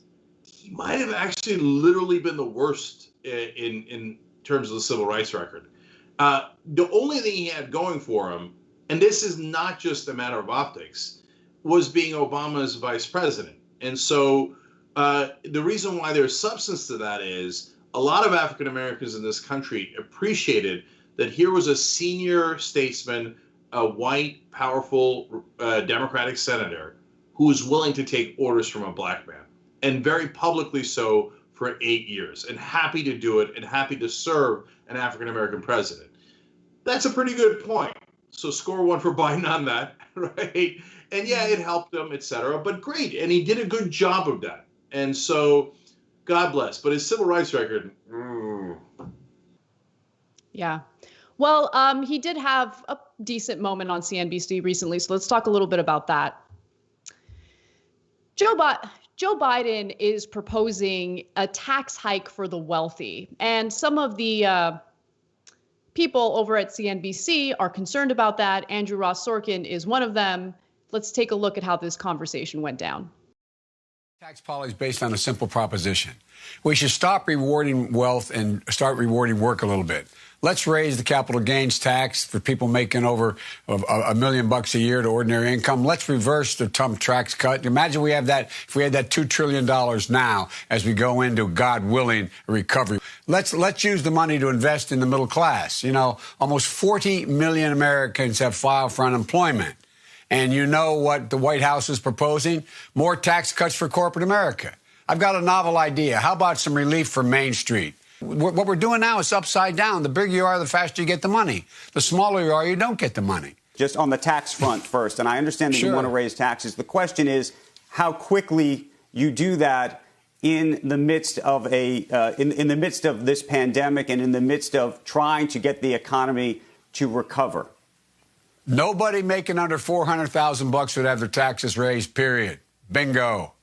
Speaker 21: he might have actually literally been the worst in terms of the civil rights record. The only thing he had going for him, and this is not just a matter of optics, was being Obama's vice president. And so the reason why there's substance to that is a lot of African Americans in this country appreciated that here was a senior statesman, a white, powerful Democratic senator who was willing to take orders from a black man, and very publicly so for 8 years, and happy to do it and happy to serve an African American president. That's a pretty good point. So score one for Biden on that, right? And yeah, it helped him, et cetera, but great. And he did a good job of that. And so God bless. But his civil rights record,
Speaker 19: Yeah. Well, he did have a decent moment on CNBC recently, so let's talk a little bit about that. Joe Biden is proposing a tax hike for the wealthy, and some of the people over at CNBC are concerned about that. Andrew Ross Sorkin is one of them. Let's take a look at how this conversation went down.
Speaker 6: Tax policy is based on a simple proposition. We should stop rewarding wealth and start rewarding work a little bit. Let's raise the capital gains tax for people making over $1 million a year to ordinary income. Let's reverse the Trump tax cut. Imagine if we had that $2 trillion now as we go into, God willing, recovery. Let's use the money to invest in the middle class. You know, almost 40 million Americans have filed for unemployment. And you know what the White House is proposing? More tax cuts for corporate America. I've got a novel idea. How about some relief for Main Street? What we're doing now is upside down. The bigger you are, the faster you get the money. The smaller you are, you don't get the money.
Speaker 10: Just on the tax front first, and I understand that you want to raise taxes. The question is how quickly you do that in the midst of in the midst of this pandemic and in the midst of trying to get the economy to recover.
Speaker 6: Nobody making under $400,000 would have their taxes raised, period. Bingo.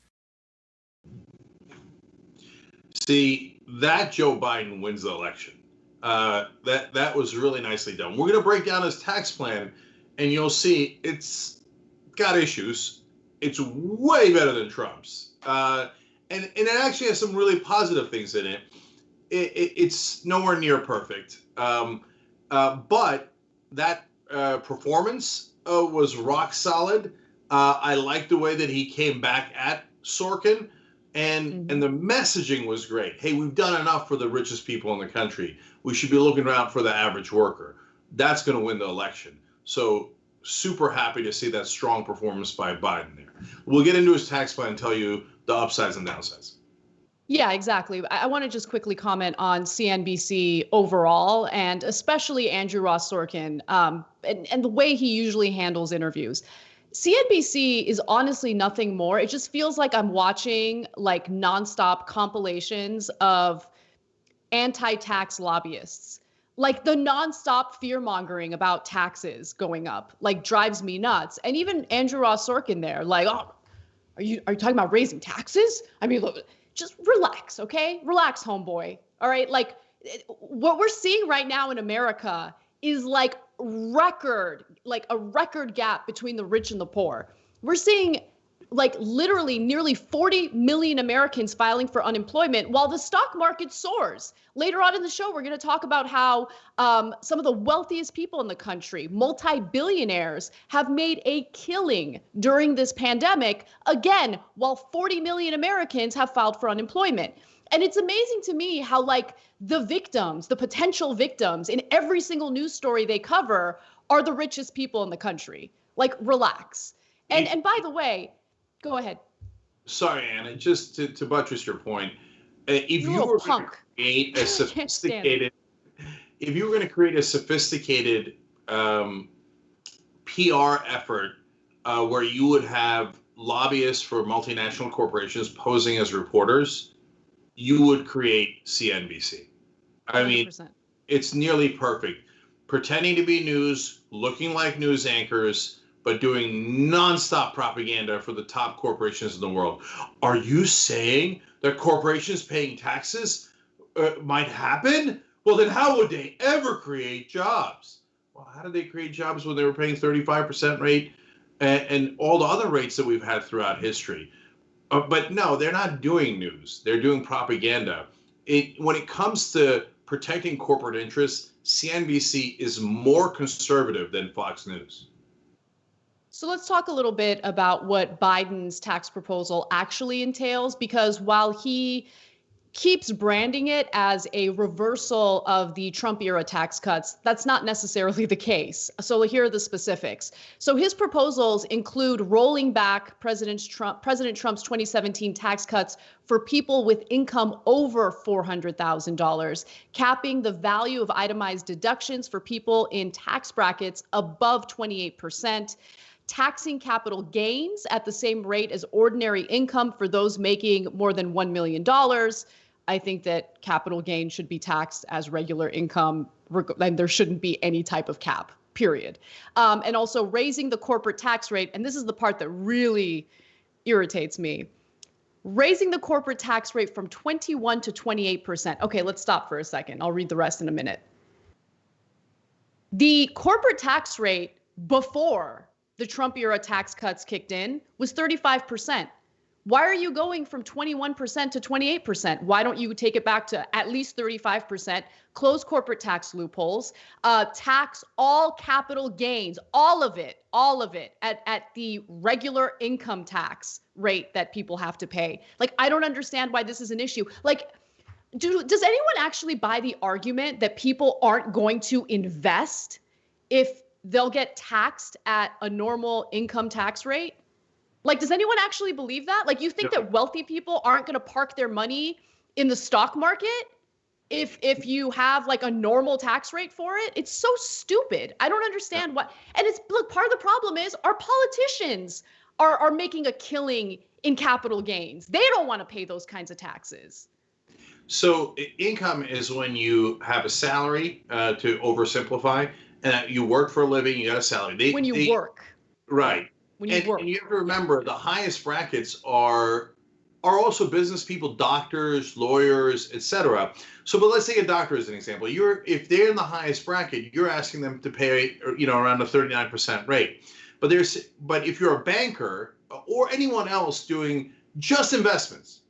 Speaker 21: See, that Joe Biden wins the election. That was really nicely done. We're going to break down his tax plan, and you'll see it's got issues. It's way better than Trump's. And it actually has some really positive things in it. It's nowhere near perfect. But that performance was rock solid. I like the way that he came back at Sorkin. And the messaging was great. Hey, we've done enough for the richest people in the country. We should be looking around for the average worker. That's going to win the election. So super happy to see that strong performance by Biden there. We'll get into his tax plan and tell you the upsides and downsides.
Speaker 19: Yeah, exactly. I want to just quickly comment on CNBC overall, and especially Andrew Ross Sorkin, and the way he usually handles interviews. CNBC is honestly nothing more. It just feels like I'm watching like nonstop compilations of anti-tax lobbyists. Like the nonstop fear-mongering about taxes going up, like drives me nuts. And even Andrew Ross Sorkin there, like, oh, are you talking about raising taxes? I mean, look, just relax, okay? Relax, homeboy. All right, like what we're seeing right now in America is like a record gap between the rich and the poor. We're seeing like literally nearly 40 million Americans filing for unemployment while the stock market soars. Later on in the show, we're going to talk about how some of the wealthiest people in the country, multi-billionaires, have made a killing during this pandemic, again, while 40 million Americans have filed for unemployment. And it's amazing to me how like the victims, the potential victims in every single news story they cover are the richest people in the country. Like, relax. And by the way, go ahead.
Speaker 21: Sorry, Anna, just to buttress your point, if you were going to create a sophisticated, PR effort where you would have lobbyists for multinational corporations posing as reporters, you would create CNBC. I mean, 100%. It's nearly perfect. Pretending to be news, looking like news anchors, but doing nonstop propaganda for the top corporations in the world. Are you saying that corporations paying taxes might happen? Well, then how would they ever create jobs? Well, how did they create jobs when they were paying 35% rate and all the other rates that we've had throughout history? But no, they're not doing news. They're doing propaganda. When it comes to protecting corporate interests, CNBC is more conservative than Fox News.
Speaker 19: So let's talk a little bit about what Biden's tax proposal actually entails, because while he keeps branding it as a reversal of the Trump era tax cuts, that's not necessarily the case. So here are the specifics. So his proposals include rolling back President Trump's 2017 tax cuts for people with income over $400,000, capping the value of itemized deductions for people in tax brackets above 28%, taxing capital gains at the same rate as ordinary income for those making more than $1 million. I think that capital gain should be taxed as regular income, and there shouldn't be any type of cap, period. And also raising the corporate tax rate, and this is the part that really irritates me, raising the corporate tax rate from 21 to 28%. Okay, let's stop for a second. I'll read the rest in a minute. The corporate tax rate before the Trump era tax cuts kicked in was 35%. Why are you going from 21% to 28%? Why don't you take it back to at least 35%, close corporate tax loopholes, tax all capital gains, all of it at the regular income tax rate that people have to pay? Like, I don't understand why this is an issue. Like, does anyone actually buy the argument that people aren't going to invest if they'll get taxed at a normal income tax rate? Like, does anyone actually believe that? Like, you think that wealthy people aren't going to park their money in the stock market if you have like a normal tax rate for it? It's so stupid. I don't understand what. And it's, look, part of the problem is our politicians are making a killing in capital gains. They don't want to pay those kinds of taxes.
Speaker 21: So income is when you have a salary, to oversimplify, and you work for a living, you got a salary.
Speaker 19: When you work.
Speaker 21: Right.
Speaker 19: When you work.
Speaker 21: And you have to remember the highest brackets are also business people, doctors, lawyers, etc. So, but let's take a doctor as an example. If they're in the highest bracket, you're asking them to pay, around a 39% rate. But if you're a banker or anyone else doing just investments,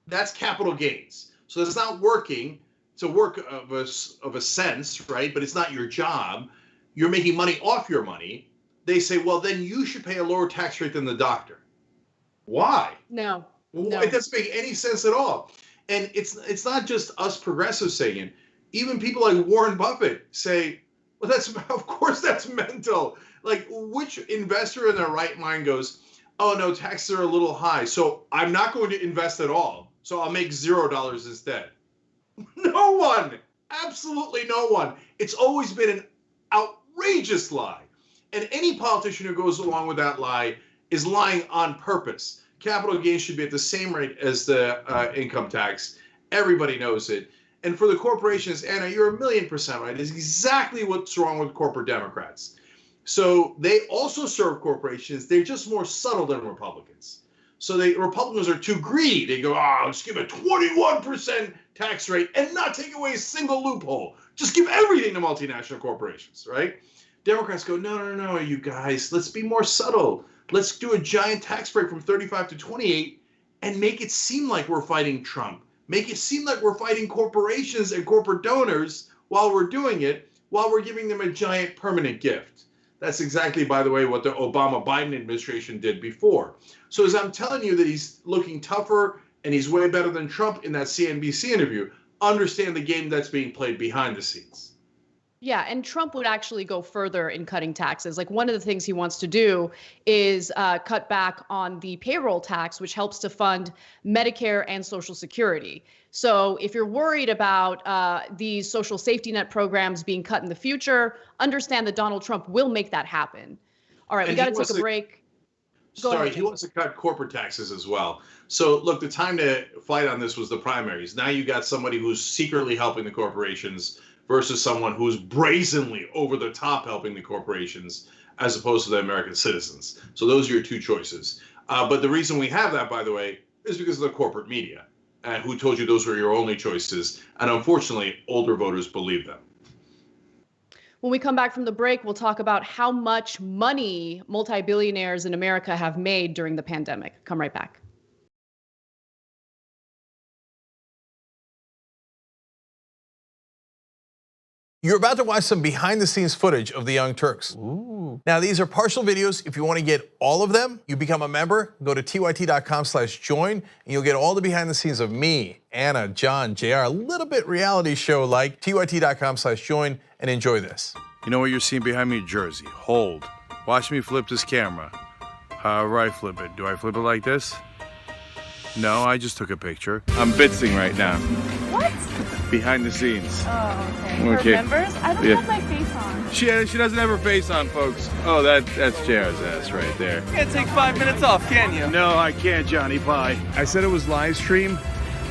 Speaker 21: that's capital gains. So that's not working. It's a work of a sense, right? But it's not your job. You're making money off your money. They say, well, then you should pay a lower tax rate than the doctor. Why?
Speaker 19: No.
Speaker 21: It doesn't make any sense at all. And it's not just us progressives saying it. Even people like Warren Buffett say, well, of course that's mental. Like, which investor in their right mind goes, oh no, taxes are a little high, so I'm not going to invest at all. So I'll make $0 instead. No one, absolutely no one. It's always been an outrageous lie. And any politician who goes along with that lie is lying on purpose. Capital gains should be at the same rate as the income tax. Everybody knows it. And for the corporations, Anna, you're 1,000,000% right. It's exactly what's wrong with corporate Democrats. So they also serve corporations. They're just more subtle than Republicans. So the Republicans are too greedy. They go, let's give a 21% tax rate and not take away a single loophole. Just give everything to multinational corporations, right? Democrats go, no, you guys, let's be more subtle. Let's do a giant tax break from 35 to 28 and make it seem like we're fighting Trump. Make it seem like we're fighting corporations and corporate donors while we're doing it, while we're giving them a giant permanent gift. That's exactly, by the way, what the Obama-Biden administration did before. So as I'm telling you that he's looking tougher and he's way better than Trump in that CNBC interview, understand the game that's being played behind the scenes.
Speaker 19: Yeah, and Trump would actually go further in cutting taxes. Like one of the things he wants to do is cut back on the payroll tax, which helps to fund Medicare and Social Security. So if you're worried about these social safety net programs being cut in the future, understand that Donald Trump will make that happen. All right, we got to take a break.
Speaker 21: Sorry, he wants to cut corporate taxes as well. So look, the time to fight on this was the primaries. Now you got somebody who's secretly helping the corporations versus someone who's brazenly over the top helping the corporations as opposed to the American citizens. So those are your two choices. But the reason we have that, by the way, is because of the corporate media, who told you those were your only choices. And unfortunately, older voters believe them.
Speaker 19: When we come back from the break, we'll talk about how much money multi-billionaires in America have made during the pandemic. Come right back.
Speaker 25: You're about to watch some behind-the-scenes footage of the Young Turks. Ooh. Now, these are partial videos. If you want to get all of them, you become a member. Go to tyt.com/join, and you'll get all the behind-the-scenes of me, Anna, John, JR, a little bit reality show-like. tyt.com/join, and enjoy this.
Speaker 24: You know what you're seeing behind me? Jersey. Hold. Watch me flip this camera. However I flip it. Do I flip it like this? No, I just took a picture. I'm bitsing right now.
Speaker 5: What?
Speaker 24: Behind the scenes.
Speaker 5: Oh, okay. For members? I don't have my face on.
Speaker 24: She doesn't have her face on, folks. Oh, that's JR's ass right there.
Speaker 5: You can't take 5 minutes off, can you?
Speaker 24: No, I can't, Johnny. Bye. I said it was live stream,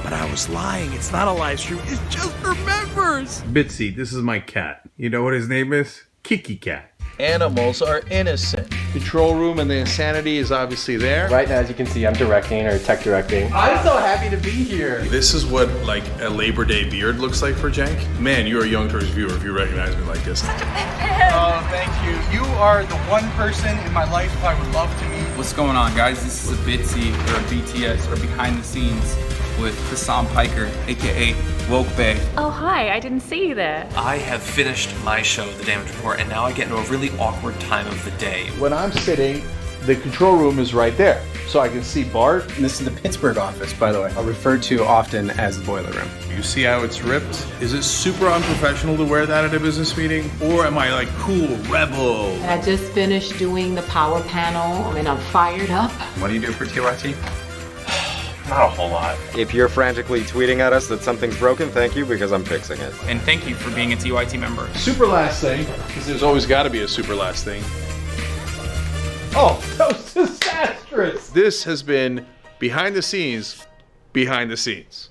Speaker 24: but I was lying. It's not a live stream. It's just for members. Bitsy, this is my cat. You know what his name is? Kiki Cat.
Speaker 12: Animals are innocent.
Speaker 24: Control room and the insanity is obviously there.
Speaker 12: Right now, as you can see, I'm directing or tech directing.
Speaker 24: I'm so happy to be here. This is what like a Labor Day beard looks like for Cenk. Man, you're a Young Turks viewer if you recognize me like this.
Speaker 13: Oh, thank you. You are the one person in my life I would love to meet.
Speaker 15: What's going on, guys? This is a Bitsy or a BTS or behind the scenes with Hassan Piker, aka Woke Bay.
Speaker 5: Oh, hi. I didn't see you there.
Speaker 16: I have finished my show, The Damage Report, and now I get into a really awkward time of the day.
Speaker 24: When I'm sitting, the control room is right there. So I can see Bart.
Speaker 12: This is the Pittsburgh office, by the way. Referred to often as the boiler room.
Speaker 24: You see how it's ripped? Is it super unprofessional to wear that at a business meeting? Or am I like cool, rebel?
Speaker 17: I just finished doing the power panel and I'm fired up.
Speaker 12: What do you do for TYT?
Speaker 16: Not a whole lot.
Speaker 18: If you're frantically tweeting at us that something's broken, thank you, because I'm fixing it.
Speaker 15: And thank you for being a TYT member.
Speaker 24: Super last thing, because there's always got to be a super last thing. Oh, that was disastrous. This has been behind the scenes, behind the scenes.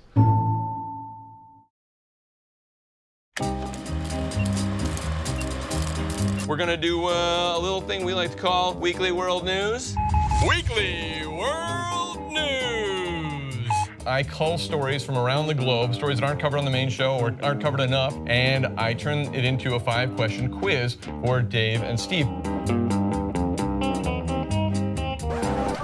Speaker 27: We're gonna do a little thing we like to call Weekly World News. Weekly World News! I cull stories from around the globe, stories that aren't covered on the main show or aren't covered enough, and I turn it into a 5-question quiz for Dave and Steve.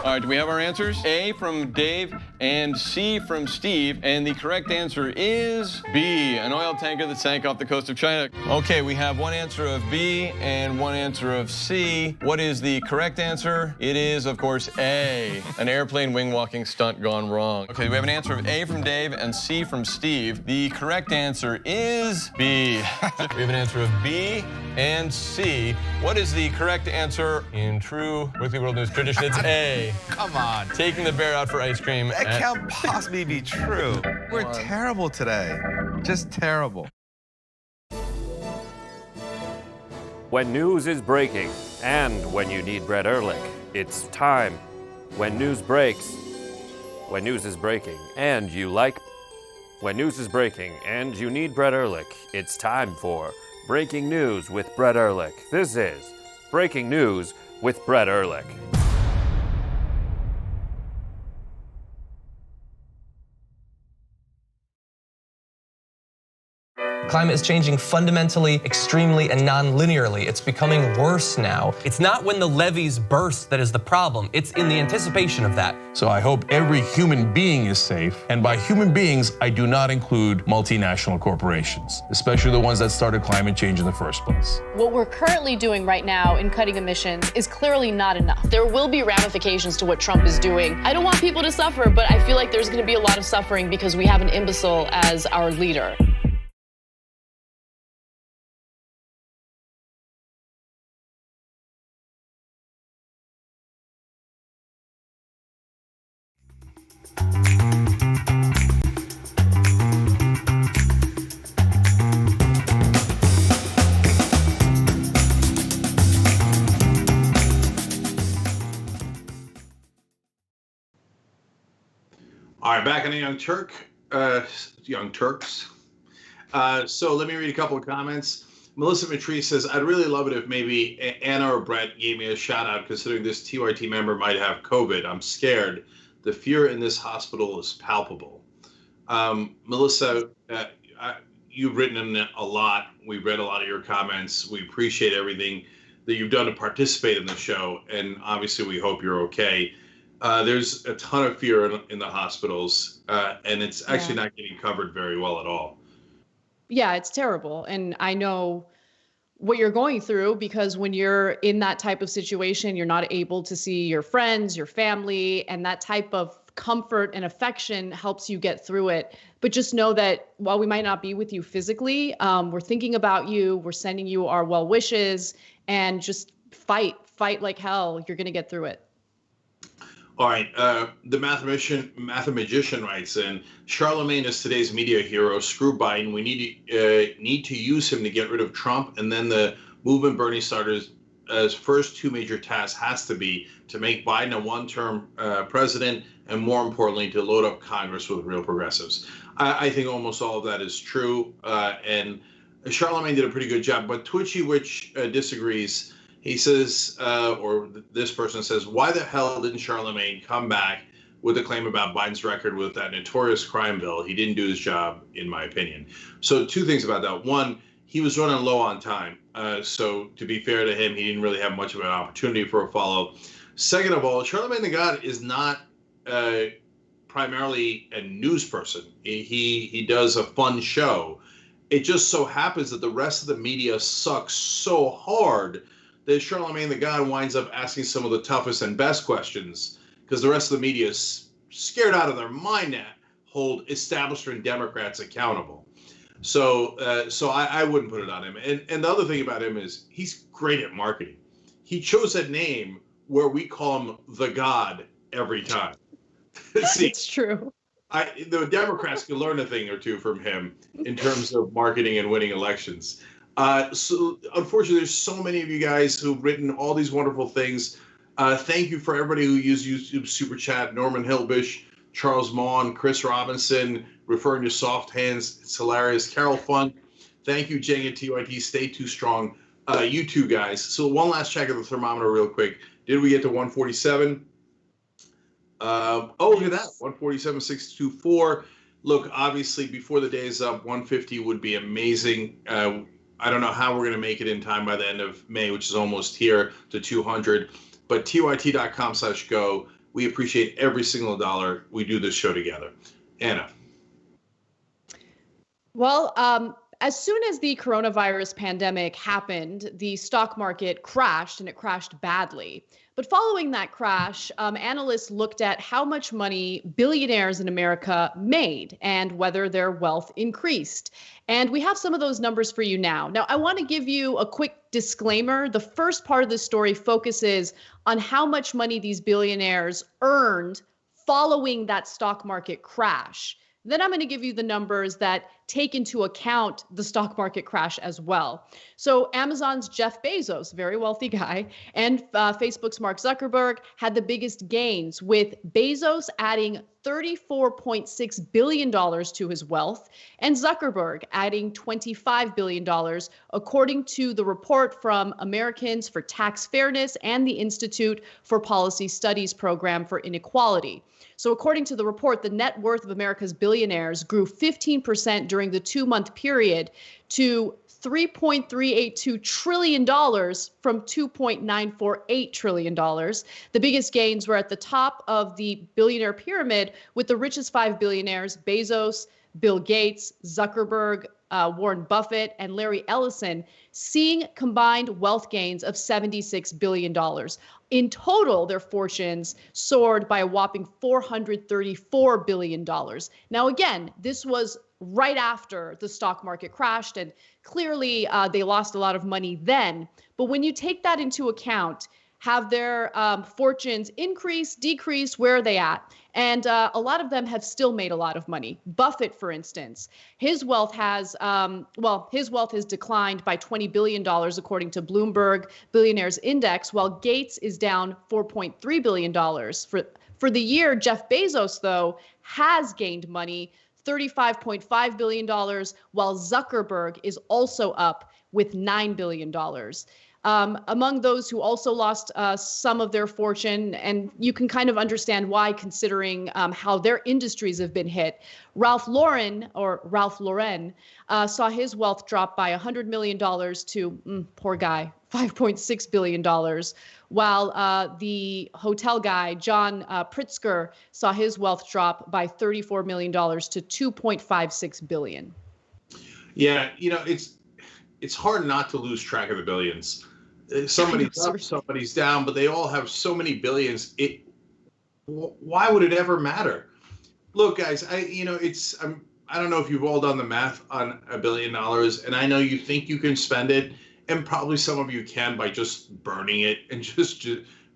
Speaker 27: All right, do we have our answers? A from Dave and C from Steve. And the correct answer is B, an oil tanker that sank off the coast of China. Okay, we have one answer of B and one answer of C. What is the correct answer? It is, of course, A, an airplane wing walking stunt gone wrong. Okay, we have an answer of A from Dave and C from Steve. The correct answer is B. We have an answer of B and C. What is the correct answer in true Weekly World News tradition? It's A.
Speaker 28: Come on.
Speaker 27: Taking the bear out for ice cream.
Speaker 28: That can't possibly be true. We're terrible today. Just terrible.
Speaker 29: When news is breaking and when you need Brett Ehrlich, it's time. When news breaks, when news is breaking and you like... When news is breaking and you need Brett Ehrlich, it's time for Breaking News with Brett Ehrlich. This is Breaking News with Brett Ehrlich.
Speaker 14: Climate is changing fundamentally, extremely, and non-linearly. It's becoming worse now. It's not when the levees burst that is the problem. It's in the anticipation of that.
Speaker 25: So I hope every human being is safe. And by human beings, I do not include multinational corporations, especially the ones that started climate change in the first place.
Speaker 19: What we're currently doing right now in cutting emissions is clearly not enough. There will be ramifications to what Trump is doing. I don't want people to suffer, but I feel like there's going to be a lot of suffering because we have an imbecile as our leader.
Speaker 21: All right, back on the Young Turks. So let me read a couple of comments. Melissa Matrice says, I'd really love it if maybe Anna or Brett gave me a shout out considering this TYT member might have COVID. I'm scared. The fear in this hospital is palpable. Melissa, you've written in a lot. We've read a lot of your comments. We appreciate everything that you've done to participate in the show. And obviously we hope you're okay. There's a ton of fear in the hospitals, and it's actually not getting covered very well at all.
Speaker 19: Yeah, it's terrible. And I know what you're going through because when you're in that type of situation, you're not able to see your friends, your family, and that type of comfort and affection helps you get through it. But just know that while we might not be with you physically, we're thinking about you, we're sending you our well wishes, and just fight like hell. You're going to get through it.
Speaker 21: All right, the mathematician writes in, Charlemagne is today's media hero. Screw Biden. We need to use him to get rid of Trump. And then the movement Bernie starters' first two major tasks has to be to make Biden a one-term president and, more importantly, to load up Congress with real progressives. I think almost all of that is true. And Charlemagne did a pretty good job. But Twitchy Witch disagrees. He says, or this person says, why the hell didn't Charlemagne come back with a claim about Biden's record with that notorious crime bill? He didn't do his job, in my opinion. So two things about that. One, he was running low on time. So to be fair to him, he didn't really have much of an opportunity for a follow. Second of all, Charlemagne the God is not primarily a news person. He does a fun show. It just so happens that the rest of the media sucks so hard that Charlemagne the God winds up asking some of the toughest and best questions because the rest of the media is scared out of their mind to hold establishment Democrats accountable. So I wouldn't put it on him. And the other thing about him is he's great at marketing. He chose that name where we call him the God every time. See,
Speaker 19: it's true.
Speaker 21: The Democrats can learn a thing or two from him in terms of marketing and winning elections. So unfortunately, there's so many of you guys who've written all these wonderful things. Thank you for everybody who used YouTube Super Chat, Norman Hilbish, Charles Maughan, Chris Robinson, referring to soft hands. It's hilarious. Carol Funk. Thank you, Jang and TYT. Stay too strong. You two guys. So one last check of the thermometer real quick. Did we get to 147? Oh, look at that. 147.624. Look, obviously, before the day is up, 150 would be amazing. I don't know how we're going to make it in time by the end of May, which is almost here, to 200. But tyt.com/go. We appreciate every single dollar. We do this show together. Anna.
Speaker 19: Well, as soon as the coronavirus pandemic happened, the stock market crashed, and it crashed badly. But following that crash, analysts looked at how much money billionaires in America made and whether their wealth increased. And we have some of those numbers for you now. Now, I want to give you a quick disclaimer. The first part of the story focuses on how much money these billionaires earned following that stock market crash. Then I'm going to give you the numbers that take into account the stock market crash as well. So Amazon's Jeff Bezos, very wealthy guy, and Facebook's Mark Zuckerberg had the biggest gains, with Bezos adding $34.6 billion to his wealth and Zuckerberg adding $25 billion, according to the report from Americans for Tax Fairness and the Institute for Policy Studies Program for Inequality. So according to the report, the net worth of America's billionaires grew 15% during during the 2-month period to $3.382 trillion from $2.948 trillion. The biggest gains were at the top of the billionaire pyramid, with the richest 5 billionaires, Bezos, Bill Gates, Zuckerberg, Warren Buffett, and Larry Ellison, seeing combined wealth gains of $76 billion. In total, their fortunes soared by a whopping $434 billion. Now, again, this was right after the stock market crashed, and clearly they lost a lot of money then. But when you take that into account, have their fortunes increase, decrease, where are they at? And a lot of them have still made a lot of money. Buffett, for instance, his wealth has, his wealth has declined by $20 billion, according to Bloomberg Billionaires Index, while Gates is down $4.3 billion. For the year, Jeff Bezos, though, has gained money, $35.5 billion, while Zuckerberg is also up with $9 billion. Among those who also lost some of their fortune, and you can kind of understand why, considering how their industries have been hit. Ralph Lauren saw his wealth drop by $100 million to, poor guy, $5.6 billion, while the hotel guy, John Pritzker, saw his wealth drop by $34 million to $2.56 billion.
Speaker 21: Yeah, you know, it's hard not to lose track of the billions. Somebody's up, somebody's down, but they all have so many billions. Why would it ever matter? Look, guys, I don't know if you've all done the math on $1 billion, and I know you think you can spend it, and probably some of you can by just burning it and just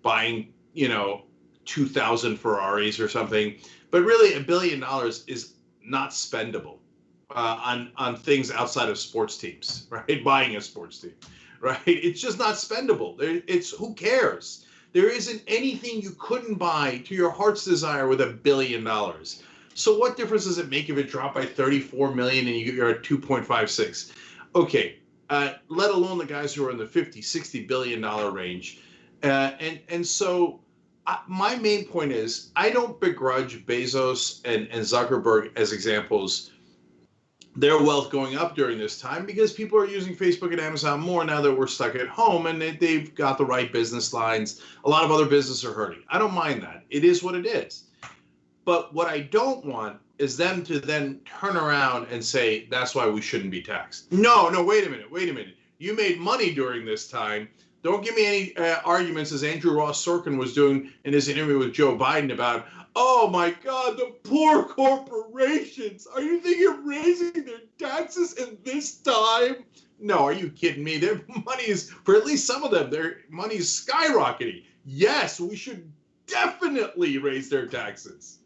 Speaker 21: buying, 2,000 Ferraris or something. But really, $1 billion is not spendable on things outside of sports teams, right? Buying a sports team. Right? It's just not spendable. It's who cares? There isn't anything you couldn't buy to your heart's desire with $1 billion. So what difference does it make if it dropped by 34 million and you're at 2.56? Okay, let alone the guys who are in the 50, 60 billion dollar range. And so my main point is, I don't begrudge Bezos and Zuckerberg as examples their wealth going up during this time, because people are using Facebook and Amazon more now that we're stuck at home, and they've got the right business lines. A lot of other businesses are hurting. I don't mind that. It is what it is. But what I don't want is them to then turn around and say, that's why we shouldn't be taxed. No, wait a minute. You made money during this time. Don't give me any arguments, as Andrew Ross Sorkin was doing in his interview with Joe Biden, about, oh my God, the poor corporations. Are you thinking of raising their taxes in this time? No, are you kidding me? Their money is, for at least some of them, their money is skyrocketing. Yes, we should definitely raise their taxes.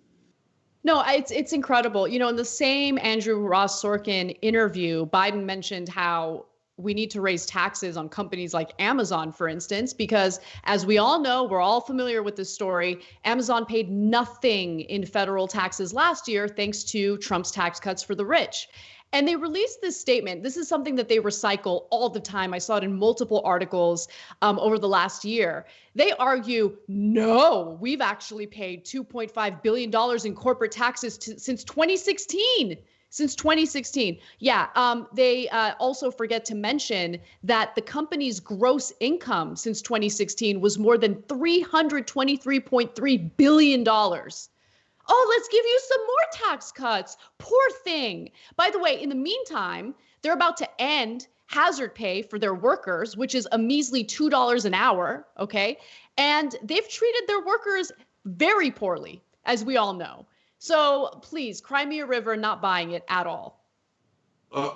Speaker 19: No, it's incredible. In the same Andrew Ross Sorkin interview, Biden mentioned how we need to raise taxes on companies like Amazon, for instance, because as we all know, we're all familiar with this story, Amazon paid nothing in federal taxes last year thanks to Trump's tax cuts for the rich. And they released this statement. This is something that they recycle all the time. I saw it in multiple articles over the last year. They argue, no, we've actually paid $2.5 billion in corporate taxes since 2016. Since 2016. Yeah, they also forget to mention that the company's gross income since 2016 was more than $323.3 billion. Oh, let's give you some more tax cuts. Poor thing. By the way, in the meantime, they're about to end hazard pay for their workers, which is a measly $2 an hour, okay? And they've treated their workers very poorly, as we all know. So please, cry me a river, not buying it at all.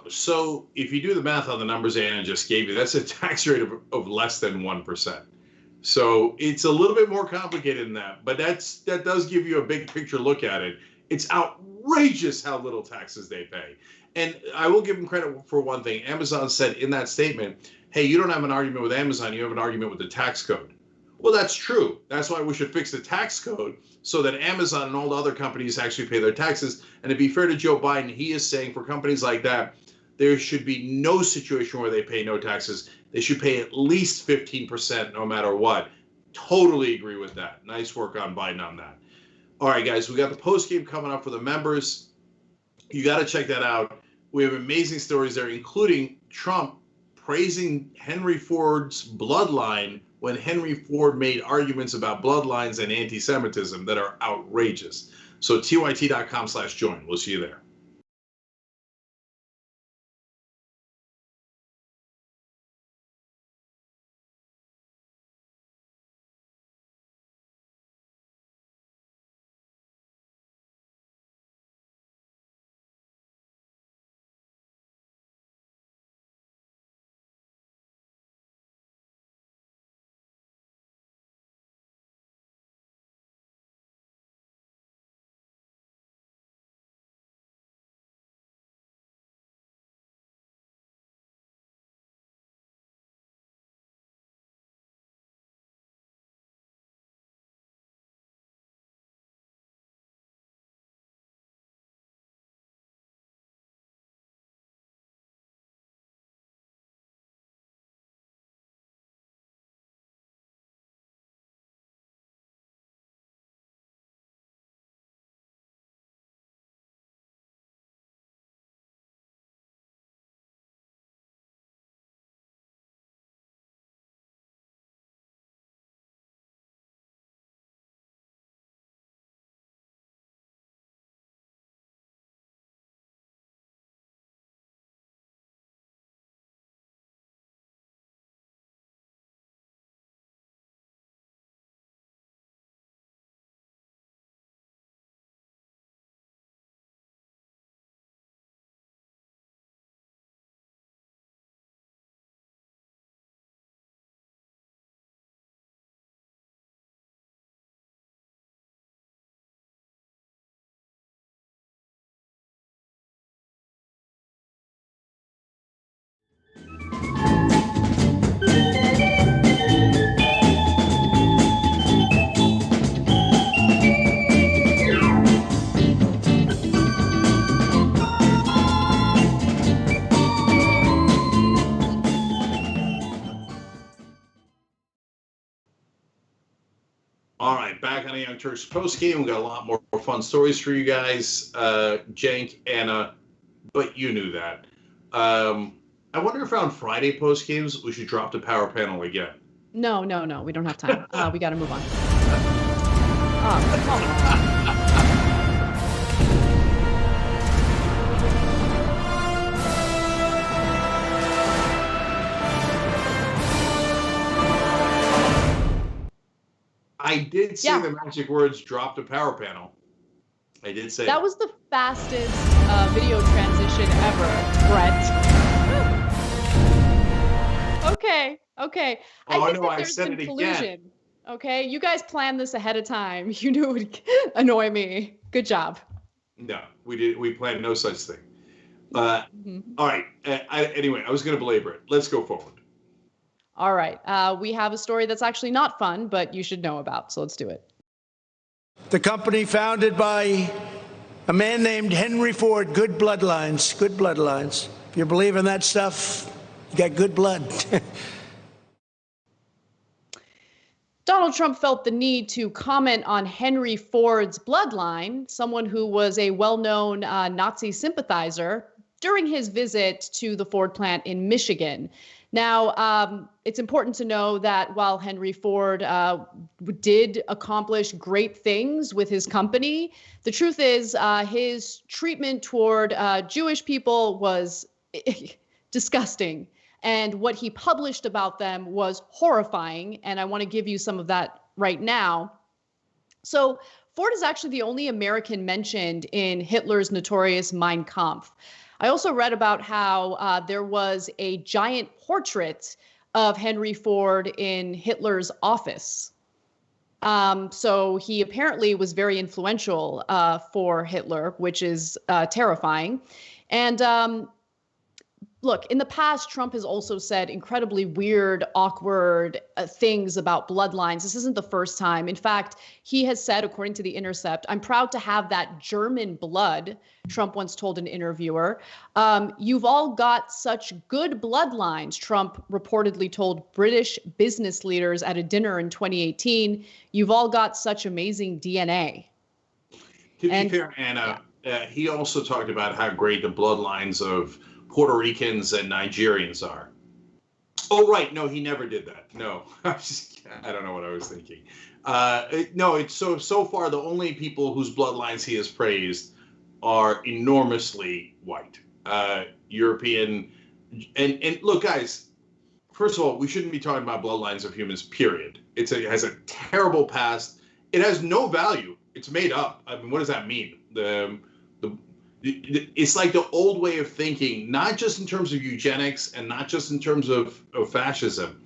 Speaker 21: So if you do the math on the numbers Anna just gave you, that's a tax rate of less than 1%. So it's a little bit more complicated than that, but that does give you a big picture look at it. It's outrageous how little taxes they pay. And I will give them credit for one thing. Amazon said in that statement, hey, you don't have an argument with Amazon, you have an argument with the tax code. Well, that's true. That's why we should fix the tax code so that Amazon and all the other companies actually pay their taxes. And to be fair to Joe Biden, he is saying for companies like that, there should be no situation where they pay no taxes. They should pay at least 15% no matter what. Totally agree with that. Nice work on Biden on that. All right, guys, we got the post game coming up for the members. You got to check that out. We have amazing stories there, including Trump praising Henry Ford's bloodline when Henry Ford made arguments about bloodlines and anti-Semitism that are outrageous. So tyt.com/join. We'll see you there. All right, back on the Young Turks post game. We got a lot more fun stories for you guys. Cenk, Anna, but you knew that. I wonder if on Friday post games we should drop the power panel again.
Speaker 19: No, we don't have time. We got to move on. Oh, come on.
Speaker 21: I did say the magic words, drop the power panel. I did say
Speaker 19: that was the fastest video transition ever, Brett. Okay.
Speaker 21: Oh,
Speaker 19: I think
Speaker 21: no,
Speaker 19: that
Speaker 21: I said it
Speaker 19: collusion.
Speaker 21: again.
Speaker 19: Okay, you guys planned this ahead of time. You knew it would annoy me. Good job.
Speaker 21: No, we did. We planned no such thing. All right. Anyway, I was going to belabor it. Let's go forward.
Speaker 19: All right. We have a story that's actually not fun, but you should know about. So let's do it.
Speaker 1: The company founded by a man named Henry Ford. Good bloodlines. Good bloodlines. If you believe in that stuff, you got good blood.
Speaker 19: Donald Trump felt the need to comment on Henry Ford's bloodline, someone who was a well-known Nazi sympathizer, during his visit to the Ford plant in Michigan. Now, it's important to know that while Henry Ford did accomplish great things with his company, the truth is his treatment toward Jewish people was disgusting. And what he published about them was horrifying. And I want to give you some of that right now. So Ford is actually the only American mentioned in Hitler's notorious Mein Kampf. I also read about how there was a giant portrait of Henry Ford in Hitler's office. So he apparently was very influential for Hitler, which is terrifying. And look, in the past, Trump has also said incredibly weird, awkward things about bloodlines. This isn't the first time. In fact, he has said, according to The Intercept, "I'm proud to have that German blood," Trump once told an interviewer. "You've all got such good bloodlines," Trump reportedly told British business leaders at a dinner in 2018. "You've all got such amazing DNA."
Speaker 21: To be fair, Anna, he also talked about how great the bloodlines of Puerto Ricans and Nigerians are. Oh, right. No, he never did that. No, I don't know what I was thinking. No, it's so far the only people whose bloodlines he has praised are enormously white, European. And look, guys, first of all, we shouldn't be talking about bloodlines of humans, period. It has a terrible past. It has no value. It's made up. I mean, what does that mean? It's like the old way of thinking, not just in terms of eugenics and not just in terms of fascism,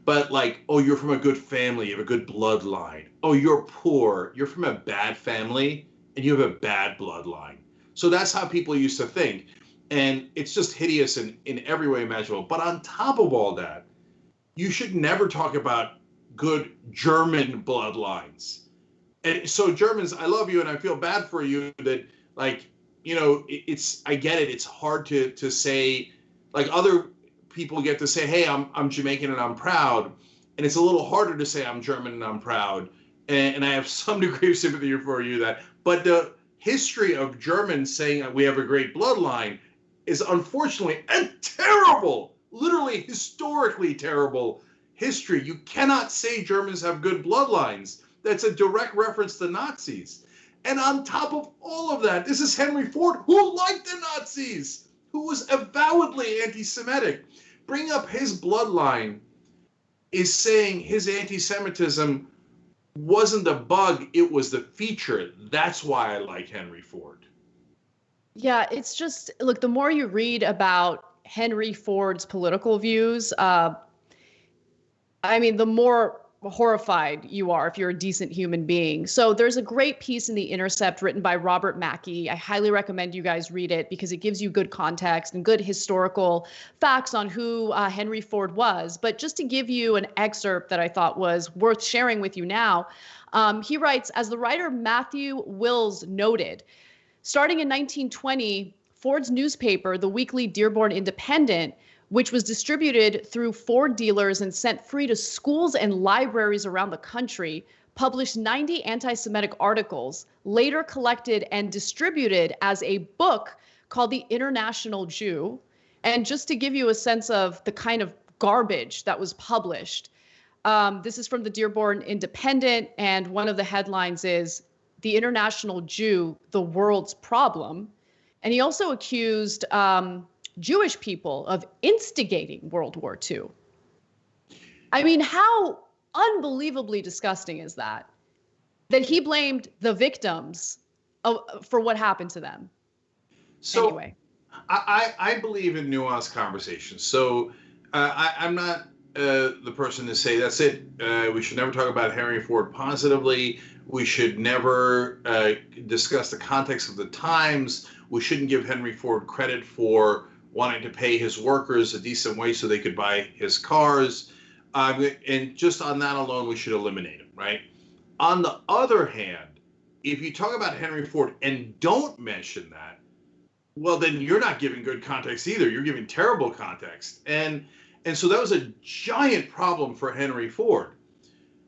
Speaker 21: but like, oh, you're from a good family, you have a good bloodline. Oh, you're poor, you're from a bad family, and you have a bad bloodline. So that's how people used to think. And it's just hideous in every way imaginable. But on top of all that, you should never talk about good German bloodlines. And so Germans, I love you and I feel bad for you that, like, you know, I get it. It's hard to say, like other people get to say, hey, I'm Jamaican and I'm proud. And it's a little harder to say I'm German and I'm proud. And I have some degree of sympathy for you but the history of Germans saying that we have a great bloodline is unfortunately a terrible, literally historically terrible history. You cannot say Germans have good bloodlines. That's a direct reference to Nazis. And on top of all of that, this is Henry Ford, who liked the Nazis, who was avowedly anti-Semitic. Bring up his bloodline is saying his anti-Semitism wasn't the bug, it was the feature. That's why I like Henry Ford.
Speaker 19: Yeah, it's just, look, the more you read about Henry Ford's political views, I mean, the more horrified you are if you're a decent human being. So there's a great piece in The Intercept written by Robert Mackey. I highly recommend you guys read it because it gives you good context and good historical facts on who Henry Ford was. But just to give you an excerpt that I thought was worth sharing with you now, he writes, as the writer Matthew Wills noted, starting in 1920, Ford's newspaper, the weekly Dearborn Independent, which was distributed through Ford dealers and sent free to schools and libraries around the country, published 90 anti-Semitic articles, later collected and distributed as a book called The International Jew. And just to give you a sense of the kind of garbage that was published, this is from the Dearborn Independent, and one of the headlines is, The International Jew, the World's Problem. And he also accused Jewish people of instigating World War II. I mean, how unbelievably disgusting is that? That he blamed the victims for what happened to them.
Speaker 21: So
Speaker 19: anyway,
Speaker 21: I believe in nuanced conversations. So I'm not the person to say that's it. We should never talk about Henry Ford positively. We should never discuss the context of the times. We shouldn't give Henry Ford credit for wanting to pay his workers a decent wage so they could buy his cars. And just on that alone, we should eliminate him, right? On the other hand, if you talk about Henry Ford and don't mention that, well, then you're not giving good context either. You're giving terrible context. And so that was a giant problem for Henry Ford.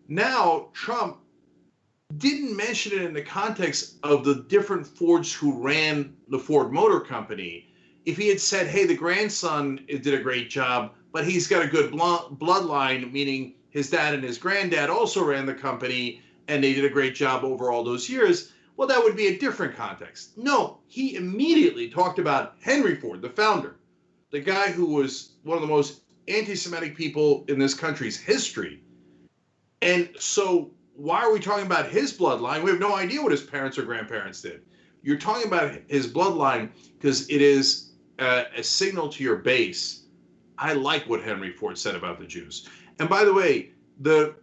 Speaker 21: Now, Trump didn't mention it in the context of the different Fords who ran the Ford Motor Company. If he had said, hey, the grandson did a great job, but he's got a good bloodline, meaning his dad and his granddad also ran the company and they did a great job over all those years, well, that would be a different context. No, he immediately talked about Henry Ford, the founder, the guy who was one of the most anti-Semitic people in this country's history. And so why are we talking about his bloodline? We have no idea what his parents or grandparents did. You're talking about his bloodline because it is a signal to your base. I like what Henry Ford said about the Jews. And by the way, the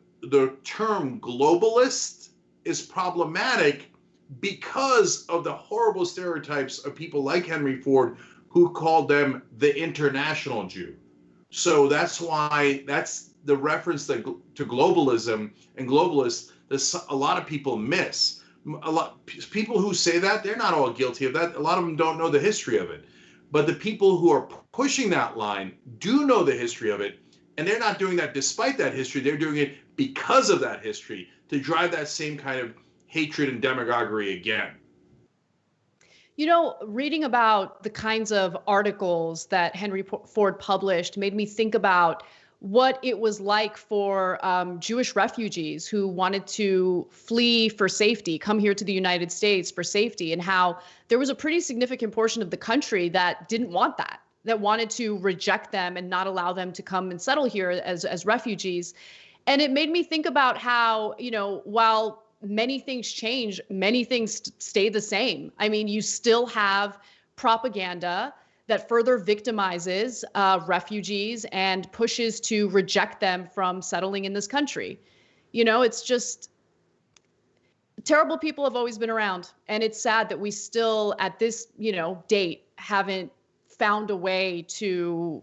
Speaker 21: term globalist is problematic because of the horrible stereotypes of people like Henry Ford who called them the international Jew. So that's why that's the reference to globalism and globalists that a lot of people miss. People who say that, they're not all guilty of that. A lot of them don't know the history of it. But the people who are pushing that line do know the history of it, and they're not doing that despite that history. They're doing it because of that history to drive that same kind of hatred and demagoguery again.
Speaker 19: You know, reading about the kinds of articles that Henry Ford published made me think about what it was like for Jewish refugees who wanted to flee for safety, come here to the United States for safety, and how there was a pretty significant portion of the country that didn't want that, that wanted to reject them and not allow them to come and settle here as refugees. And it made me think about how, you know, while many things change, many things stay the same. I mean, you still have propaganda that further victimizes refugees and pushes to reject them from settling in this country. You know, it's just terrible people have always been around. And it's sad that we still, at this, you know, date, haven't found a way to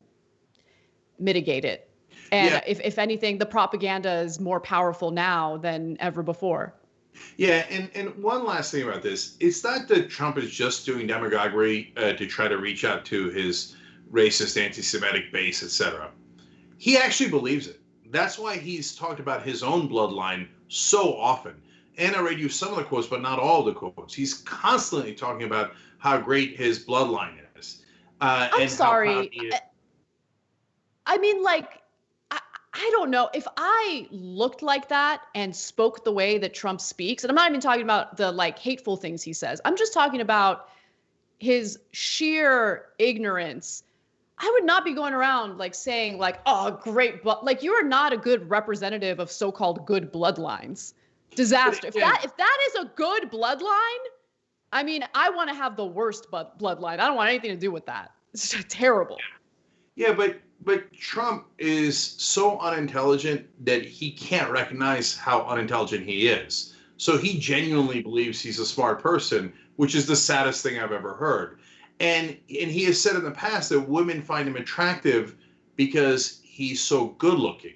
Speaker 19: mitigate it. And
Speaker 21: Yeah.
Speaker 19: if anything, the propaganda is more powerful now than ever before.
Speaker 21: Yeah, and one last thing about this. It's not that Trump is just doing demagoguery to try to reach out to his racist, anti-Semitic base, etc. He actually believes it. That's why he's talked about his own bloodline so often. And I read you some of the quotes, but not all of the quotes. He's constantly talking about how great his bloodline is.
Speaker 19: I'm sorry. I mean, like, I don't know if I looked like that and spoke the way that Trump speaks, and I'm not even talking about the like hateful things he says. I'm just talking about his sheer ignorance. I would not be going around like saying like, oh, great, but like you are not a good representative of so-called good bloodlines. Disaster. If that is a good bloodline, I mean, I want to have the worst bloodline. I don't want anything to do with that. It's just terrible.
Speaker 21: Yeah, but Trump is so unintelligent that he can't recognize how unintelligent he is. So he genuinely believes he's a smart person, which is the saddest thing I've ever heard. And he has said in the past that women find him attractive because he's so good looking.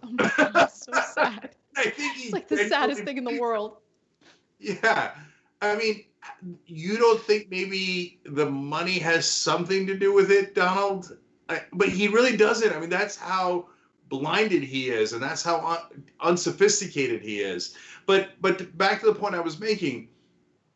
Speaker 19: Oh my God, that's so sad.
Speaker 21: I think
Speaker 19: it's like the saddest thing in the world.
Speaker 21: Yeah. I mean, you don't think maybe the money has something to do with it, Donald? But he really doesn't. I mean, that's how blinded he is, and that's how unsophisticated he is. But back to the point I was making,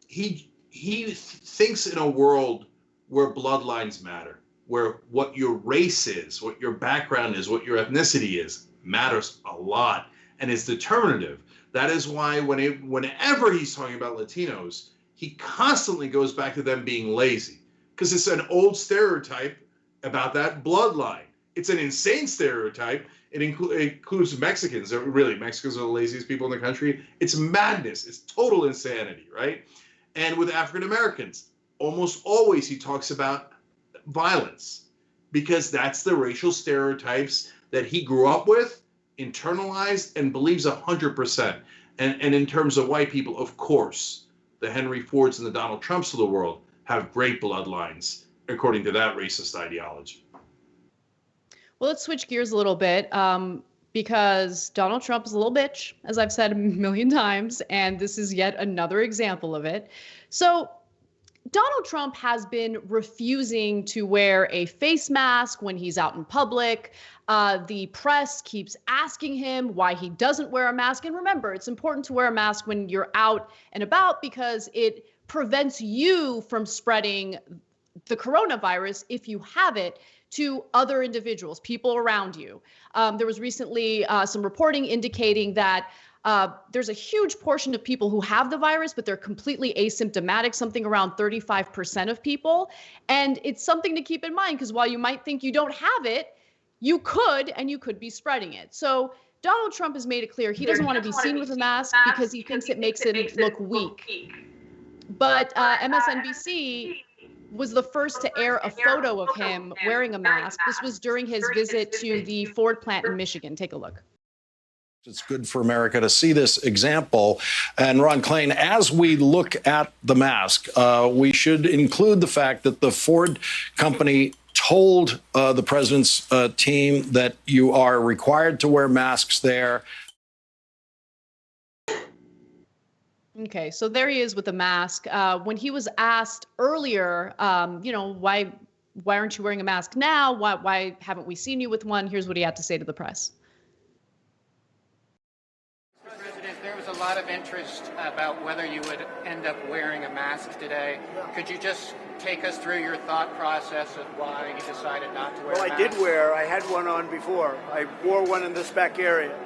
Speaker 21: he thinks in a world where bloodlines matter, where what your race is, what your background is, what your ethnicity is, matters a lot and is determinative. That is why whenever he's talking about Latinos, he constantly goes back to them being lazy, because it's an old stereotype about that bloodline. It's an insane stereotype. It includes Mexicans. Really, Mexicans are the laziest people in the country. It's madness. It's total insanity, right? And with African Americans, almost always he talks about violence, because that's the racial stereotypes that he grew up with, internalized, and believes 100%. And in terms of white people, of course, the Henry Fords and the Donald Trumps of the world have great bloodlines, according to that racist ideology.
Speaker 19: Well, let's switch gears a little bit because Donald Trump is a little bitch, as I've said a million times, and this is yet another example of it. So Donald Trump has been refusing to wear a face mask when he's out in public. The press keeps asking him why he doesn't wear a mask. And remember, it's important to wear a mask when you're out and about because it prevents you from spreading the coronavirus, if you have it, to other individuals, people around you. There was recently some reporting indicating that there's a huge portion of people who have the virus, but they're completely asymptomatic, something around 35% of people. And it's something to keep in mind, because while you might think you don't have it, you could, and you could be spreading it. So Donald Trump has made it clear he doesn't want to be seen with a mask because he thinks it makes him look weak. But MSNBC was the first to air a photo of him wearing a mask. This was during his visit to the Ford plant in Michigan. Take a look.
Speaker 2: It's good for America to see this example. And Ron Klain, as we look at the mask, we should include the fact that the Ford company told the president's team that you are required to wear masks there.
Speaker 19: Okay, so there he is with a mask. When he was asked earlier, you know, why aren't you wearing a mask now? Why haven't we seen you with one? Here's what he had to say to the press.
Speaker 3: President, there was a lot lot of interest about whether you would end up wearing a mask today. Could you just take us through your thought process of why you decided not to wear a mask?
Speaker 1: Well, I had one on before. I wore one in this back area,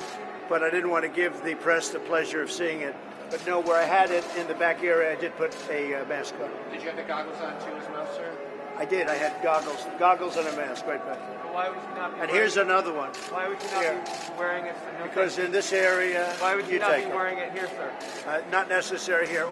Speaker 1: but I didn't want to give the press the pleasure of seeing it. But no, where I had it in the back area, I did put a mask on.
Speaker 3: Did you have the goggles on too as well, sir?
Speaker 1: I did. I had goggles and a mask right back there.
Speaker 3: Why would you not be
Speaker 1: And here's another one.
Speaker 3: Why would you not be wearing it? No,
Speaker 1: Because in this area,
Speaker 3: why would you not
Speaker 1: take
Speaker 3: be
Speaker 1: them.
Speaker 3: wearing it here, sir?
Speaker 1: Not necessary here.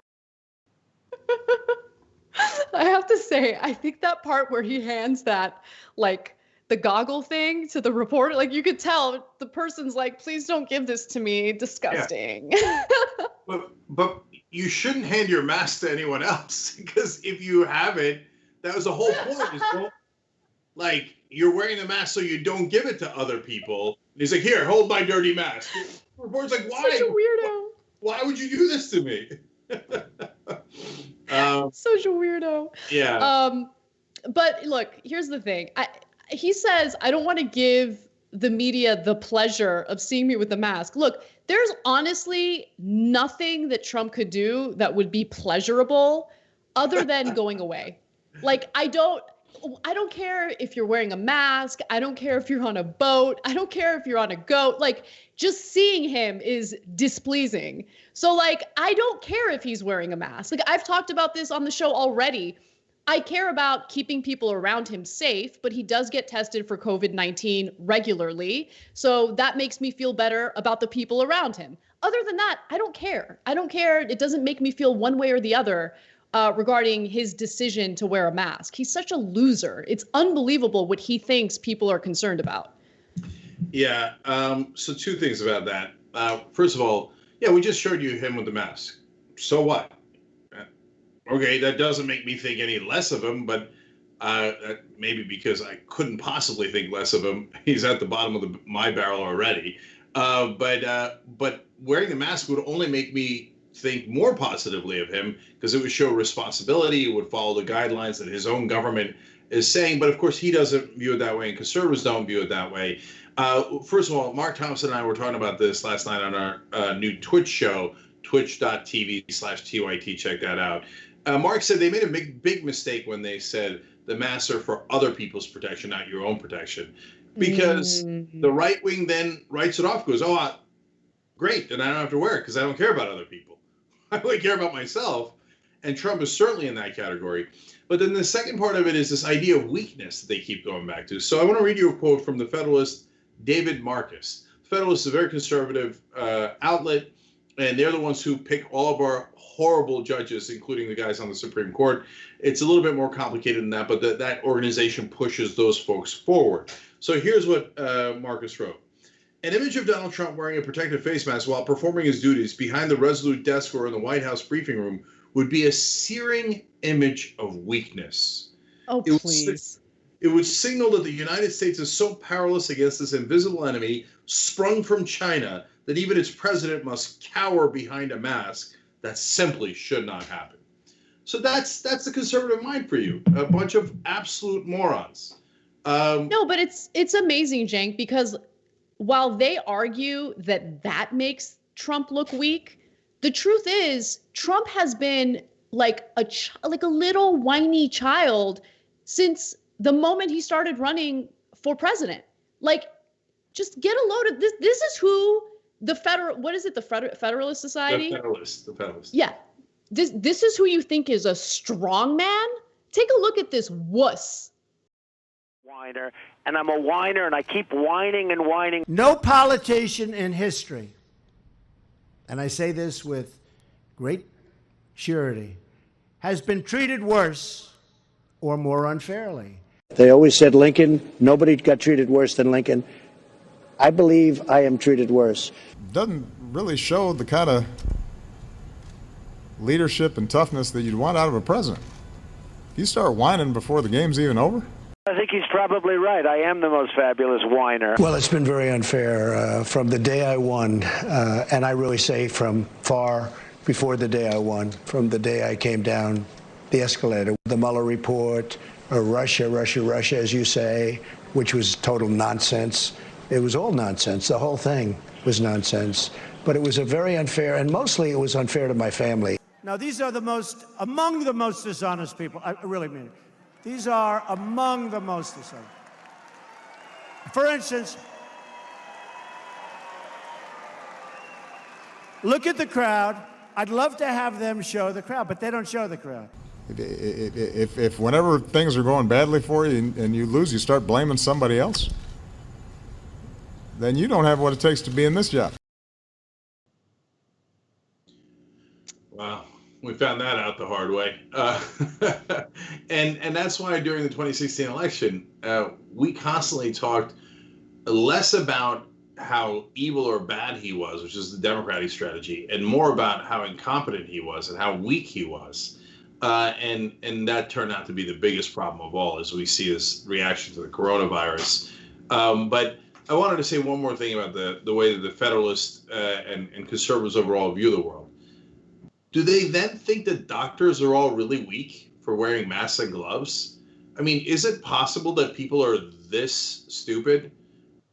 Speaker 4: I have to say, I think that part where he hands that, like, the goggle thing to the reporter, like, you could tell the person's like, please don't give this to me. Disgusting.
Speaker 21: Yeah. But you shouldn't hand your mask to anyone else, because if you have it, that was the whole point. Is, like, you're wearing the mask so you don't give it to other people. And he's like, here, hold my dirty mask. The reporter's like, why?
Speaker 4: Such a weirdo.
Speaker 21: Why would you do this to me?
Speaker 4: Such a weirdo.
Speaker 21: Yeah.
Speaker 4: But look, here's the thing. He says, I don't want to give the media the pleasure of seeing me with the mask. Look, there's honestly nothing that Trump could do that would be pleasurable other than going away. Like, I don't care if you're wearing a mask. I don't care if you're on a boat. I don't care if you're on a goat. Like, just seeing him is displeasing. So, like, I don't care if he's wearing a mask. Like, I've talked about this on the show already. I care about keeping people around him safe, but he does get tested for COVID-19 regularly. So that makes me feel better about the people around him. Other than that, I don't care. I don't care. It doesn't make me feel one way or the other regarding his decision to wear a mask. He's such a loser. It's unbelievable what he thinks people are concerned about.
Speaker 21: Yeah. So two things about that. First of all, yeah, we just showed you him with the mask. So what? Okay, that doesn't make me think any less of him, but maybe because I couldn't possibly think less of him. He's at the bottom of my barrel already. But wearing the mask would only make me think more positively of him, because it would show responsibility. It would follow the guidelines that his own government is saying. But of course, he doesn't view it that way, and conservatives don't view it that way. First of all, Mark Thompson and I were talking about this last night on our new Twitch show, twitch.tv/TYT. Check that out. Mark said they made a big mistake when they said the masks are for other people's protection, not your own protection. Because the right wing then writes it off, goes, oh, great, then I don't have to wear it because I don't care about other people. I only care about myself. And Trump is certainly in that category. But then the second part of it is this idea of weakness that they keep going back to. So I want to read you a quote from the Federalist, David Marcus. The Federalist is a very conservative outlet, and they're the ones who pick all of our horrible judges, including the guys on the Supreme Court. It's a little bit more complicated than that, but that organization pushes those folks forward. So here's what Marcus wrote. An image of Donald Trump wearing a protective face mask while performing his duties behind the resolute desk or in the White House briefing room would be a searing image of weakness.
Speaker 4: Oh, please.
Speaker 21: It would signal that the United States is so powerless against this invisible enemy sprung from China that even its president must cower behind a mask. That simply should not happen. So that's the conservative mind for you, a bunch of absolute morons.
Speaker 4: No, but it's amazing, Cenk, because while they argue that makes Trump look weak, the truth is Trump has been like a little whiny child since the moment he started running for president. Like, just get a load of this. This is who the Federalist Society?
Speaker 21: The Federalist.
Speaker 4: Yeah. This is who you think is a strong man? Take a look at this wuss.
Speaker 7: Whiner, and I'm a whiner, and I keep whining and whining.
Speaker 1: No politician in history, and I say this with great surety, has been treated worse or more unfairly. They always said Lincoln, nobody got treated worse than Lincoln. I believe I am treated worse.
Speaker 24: Doesn't really show the kind of leadership and toughness that you'd want out of a president. You start whining before the game's even over?
Speaker 7: I think he's probably right. I am the most fabulous whiner.
Speaker 1: Well, it's been very unfair from the day I won, and I really say from far before the day I won, from the day I came down the escalator. The Mueller report, Russia, as you say, which was total nonsense. It was all nonsense. The whole thing was nonsense. but it was a very unfair, and mostly it was unfair to my family.
Speaker 6: Now, these are among the most dishonest people. I really mean it. These are among the most dishonest. For instance, look at the crowd. I'd love to have them show the crowd, but they don't show the crowd.
Speaker 24: If whenever things are going badly for you and you lose, you start blaming somebody else, then you don't have what it takes to be in this job.
Speaker 21: Wow, we found that out the hard way. And that's why during the 2016 election, we constantly talked less about how evil or bad he was, which is the Democratic strategy, and more about how incompetent he was and how weak he was. And that turned out to be the biggest problem of all as we see this reaction to the coronavirus. But I wanted to say one more thing about the way that the Federalists and conservatives overall view the world. Do they then think that doctors are all really weak for wearing masks and gloves? I mean, is it possible that people are this stupid?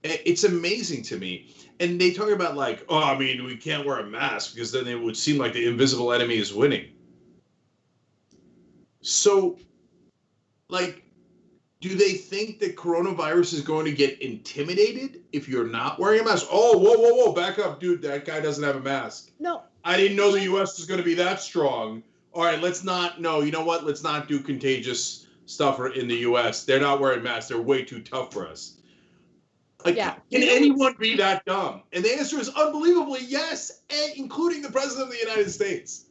Speaker 21: It's amazing to me. And they talk about like, oh, I mean, we can't wear a mask because then it would seem like the invisible enemy is winning. So, like, do they think that coronavirus is going to get intimidated if you're not wearing a mask? Oh, whoa, back up, dude. That guy doesn't have a mask.
Speaker 4: No.
Speaker 21: I didn't know the U.S. was going to be that strong. All right, let's not. No, you know what? Let's not do contagious stuff in the U.S. They're not wearing masks. They're way too tough for us. Like, can anyone be that dumb? And the answer is unbelievably yes, and including the president of the United States.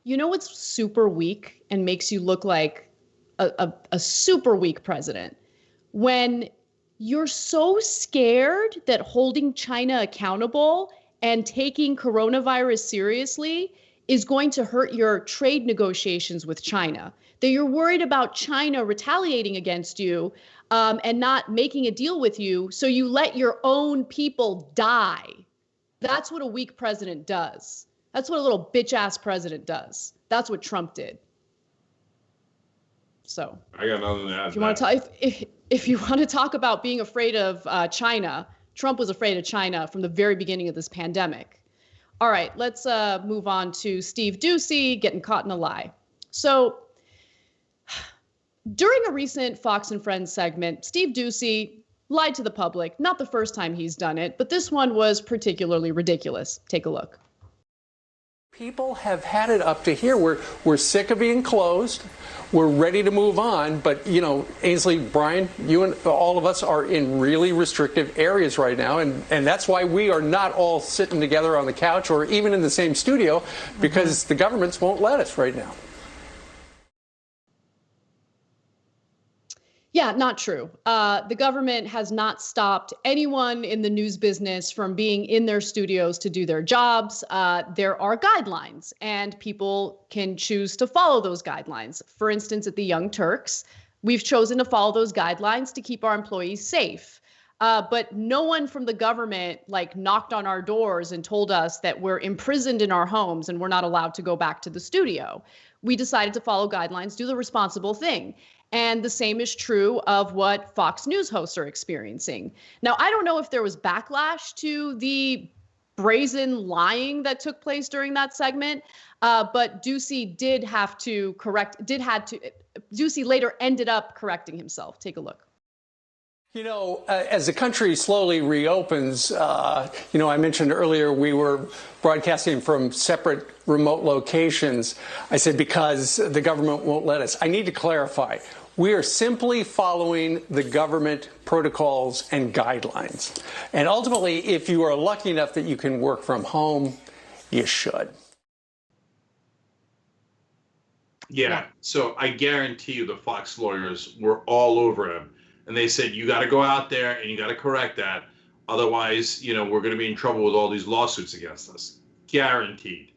Speaker 4: You know what's super weak and makes you look like a super weak president? When you're so scared that holding China accountable and taking coronavirus seriously is going to hurt your trade negotiations with China, that you're worried about China retaliating against you and not making a deal with you, so you let your own people die. That's what a weak president does. That's what a little bitch-ass president does. That's what Trump did. So
Speaker 21: I got nothing to add.
Speaker 4: If you want to talk about being afraid of China, Trump was afraid of China from the very beginning of this pandemic. All right, let's move on to Steve Doocy getting caught in a lie. So during a recent Fox and Friends segment, Steve Doocy lied to the public. Not the first time he's done it, but this one was particularly ridiculous. Take a look.
Speaker 8: People have had it up to here. We're sick of being closed. We're ready to move on. But, you know, Ainsley, Brian, you and all of us are in really restrictive areas right now. And that's why we are not all sitting together on the couch or even in the same studio, because the governments won't let us right now.
Speaker 4: Yeah, not true. The government has not stopped anyone in the news business from being in their studios to do their jobs. There are guidelines, and people can choose to follow those guidelines. For instance, at the Young Turks, we've chosen to follow those guidelines to keep our employees safe. But no one from the government knocked on our doors and told us that we're imprisoned in our homes and we're not allowed to go back to the studio. We decided to follow guidelines, do the responsible thing. And the same is true of what Fox News hosts are experiencing. Now, I don't know if there was backlash to the brazen lying that took place during that segment, but Doocy Doocy later ended up correcting himself. Take a look.
Speaker 8: You know, as the country slowly reopens, you know, I mentioned earlier we were broadcasting from separate remote locations. I said because the government won't let us. I need to clarify. We are simply following the government protocols and guidelines. And ultimately, if you are lucky enough that you can work from home, you should.
Speaker 21: Yeah. So I guarantee you the Fox lawyers were all over him. And they said, you got to go out there and you got to correct that. Otherwise, you know, we're going to be in trouble with all these lawsuits against us. Guaranteed.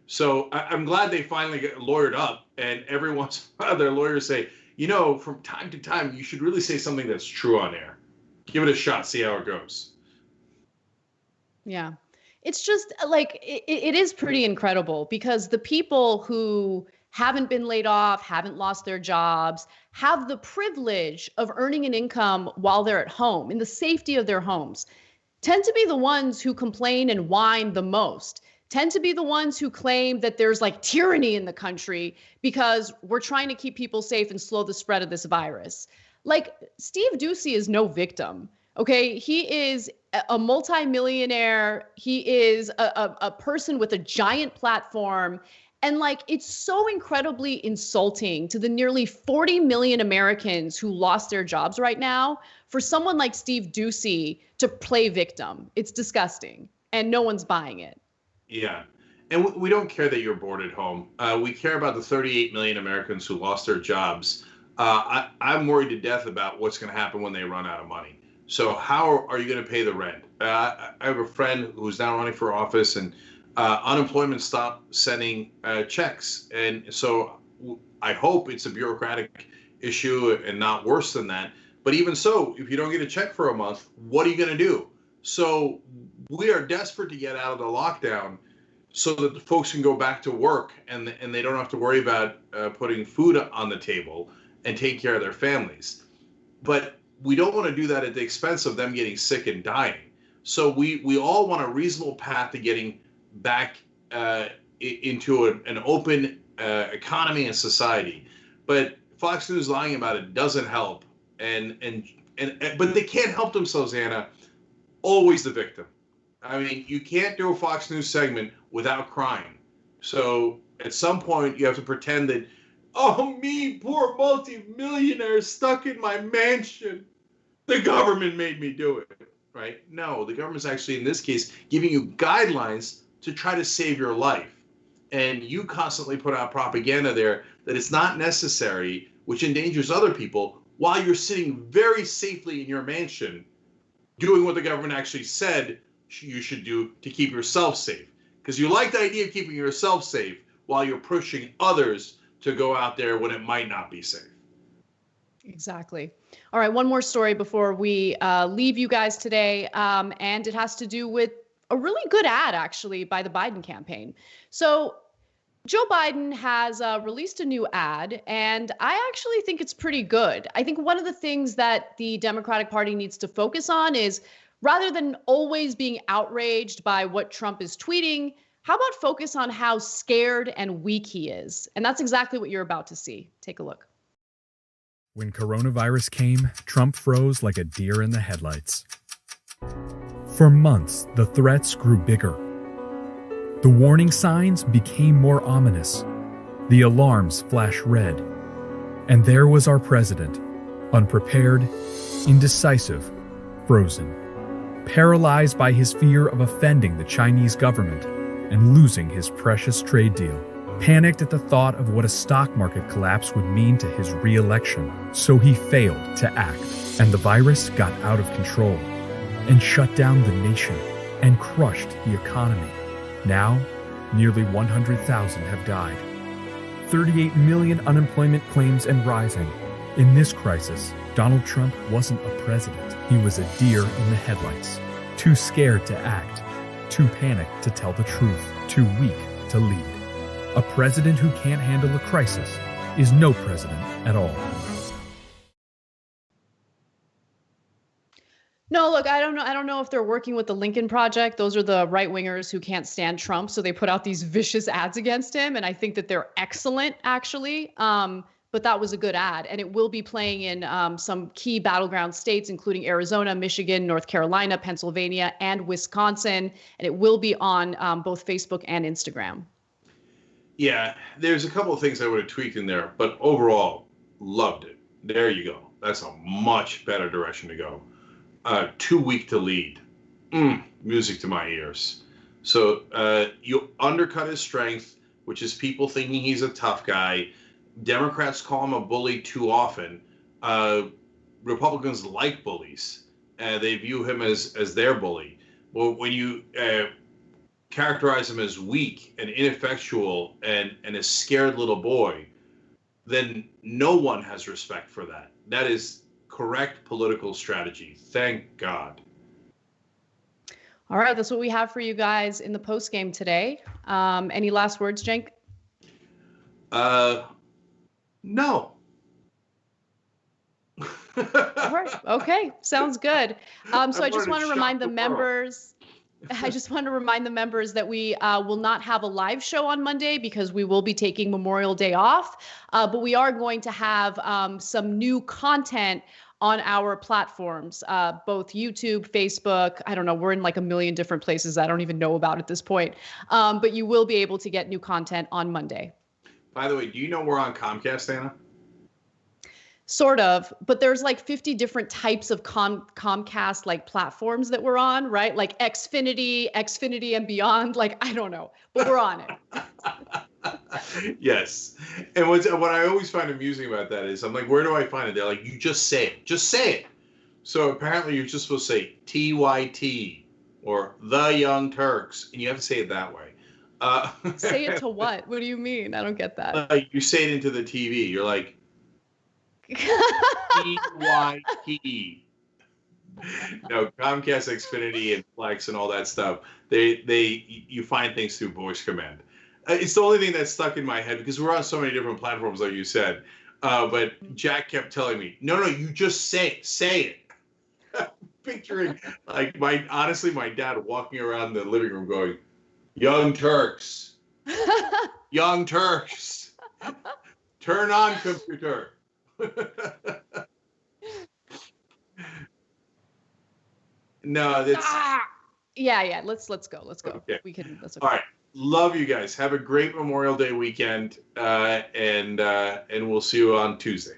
Speaker 21: So I'm glad they finally get lawyered up, and every once in a while their lawyers say, you know, from time to time, you should really say something that's true on air. Give it a shot, see how it goes.
Speaker 4: Yeah. It's just it is pretty incredible because the people who haven't been laid off, haven't lost their jobs, have the privilege of earning an income while they're at home, in the safety of their homes. tend to be the ones who complain and whine the most, tend to be the ones who claim that there's like tyranny in the country because we're trying to keep people safe and slow the spread of this virus. Like, Steve Doocy is no victim. Okay, he is a multimillionaire. He is a person with a giant platform. And like, it's so incredibly insulting to the nearly 40 million Americans who lost their jobs right now for someone like Steve Doocy to play victim. It's disgusting, and no one's buying it.
Speaker 21: Yeah. And we don't care that you're bored at home. We care about the 38 million Americans who lost their jobs. I'm worried to death about what's going to happen when they run out of money. So how are you going to pay the rent? I have a friend who's now running for office, and unemployment stopped sending checks. And so I hope it's a bureaucratic issue and not worse than that. But even so, if you don't get a check for a month, what are you going to do? So we are desperate to get out of the lockdown so that the folks can go back to work and they don't have to worry about putting food on the table and take care of their families. But we don't want to do that at the expense of them getting sick and dying. So we all want a reasonable path to getting back into an open economy and society. But Fox News lying about it doesn't help. But they can't help themselves, Anna. Always the victim. I mean, you can't do a Fox News segment without crying. So at some point, you have to pretend that, oh, me, poor multi-millionaire stuck in my mansion. The government made me do it, right? No, the government's actually, in this case, giving you guidelines to try to save your life. And you constantly put out propaganda there that it's not necessary, which endangers other people, while you're sitting very safely in your mansion doing what the government actually said you should do to keep yourself safe. Because you like the idea of keeping yourself safe while you're pushing others to go out there when it might not be safe.
Speaker 4: Exactly. All right, one more story before we leave you guys today, and it has to do with a really good ad, actually, by the Biden campaign. So Joe Biden has released a new ad, and I actually think it's pretty good. I think one of the things that the Democratic Party needs to focus on is, rather than always being outraged by what Trump is tweeting, how about focus on how scared and weak he is? And that's exactly what you're about to see. Take a look.
Speaker 5: When coronavirus came, Trump froze like a deer in the headlights. For months, the threats grew bigger. The warning signs became more ominous. The alarms flashed red. And there was our president, unprepared, indecisive, frozen, paralyzed by his fear of offending the Chinese government and losing his precious trade deal. Panicked at the thought of what a stock market collapse would mean to his re-election. So he failed to act, and the virus got out of control and shut down the nation and crushed the economy. Now, nearly 100,000 have died. 38 million unemployment claims and rising. In this crisis, Donald Trump wasn't a president. He was a deer in the headlights. Too scared to act. Too panicked to tell the truth. Too weak to lead. A president who can't handle a crisis is no president at all.
Speaker 4: No, look, I don't know if they're working with the Lincoln Project. Those are the right-wingers who can't stand Trump, so they put out these vicious ads against him, and I think that they're excellent, actually. But that was a good ad, and it will be playing in some key battleground states, including Arizona, Michigan, North Carolina, Pennsylvania, and Wisconsin, and it will be on both Facebook and Instagram.
Speaker 21: Yeah, there's a couple of things I would have tweaked in there, but overall, loved it. There you go. That's a much better direction to go. Too weak to lead. Music to my ears. So you undercut his strength, which is people thinking he's a tough guy. Democrats call him a bully too often. Republicans like bullies. They view him as their bully. Well, when you characterize him as weak and ineffectual and a scared little boy, then no one has respect for that. That is correct political strategy. Thank God.
Speaker 4: All right, that's what we have for you guys in the post game today. Any last words, Cenk?
Speaker 21: No.
Speaker 4: All right. Okay. Sounds good. So I just want to remind the
Speaker 21: world.
Speaker 4: members. I just want to remind the members that we will not have a live show on Monday because we will be taking Memorial Day off. But we are going to have some new content on our platforms, both YouTube, Facebook. I don't know. We're in like a million different places I don't even know about at this point. But you will be able to get new content on Monday.
Speaker 21: By the way, do you know we're on Comcast, Anna?
Speaker 4: Sort of, but there's like 50 different types of Comcast like platforms that we're on, right? Like Xfinity and beyond. Like, I don't know, but we're on it.
Speaker 21: Yes. And what I always find amusing about that is I'm like, where do I find it? They're like, you just say it. Just say it. So apparently you're just supposed to say TYT or the Young Turks, and you have to say it that way.
Speaker 4: Say it to what? What do you mean? I don't get that.
Speaker 21: You say it into the TV. You're like, TYT. No, Comcast, Xfinity, and Flex, and all that stuff. You find things through voice command. It's the only thing that's stuck in my head because we're on so many different platforms, like you said. But Jack kept telling me, no, you just say it. Picturing like my dad walking around the living room going, "Young Turks, Young Turks, turn on computer." No, that's
Speaker 4: yeah. Let's go.
Speaker 21: Okay.
Speaker 4: We can. That's okay.
Speaker 21: All right. Love you guys. Have a great Memorial Day weekend, and we'll see you on Tuesday.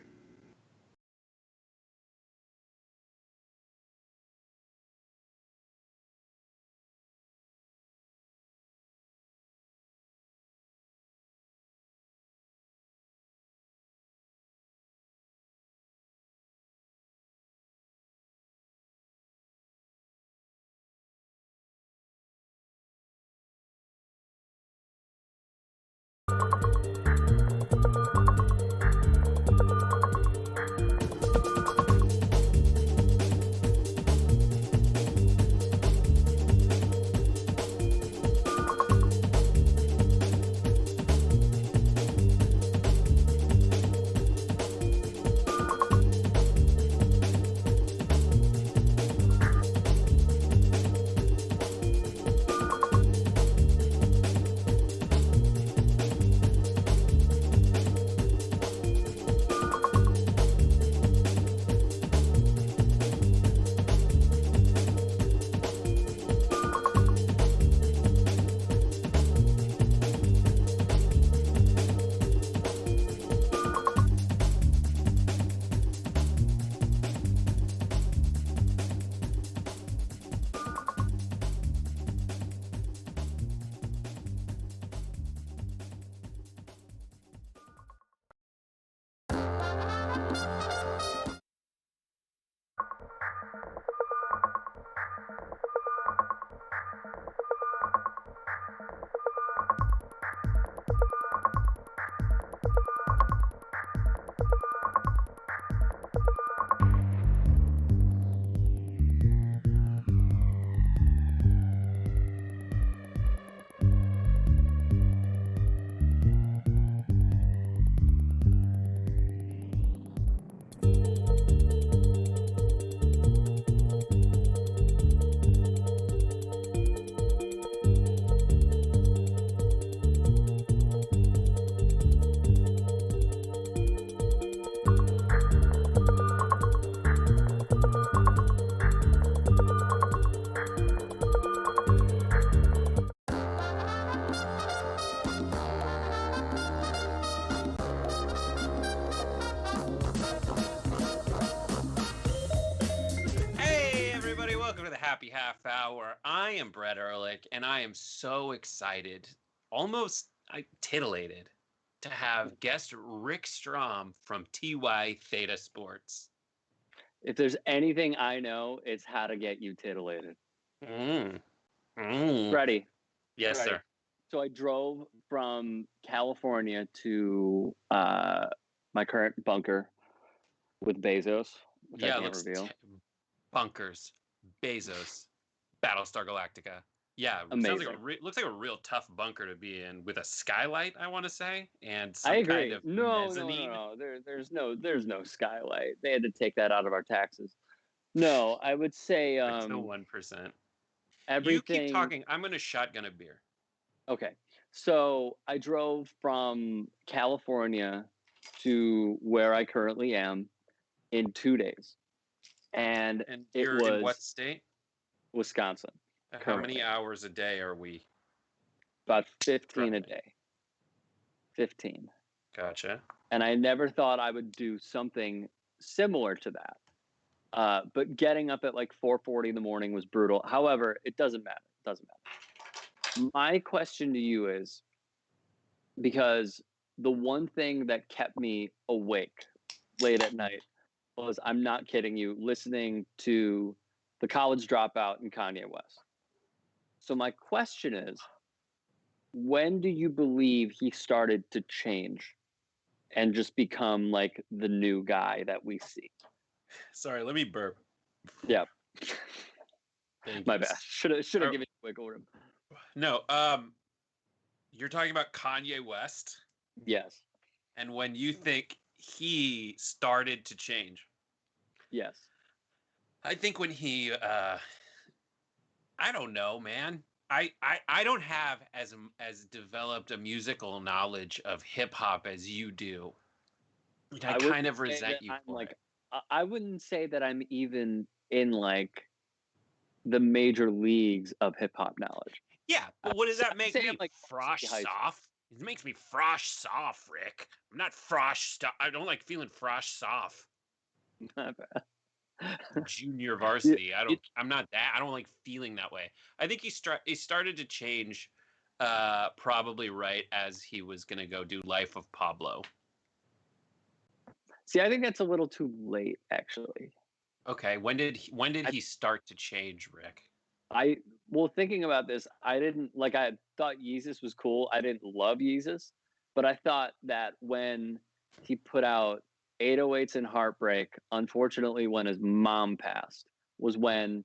Speaker 29: Happy Half Hour. I am Brett Ehrlich, and I am so excited, almost titillated, to have guest Rick Strom from TY Theta Sports.
Speaker 9: If there's anything I know, it's how to get you titillated. Ready?
Speaker 29: Yes,
Speaker 9: Ready.
Speaker 29: sir.
Speaker 9: So I drove from California to my current bunker with Bezos, which I can't reveal.
Speaker 29: Bunkers, Bezos, Battlestar Galactica.
Speaker 9: Yeah,
Speaker 19: Amazing.
Speaker 9: sounds like looks like a real tough bunker to be in with a skylight, I want to say, and
Speaker 19: I
Speaker 9: some
Speaker 19: agree.
Speaker 9: kind of
Speaker 19: No.
Speaker 9: mezzanine.
Speaker 19: There's no skylight. They had to take that out of our taxes. No, I would say
Speaker 9: There's no 1%.
Speaker 19: everything.
Speaker 9: You keep talking. I'm going to shotgun a beer.
Speaker 19: Okay. So I drove from California to where I currently am in 2 days. And
Speaker 9: you're
Speaker 19: it was
Speaker 9: in what state?
Speaker 19: Wisconsin.
Speaker 9: How many hours a day are we?
Speaker 19: About 15 a day. 15.
Speaker 9: Gotcha.
Speaker 19: And I never thought I would do something similar to that. But getting up at like 4:40 in the morning was brutal. However, it doesn't matter. It doesn't matter. My question to you is, because the one thing that kept me awake late at night was, I'm not kidding you, listening to The College Dropout and Kanye West. So my question is, when do you believe he started to change and just become like the new guy that we see?
Speaker 9: Sorry, let me burp.
Speaker 19: Yeah. My
Speaker 9: you.
Speaker 19: bad. Should have given you wiggle room.
Speaker 9: No, you're talking about Kanye West?
Speaker 19: Yes.
Speaker 9: And when you think he started to change?
Speaker 19: Yes.
Speaker 9: I think when he I don't know, man. I don't have as developed a musical knowledge of hip hop as you do. And I kind of resent you for it.
Speaker 19: I wouldn't say that I'm even in like the major leagues of hip hop knowledge.
Speaker 9: Yeah, but what does that make me?
Speaker 19: Like
Speaker 9: frosh soft? It makes me frosh soft, Rick. I'm not frosh soft. I don't like feeling frosh soft.
Speaker 19: Not bad.
Speaker 9: Junior varsity. I'm not that. I don't like feeling that way. I think he started to change probably right as he was going to go do Life of Pablo.
Speaker 19: See, I think that's a little too late, actually.
Speaker 9: Okay, when did he start to change, Rick?
Speaker 19: Thinking about this, I thought Yeezus was cool. I didn't love Yeezus, but I thought that when he put out 808s and Heartbreak, unfortunately when his mom passed, was when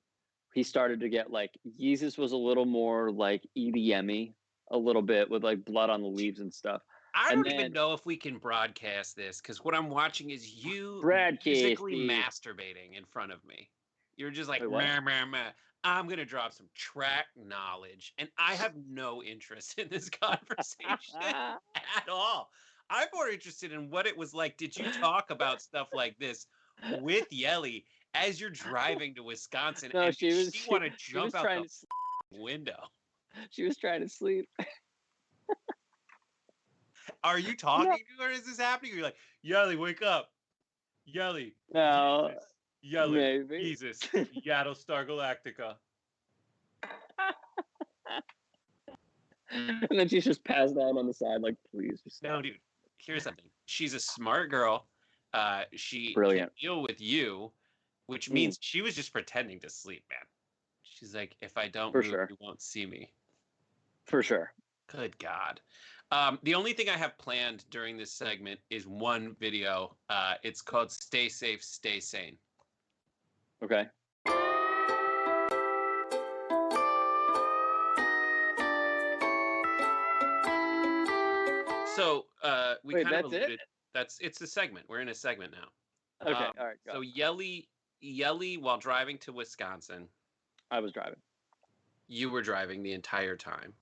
Speaker 19: he started to get like, Yeezus was a little more like EDM-y a little bit with like Blood on the Leaves and stuff.
Speaker 9: I don't even know if we can broadcast this, because what I'm watching is you physically masturbating in front of me. You're just like, meh, meh, meh. I'm going to drop some track knowledge, and I have no interest in this conversation at all. I'm more interested in what it was like. Did you talk about stuff like this with Yelly as you're driving to Wisconsin?
Speaker 19: No,
Speaker 9: and
Speaker 19: she
Speaker 9: want to jump out the window?
Speaker 19: She was trying to sleep.
Speaker 9: Are you talking to her? Is this happening? You're like, Yelly, wake up. Yelly.
Speaker 19: No.
Speaker 9: Jesus. Yelly.
Speaker 19: Maybe.
Speaker 9: Jesus. Star Galactica.
Speaker 19: And then she's just passed out on the side, like, please. Just
Speaker 9: no, dude. Here's something. She's a smart girl. She
Speaker 19: Brilliant.
Speaker 9: can deal with you, which means she was just pretending to sleep, man. She's like, if I don't move, you won't see me.
Speaker 19: For sure.
Speaker 9: Good God. The only thing I have planned during this segment is one video. It's called Stay Safe, Stay Sane.
Speaker 19: Okay.
Speaker 9: So we
Speaker 19: Wait,
Speaker 9: kind of
Speaker 19: that's
Speaker 9: alluded.
Speaker 19: it?
Speaker 9: It's a segment. We're in a segment now.
Speaker 19: Okay, all right.
Speaker 9: So Yelly, while driving to Wisconsin.
Speaker 19: I was driving.
Speaker 9: You were driving the entire time.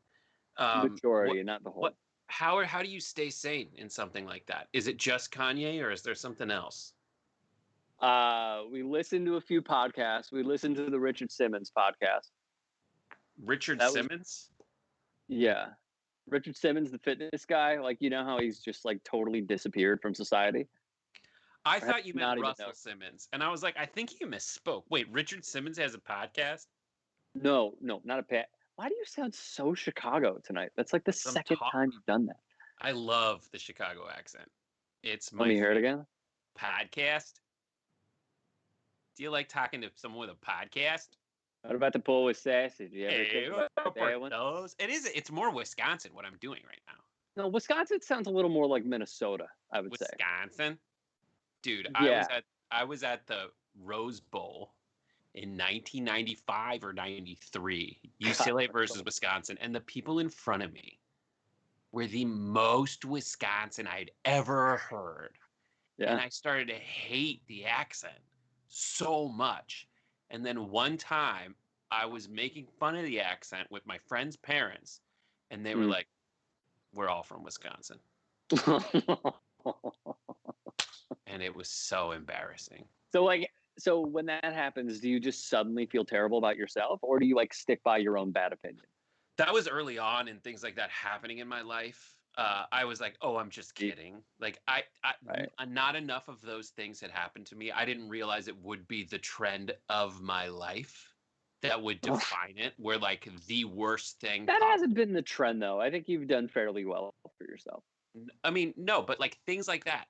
Speaker 19: Majority, not the whole.
Speaker 9: How do you stay sane in something like that? Is it just Kanye, or is there something else?
Speaker 19: We listened to a few podcasts. We listened to the Richard Simmons podcast.
Speaker 9: Richard Simmons?
Speaker 19: Yeah. Richard Simmons, the fitness guy. Like, you know how he's just like totally disappeared from society?
Speaker 9: I thought you meant Russell Simmons. And I was like, I think he misspoke. Wait, Richard Simmons has a podcast?
Speaker 19: No, not a pat. Why do you sound so Chicago tonight? That's like the second time you've done that.
Speaker 9: I love the Chicago accent. It's my
Speaker 19: Let me hear it again.
Speaker 9: Podcast. Do you like talking to someone with a podcast?
Speaker 19: What about the pool with sausage?
Speaker 9: It's more Wisconsin what I'm doing right now.
Speaker 19: No, Wisconsin sounds a little more like Minnesota, I would say.
Speaker 9: Wisconsin? Dude,
Speaker 19: Yeah.
Speaker 9: I was at the Rose Bowl in 1995 or 93, UCLA versus Wisconsin, and the people in front of me were the most Wisconsin I'd ever heard.
Speaker 10: Yeah.
Speaker 9: And I started to hate the accent so much. And then one time I was making fun of the accent with my friend's parents, and they were like, we're all from Wisconsin. And it was so embarrassing.
Speaker 10: So when that happens, do you just suddenly feel terrible about yourself, or do you like stick by your own bad opinion?
Speaker 9: That was early on in things like that happening in my life. I was like, oh, I'm just kidding. Like not enough of those things had happened to me. I didn't realize it would be the trend of my life that would define it, where like the worst thing.
Speaker 10: That hasn't been the trend though. I think you've done fairly well for yourself.
Speaker 9: I mean, no, but like things like that.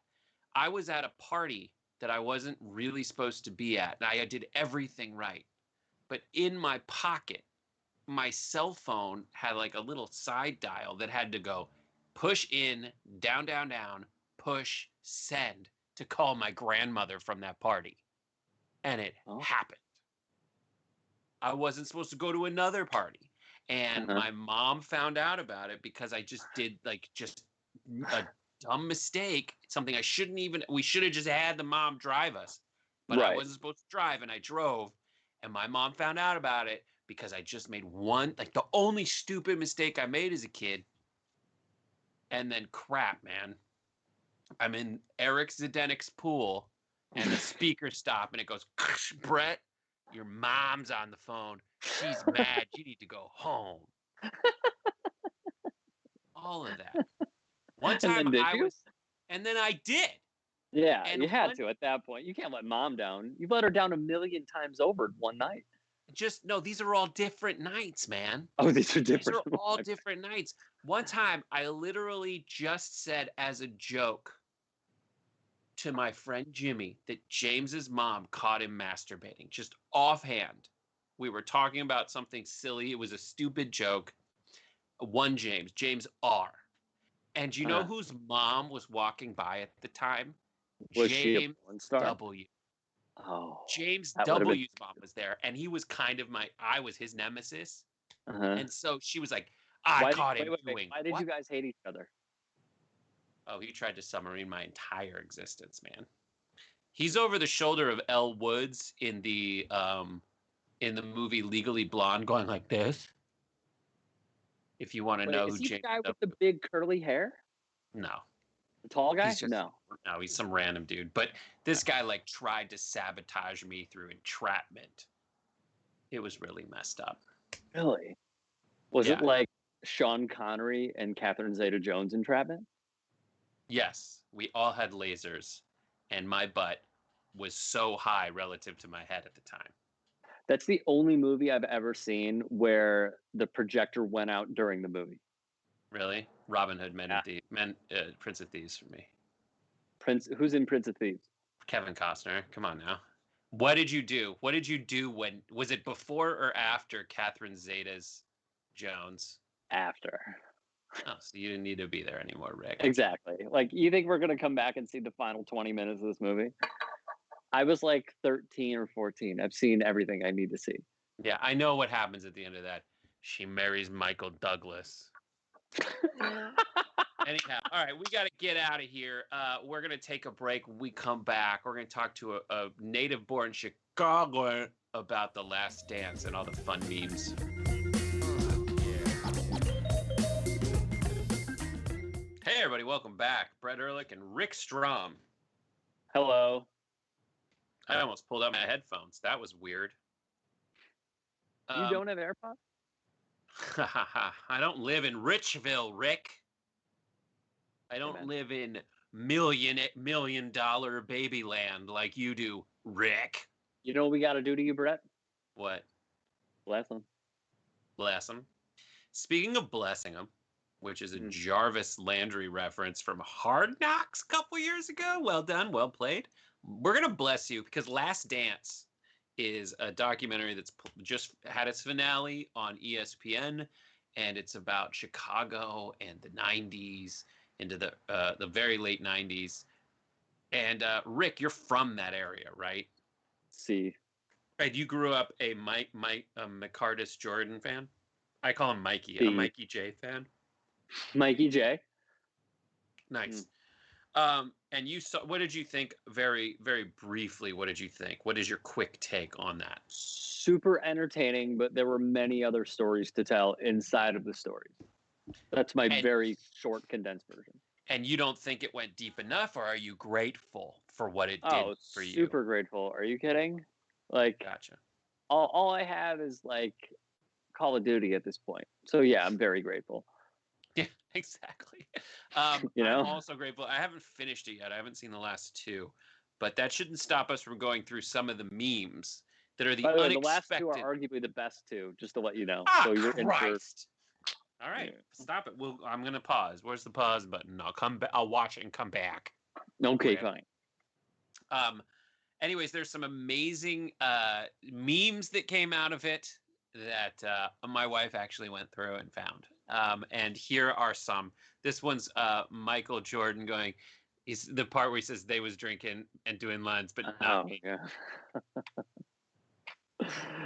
Speaker 9: I was at a party that I wasn't really supposed to be at, and I did everything right. But in my pocket, my cell phone had like a little side dial that had to go push in, down, down, down, push, send to call my grandmother from that party. And it happened. I wasn't supposed to go to another party. And my mom found out about it because I just did like just a dumb mistake, something I shouldn't even, we should have just had the mom drive us. But I wasn't supposed to drive, and I drove, and my mom found out about it because I just made one, like the only stupid mistake I made as a kid. And then crap, man. I'm in Eric Zdenik's pool, and the speakers stop, and it goes, Brett, your mom's on the phone. She's mad. You need to go home. All of that. One time and then I did.
Speaker 10: Yeah,
Speaker 9: and
Speaker 10: you had to at that point. You can't let mom down. You've let her down 1,000,000 times over in one night.
Speaker 9: Just no, these are all different nights, man.
Speaker 10: Oh, these are different.
Speaker 9: These are all different nights. One time I literally just said as a joke to my friend Jimmy that James's mom caught him masturbating, just offhand. We were talking about something silly. It was a stupid joke. James R. And you know whose mom was walking by at the time?
Speaker 10: Was
Speaker 9: James
Speaker 10: she a porn star?
Speaker 9: W.
Speaker 10: Oh,
Speaker 9: James W's mom was there, and he was kind of I was his nemesis. And so she was like, I caught him doing.
Speaker 10: Why did you guys hate each other?
Speaker 9: Oh, he tried to submarine my entire existence, man. He's over the shoulder of Elle Woods in the movie Legally Blonde, going like this. If you want to know who
Speaker 10: James,
Speaker 9: James
Speaker 10: the guy with the big curly hair?
Speaker 9: No.
Speaker 10: The tall guy?
Speaker 9: No, he's some random dude. But this guy like tried to sabotage me through entrapment. It was really messed up.
Speaker 10: Really? Was it like Sean Connery and Catherine Zeta-Jones entrapment?
Speaker 9: Yes, we all had lasers, and my butt was so high relative to my head at the time.
Speaker 10: That's the only movie I've ever seen where the projector went out during the movie.
Speaker 9: Really? Robin Hood, Prince of Thieves for me.
Speaker 10: Who's in Prince of Thieves?
Speaker 9: Kevin Costner. Come on now. What did you do? What did you do was it before or after Catherine Zeta-Jones?
Speaker 10: After.
Speaker 9: Oh, so you didn't need to be there anymore, Rick.
Speaker 10: Exactly. Like, you think we're going to come back and see the final 20 minutes of this movie? I was like 13 or 14. I've seen everything I need to see.
Speaker 9: Yeah, I know what happens at the end of that. She marries Michael Douglas. Anyhow, all right, we got to get out of here. We're going to take a break. When we come back, we're going to talk to a native-born Chicagoan about The Last Dance and all the fun memes. Hey, everybody, welcome back. Brett Ehrlich and Rick Strom.
Speaker 10: Hello.
Speaker 9: I almost pulled out my headphones. That was weird.
Speaker 10: You don't have AirPods?
Speaker 9: I don't live in Richville, Rick. I don't live in million dollar baby land like you do, Rick.
Speaker 10: You know what we got to do to you, Brett?
Speaker 9: What?
Speaker 10: Bless him.
Speaker 9: Bless him. Speaking of blessing him, which is a Jarvis Landry reference from Hard Knocks a couple years ago. Well done, well played. We're going to bless you because Last Dance is a documentary that's just had its finale on ESPN, and it's about Chicago and the 90s into the very late 90s. And Rick, you're from that area, right?
Speaker 10: See.
Speaker 9: Right, you grew up a Mike McCartus Jordan fan. I call him Mikey. A Mikey J fan.
Speaker 10: Mikey J.
Speaker 9: Nice. And you saw. What did you think? Very, very briefly. What did you think? What is your quick take on that?
Speaker 10: Super entertaining, but there were many other stories to tell inside of the stories. That's my very short, condensed version.
Speaker 9: And you don't think it went deep enough, or are you grateful for what it did for you?
Speaker 10: Super grateful. Are you kidding? Like,
Speaker 9: gotcha.
Speaker 10: All I have is like Call of Duty at this point. So yeah, I'm very grateful.
Speaker 9: Yeah, exactly.
Speaker 10: You know?
Speaker 9: I'm also grateful. I haven't finished it yet. I haven't seen the last two, but that shouldn't stop us from going through some of the memes that are the
Speaker 10: By the way,
Speaker 9: unexpected.
Speaker 10: the last two are arguably the best two, just to let you know.
Speaker 9: Ah,
Speaker 10: so you're
Speaker 9: Christ. All right, stop it. I'm gonna pause. Where's the pause button? I'll come back. I'll watch it and come back.
Speaker 10: Okay, fine.
Speaker 9: Anyways, there's some amazing memes that came out of it that my wife actually went through and found. And here are some. This one's Michael Jordan going. He's the part where he says they was drinking and doing lines, but not me.
Speaker 10: Yeah.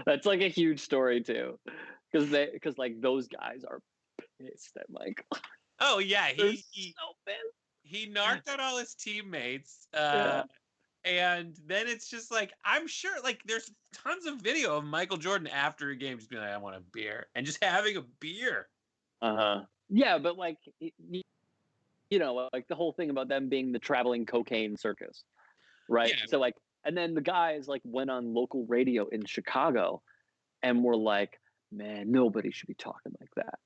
Speaker 10: That's like a huge story too, because like those guys are pissed at Michael.
Speaker 9: Oh yeah, he
Speaker 10: so pissed.
Speaker 9: He narked out all his teammates.
Speaker 10: Yeah.
Speaker 9: And then it's just like, I'm sure, like, there's tons of video of Michael Jordan after a game just being like, I want a beer, and just having a beer.
Speaker 10: Yeah, but like, you know, like the whole thing about them being the traveling cocaine circus, right?
Speaker 9: Yeah.
Speaker 10: So like, and then the guys like went on local radio in Chicago and were like, man, nobody should be talking like that.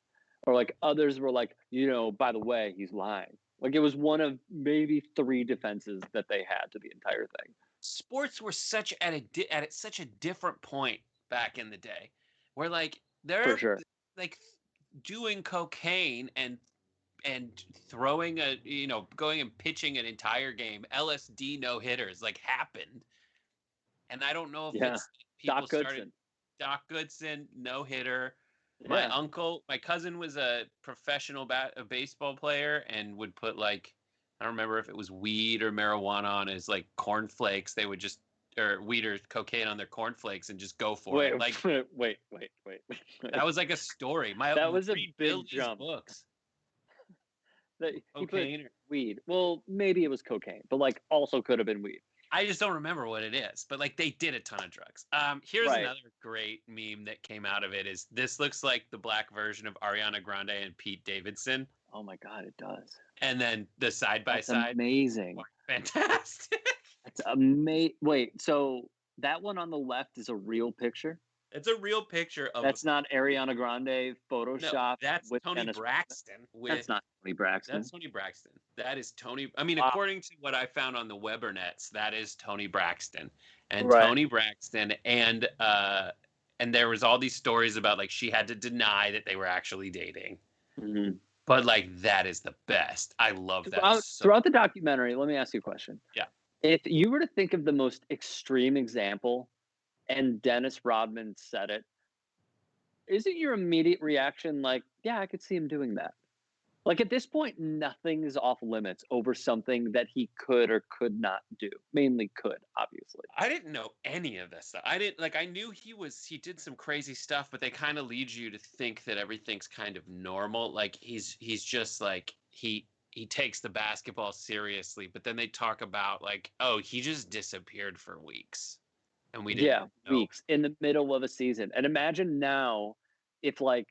Speaker 10: Or like others were like, you know, by the way, he's lying. Like it was one of maybe 3 defenses that they had to the entire thing.
Speaker 9: Sports were such at such a different point back in the day, where like they're
Speaker 10: For sure.
Speaker 9: like doing cocaine and throwing going and pitching an entire game, LSD no hitters like happened, and I don't know if it's people started. Doc Goodson no hitter. My my cousin was a professional baseball player and would put like, I don't remember if it was weed or marijuana on his like cornflakes. They would just, or weed or cocaine on their cornflakes and just go for it. Like,
Speaker 10: wait.
Speaker 9: That was like a story.
Speaker 10: That was a big jump.
Speaker 9: Books.
Speaker 10: He put weed. Well, maybe it was cocaine, but like also could have been weed.
Speaker 9: I just don't remember what it is, but like they did a ton of drugs. Here's another great meme that came out of it. Is this looks like the black version of Ariana Grande and Pete Davidson?
Speaker 10: Oh my God, it does.
Speaker 9: And then the side by side,
Speaker 10: amazing,
Speaker 9: fantastic.
Speaker 10: That's amazing. Wait, so that one on the left is a real picture?
Speaker 9: It's a real picture of.
Speaker 10: That's not Ariana Grande Photoshop.
Speaker 9: No, that's
Speaker 10: with
Speaker 9: Tony Braxton.
Speaker 10: That's not Tony Braxton.
Speaker 9: That's Tony Braxton. That is Tony. I mean, according to what I found on the Webernets, that is Tony Braxton. And Tony Braxton and there was all these stories about like she had to deny that they were actually dating.
Speaker 10: Mm-hmm.
Speaker 9: But like that is the best. I love that.
Speaker 10: Throughout the documentary, let me ask you a question.
Speaker 9: Yeah.
Speaker 10: If you were to think of the most extreme example, and Dennis Rodman said it, isn't your immediate reaction like, yeah, I could see him doing that? Like at this point, nothing is off limits over something that he could or could not do. Mainly could, obviously.
Speaker 9: I didn't know any of this stuff. I knew he did some crazy stuff, but they kind of lead you to think that everything's kind of normal. Like he's just like, he takes the basketball seriously, but then they talk about like, oh, he just disappeared for weeks. And we didn't know.
Speaker 10: Weeks in the middle of a season. And imagine now if like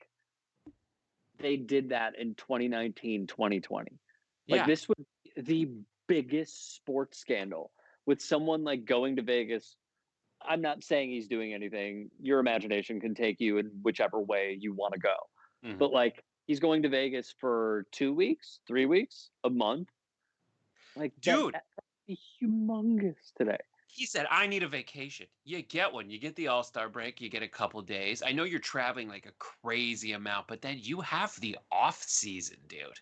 Speaker 10: they did that in 2019, 2020. Like this would be the biggest sports scandal with someone like going to Vegas. I'm not saying he's doing anything. Your imagination can take you in whichever way you want to go.
Speaker 9: Mm-hmm.
Speaker 10: But like he's going to Vegas for 2 weeks, 3 weeks, a month. Like
Speaker 9: dude,
Speaker 10: that'd be humongous today.
Speaker 9: He said, I need a vacation. You get one. You get the All-Star break. You get a couple days. I know you're traveling like a crazy amount, but then you have the off season, dude.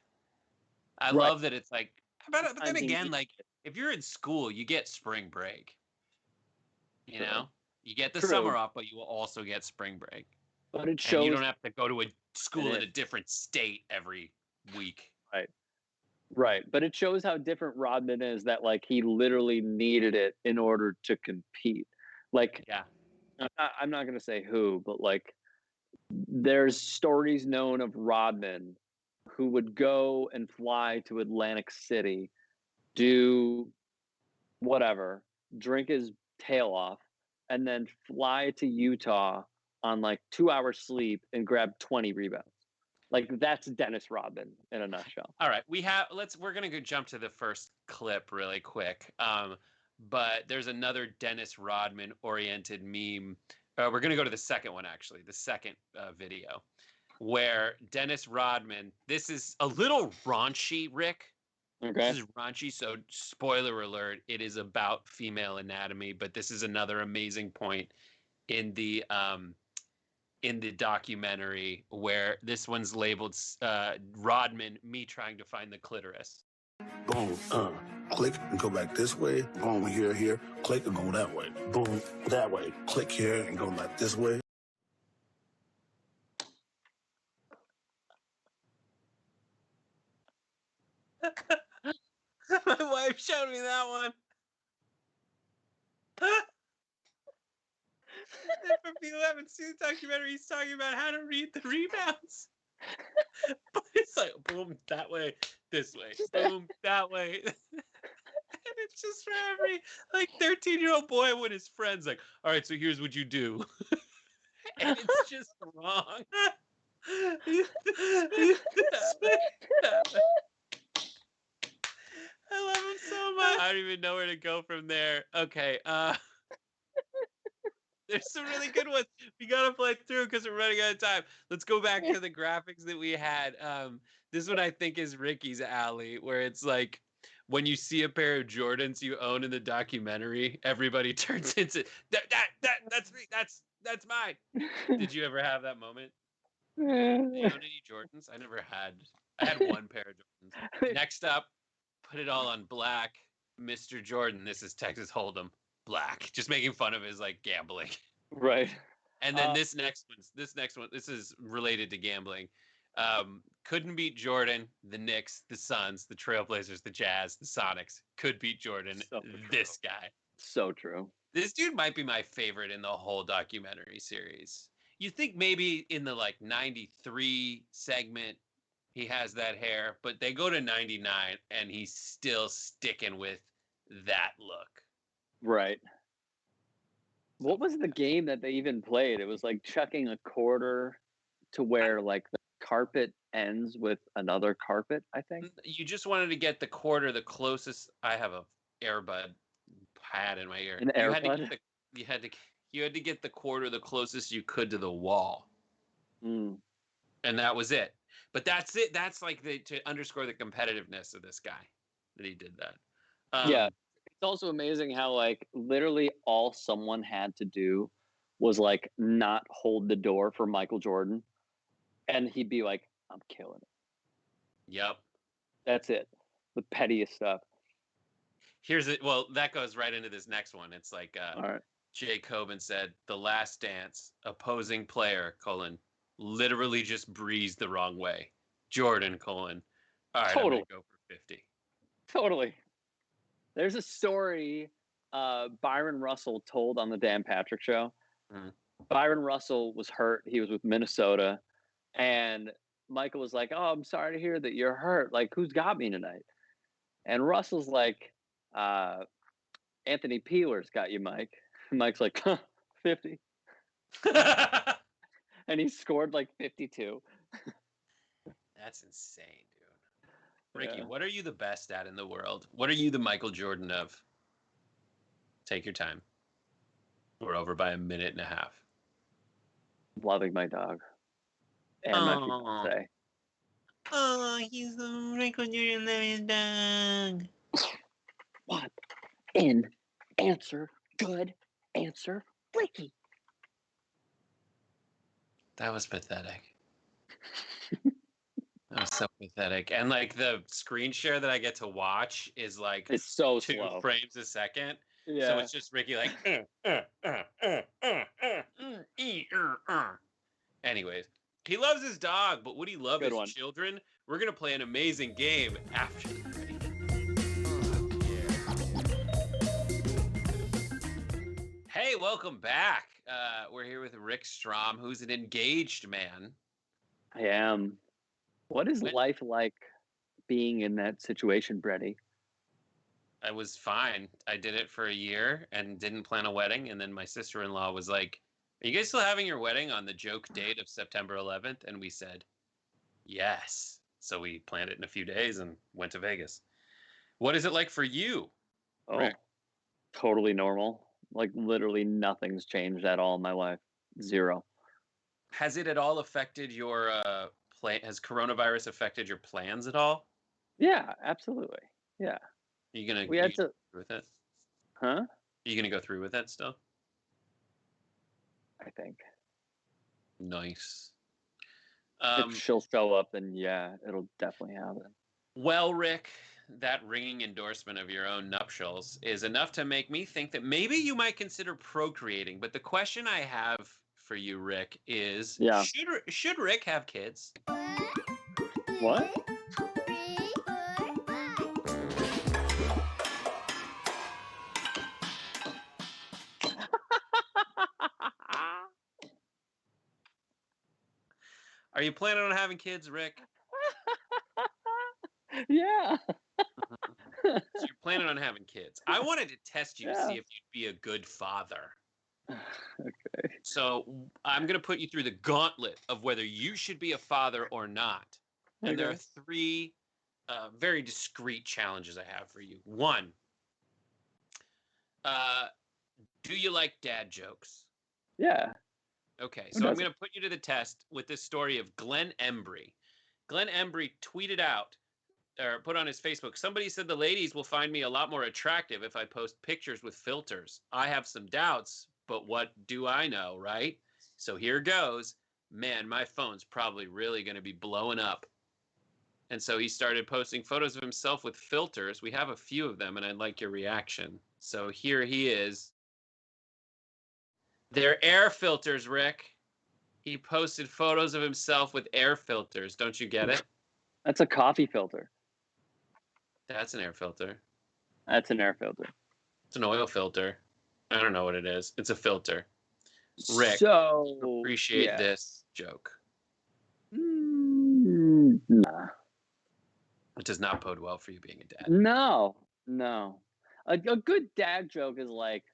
Speaker 9: I love that it's like, but then again, like if you're in school, you get spring break. You know, you get the summer off, but you will also get spring break.
Speaker 10: But it shows
Speaker 9: and you don't have to go to a school in a different state every week.
Speaker 10: Right. But it shows how different Rodman is, that like he literally needed it in order to compete. Like I'm not going to say who, but like there's stories known of Rodman who would go and fly to Atlantic City, do whatever, drink his tail off, and then fly to Utah on like 2 hours sleep and grab 20 rebounds. Like that's Dennis Rodman in a nutshell.
Speaker 9: All right, we're gonna go jump to the first clip really quick. But there's another Dennis Rodman oriented meme. We're gonna go to the second one actually, the second video, where Dennis Rodman. This is a little raunchy, Rick.
Speaker 10: Okay.
Speaker 9: This is raunchy, so spoiler alert, it is about female anatomy, but this is another amazing point in the documentary where this one's labeled Rodman, me trying to find the clitoris.
Speaker 11: Boom, click and go back this way. Boom, here, click and go that way. Boom, that way. Click here and go back this way.
Speaker 9: My wife showed me that one. And for people who haven't seen the documentary, he's talking about how to read the rebounds. But it's like, boom, that way, this way, boom, that way. And it's just for every, like, 13-year-old boy when his friend's like, all right, so here's what you do. And it's just wrong. I love him so much. I don't even know where to go from there. Okay, there's some really good ones. We gotta play through because we're running out of time. Let's go back to the graphics that we had. This one I think is Ricky's alley, where it's like when you see a pair of Jordans you own in the documentary, everybody turns into that's me. That's mine. Did you ever have that moment? Do you own any Jordans? I never had. I had one pair of Jordans. Next up, put it all on black. Mr. Jordan. This is Texas Hold'em. Black, just making fun of his like gambling,
Speaker 10: right?
Speaker 9: And then this next one, this is related to gambling. Couldn't beat Jordan. The Knicks, the Suns, the Trailblazers, the Jazz, the Sonics could beat Jordan.
Speaker 10: So
Speaker 9: this guy,
Speaker 10: so true.
Speaker 9: This dude might be my favorite in the whole documentary series. You think maybe in the like 93 segment he has that hair, but they go to 99 and he's still sticking with that look.
Speaker 10: Right. What was the game that they even played? It was like chucking a quarter to where like the carpet ends with another carpet, I think.
Speaker 9: You just wanted to get the quarter the closest. I have a earbud pad in my ear.
Speaker 10: An earbud?
Speaker 9: You had to get the quarter the closest you could to the wall.
Speaker 10: Mm.
Speaker 9: And that was it. But that's it. That's like to underscore the competitiveness of this guy that he did that.
Speaker 10: Yeah. It's also amazing how like literally all someone had to do was like not hold the door for Michael Jordan, and he'd be like, I'm killing it.
Speaker 9: Yep.
Speaker 10: That's it. The pettiest stuff.
Speaker 9: Here's it. Well, that goes right into this next one. It's like
Speaker 10: all right.
Speaker 9: Jay Coben said, The Last Dance, opposing player, literally just breezed the wrong way. Jordan, all right, totally. I'm going to go for 50.
Speaker 10: Totally. There's a story Byron Russell told on the Dan Patrick Show.
Speaker 9: Mm-hmm.
Speaker 10: Byron Russell was hurt. He was with Minnesota. And Michael was like, oh, I'm sorry to hear that you're hurt. Like, who's got me tonight? And Russell's like, Anthony Peeler's got you, Mike. And Mike's like, 50. And he scored like 52.
Speaker 9: That's insane, dude. Ricky, What are you the best at in the world? What are you the Michael Jordan of? Take your time. We're over by 1.5 minutes.
Speaker 10: Loving my dog. And my fiance.
Speaker 9: Oh, he's the Michael Jordan loving dog.
Speaker 10: What? In answer, good answer, Ricky.
Speaker 9: That was pathetic. That was so pathetic. And like the screen share that I get to watch is like
Speaker 10: it's so
Speaker 9: 2
Speaker 10: slow.
Speaker 9: frames a second.
Speaker 10: Yeah.
Speaker 9: So it's just Ricky like Anyways, he loves his dog, but would he love his children? We're gonna play an amazing game after the break. Hey, welcome back. We're here with Rick Strom, who's an engaged man.
Speaker 10: I am. What is life like being in that situation, Brady?
Speaker 9: I was fine. I did it for a year and didn't plan a wedding. And then my sister-in-law was like, "Are you guys still having your wedding on the joke date of September 11th?" And we said, yes. So we planned it in a few days and went to Vegas. What is it like for you, Rick?
Speaker 10: Totally normal. Like literally nothing's changed at all in my life. Zero.
Speaker 9: Has it at all affected your plan? Has coronavirus affected your plans at all?
Speaker 10: Yeah, absolutely. Yeah.
Speaker 9: Are you gonna
Speaker 10: We had to
Speaker 9: go through with it?
Speaker 10: Huh?
Speaker 9: Are you gonna go through with it still?
Speaker 10: I think.
Speaker 9: Nice.
Speaker 10: If she'll show up, then yeah, it'll definitely happen.
Speaker 9: Well, Rick, that ringing endorsement of your own nuptials is enough to make me think that maybe you might consider procreating. But the question I have for you, Rick, is should Rick have kids?
Speaker 10: What?
Speaker 9: Are you planning on having kids, Rick?
Speaker 10: Yeah.
Speaker 9: So you're planning on having kids. I wanted to test you to see if you'd be a good father.
Speaker 10: Okay.
Speaker 9: So I'm going to put you through the gauntlet of whether you should be a father or not. And there are three very discrete challenges I have for you. One, do you like dad jokes?
Speaker 10: Yeah.
Speaker 9: Okay, so I'm going to put you to the test with this story of Glenn Embry. Glenn Embry tweeted out, or put on his Facebook, somebody said the ladies will find me a lot more attractive if I post pictures with filters. I have some doubts, but what do I know, right? So here goes. Man, my phone's probably really going to be blowing up. And so he started posting photos of himself with filters. We have a few of them, and I'd like your reaction. So here he is. They're air filters, Rick. He posted photos of himself with air filters. Don't you get it?
Speaker 10: That's a coffee filter.
Speaker 9: That's an air filter.
Speaker 10: That's an air filter.
Speaker 9: It's an oil filter. I don't know what it is. It's a filter. Rick,
Speaker 10: so
Speaker 9: appreciate this joke.
Speaker 10: Nah.
Speaker 9: It does not bode well for you being a dad.
Speaker 10: No. A good dad joke is like,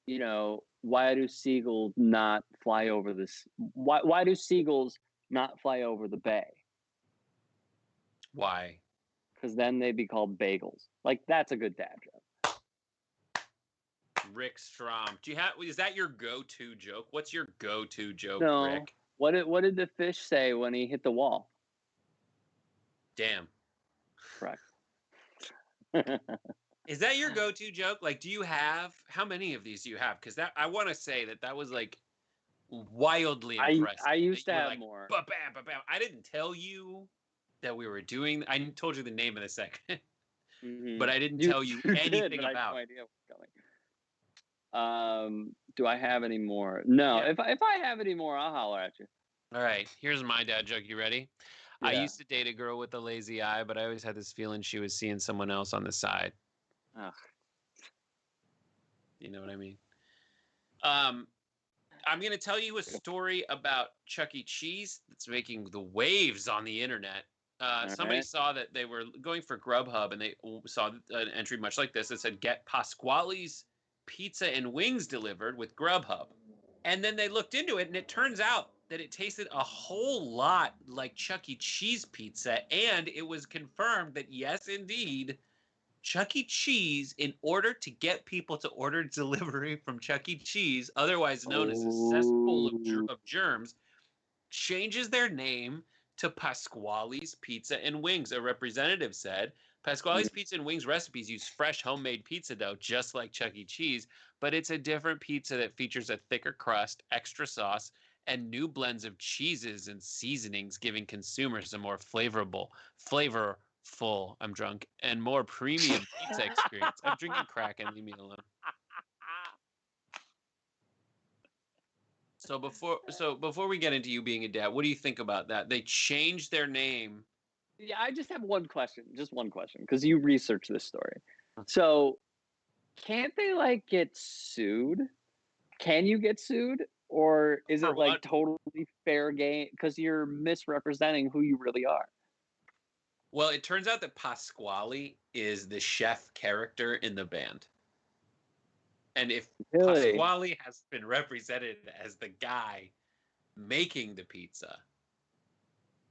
Speaker 10: you know, why do seagulls not fly over this? Why do seagulls not fly over the bay?
Speaker 9: Why?
Speaker 10: Because then they'd be called bagels. Like that's a good dad joke.
Speaker 9: Rick Strom, is that your go-to joke? What's your go-to joke,
Speaker 10: No.
Speaker 9: Rick?
Speaker 10: What did the fish say when he hit the wall?
Speaker 9: Damn.
Speaker 10: Correct.
Speaker 9: Is that your go-to joke? Like, how many of these do you have? Because I want to say that was like wildly impressive.
Speaker 10: I used to have more.
Speaker 9: Ba-bam, ba-bam. I didn't tell you that we were doing. I told you the name in a second, but I didn't tell you anything about. I had no
Speaker 10: idea what's coming. Do I have any more? No. Yeah. If I have any more, I'll holler at you.
Speaker 9: All right. Here's my dad joke. You ready? Yeah. I used to date a girl with a lazy eye, but I always had this feeling she was seeing someone else on the side.
Speaker 10: Ugh.
Speaker 9: You know what I mean? I'm going to tell you a story about Chuck E. Cheese that's making the waves on the internet. Somebody saw that they were going for Grubhub, and they saw an entry much like this that said, "Get Pasquale's pizza and wings delivered with Grubhub." And then they looked into it, and it turns out that it tasted a whole lot like Chuck E. Cheese pizza, and it was confirmed that, yes, indeed, Chuck E. Cheese, in order to get people to order delivery from Chuck E. Cheese, otherwise known as a cesspool of germs, changes their name to Pasquale's Pizza and Wings. A representative said, Pasquale's Pizza and Wings recipes use fresh homemade pizza dough, just like Chuck E. Cheese, but it's a different pizza that features a thicker crust, extra sauce, and new blends of cheeses and seasonings, giving consumers a more flavorful, I'm drunk, and more premium pizza experience. I'm drinking Kraken, leave me alone. So before we get into you being a dad, what do you think about that? They changed their name.
Speaker 10: Yeah, I just have one question, because you researched this story. So can't they like get sued? Can you get sued? Or is
Speaker 9: For
Speaker 10: it like
Speaker 9: what?
Speaker 10: totally fair game? Because you're misrepresenting who you really are.
Speaker 9: Well, it turns out that Pasquale is the chef character in the band. And if
Speaker 10: Really?
Speaker 9: Pasquale has been represented as the guy making the pizza,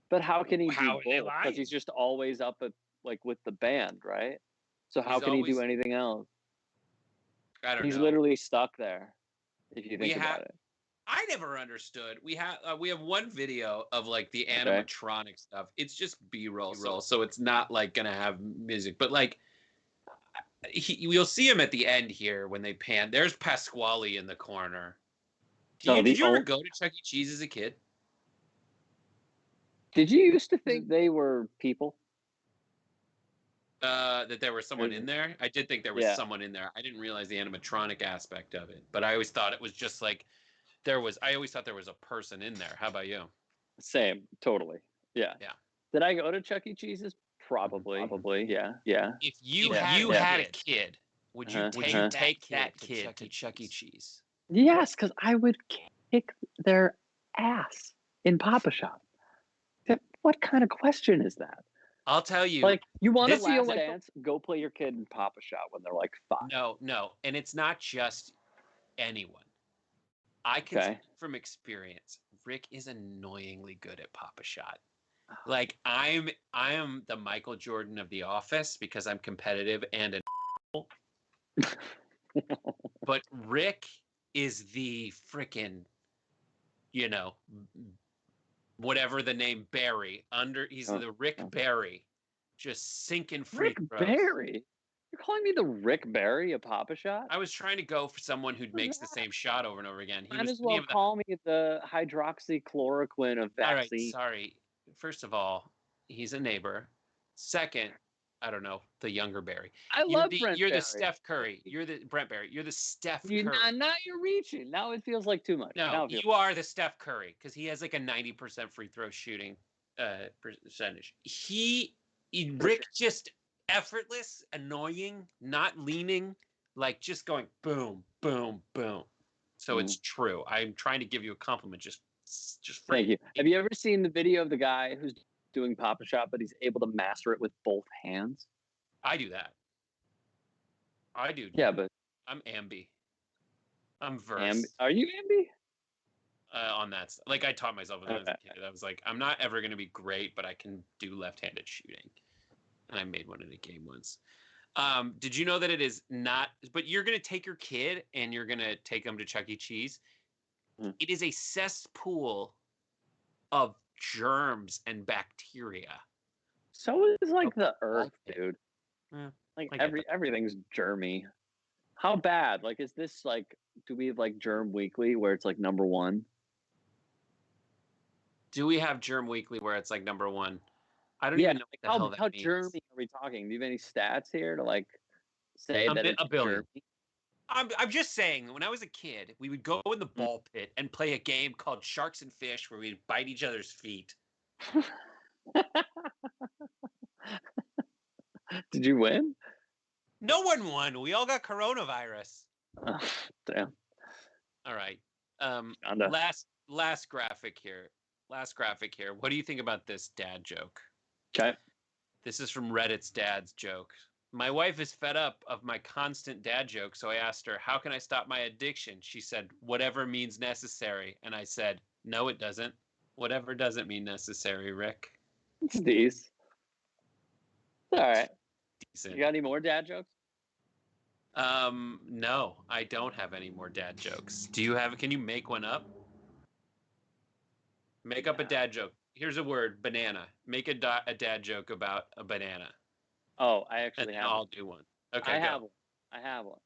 Speaker 10: But how can he
Speaker 9: how
Speaker 10: do
Speaker 9: are they
Speaker 10: both?
Speaker 9: lying?
Speaker 10: Because he's just always up at like with the band, right? So how
Speaker 9: He's
Speaker 10: can he do
Speaker 9: always-
Speaker 10: anything else?
Speaker 9: I don't
Speaker 10: He's
Speaker 9: know.
Speaker 10: literally stuck there. If you
Speaker 9: We
Speaker 10: think
Speaker 9: have-
Speaker 10: about it.
Speaker 9: I never understood. We have one video of like the animatronic stuff. It's just B-roll, so it's not like gonna have music. But like, you'll see him at the end here when they pan. There's Pasquale in the corner. Did you ever go to Chuck E. Cheese as a kid?
Speaker 10: Did you used to think they were people?
Speaker 9: That there was someone in there. I did think there was
Speaker 10: Yeah.
Speaker 9: someone in there. I didn't realize the animatronic aspect of it, but I always thought it was just like there was. I always thought there was a person in there. How about you?
Speaker 10: Same, totally. Yeah.
Speaker 9: Yeah.
Speaker 10: Did I go to Chuck E. Cheese's? Probably. Yeah. Yeah.
Speaker 9: If you
Speaker 10: Yeah.
Speaker 9: had a kid, would you
Speaker 10: Uh-huh.
Speaker 9: take that kid to Chuck E. Cheese?
Speaker 10: Yes, because I would kick their ass in Papa Shop. What kind of question is that?
Speaker 9: I'll tell you.
Speaker 10: Like, you want to
Speaker 9: this
Speaker 10: see a
Speaker 9: is like-
Speaker 10: dance? Go play your kid in Papa Shop when they're like 5.
Speaker 9: No, and it's not just anyone. I can
Speaker 10: Okay.
Speaker 9: say from experience, Rick is annoyingly good at Papa Shot. Like I am the Michael Jordan of The Office because I'm competitive and but Rick is the frickin', whatever the name Barry he's the Rick Barry, just sinking free
Speaker 10: Rick
Speaker 9: throws.
Speaker 10: Barry? You're calling me the Rick Barry of Papa Shot?
Speaker 9: I was trying to go for someone who makes the same shot over and over again. He
Speaker 10: Might
Speaker 9: was
Speaker 10: as well call me the hydroxychloroquine of
Speaker 9: All right,
Speaker 10: vaccine.
Speaker 9: sorry. First of all, he's a neighbor. Second, I don't know, the younger Barry.
Speaker 10: I love Brent
Speaker 9: You're
Speaker 10: Barry.
Speaker 9: the Steph Curry. You're the Brent Barry. You're the Steph
Speaker 10: You,
Speaker 9: Curry.
Speaker 10: now you're reaching. Now it feels like too much.
Speaker 9: No,
Speaker 10: Now it feels-
Speaker 9: you are the Steph Curry because he has like a 90% free throw shooting percentage. Rick just effortless, annoying, not leaning, like just going boom, boom, boom. So it's true. I'm trying to give you a compliment. Just
Speaker 10: Thank you. Have you ever seen the video of the guy who's doing Papa Shot, but he's able to master it with both hands?
Speaker 9: I do that. I do.
Speaker 10: Yeah, but
Speaker 9: I'm ambi. I'm verse.
Speaker 10: Are you ambi?
Speaker 9: On that, like I taught myself when I was a kid. I was like, I'm not ever gonna be great, but I can do left-handed shooting. And I made one in a game once. Did you know that it is not? But you're gonna take your kid and you're gonna take them to Chuck E. Cheese. It is a cesspool of germs and bacteria.
Speaker 10: So is like the earth, dude.
Speaker 9: Yeah,
Speaker 10: like
Speaker 9: I get
Speaker 10: everything's germy. How bad? Like, is this like? Do we have like Germ Weekly where it's like number 1?
Speaker 9: Do we have Germ Weekly where it's like number 1? I don't even know what the hell that
Speaker 10: how
Speaker 9: means.
Speaker 10: germy are we talking? Do you have any stats here to like say that it's
Speaker 9: A billion.
Speaker 10: germy?
Speaker 9: I'm just saying, when I was a kid, we would go in the ball pit and play a game called Sharks and Fish where we'd bite each other's feet.
Speaker 10: Did you win?
Speaker 9: No one won. We all got coronavirus.
Speaker 10: Oh, damn.
Speaker 9: All right.
Speaker 10: Kinda.
Speaker 9: Last graphic here. What do you think about this dad joke?
Speaker 10: Okay.
Speaker 9: This is from Reddit's dad's joke. My wife is fed up of my constant dad joke, so I asked her, how can I stop my addiction? She said, whatever means necessary. And I said, no, it doesn't. Whatever doesn't mean necessary, Rick.
Speaker 10: It's these. All right.
Speaker 9: Decent.
Speaker 10: You got any more dad jokes?
Speaker 9: No, I don't have any more dad jokes. Can you make one up? Make up a dad joke. Here's a word, banana. Make a dad joke about a banana.
Speaker 10: Oh, I actually have.
Speaker 9: I'll do one. Okay,
Speaker 10: I
Speaker 9: go.
Speaker 10: have one.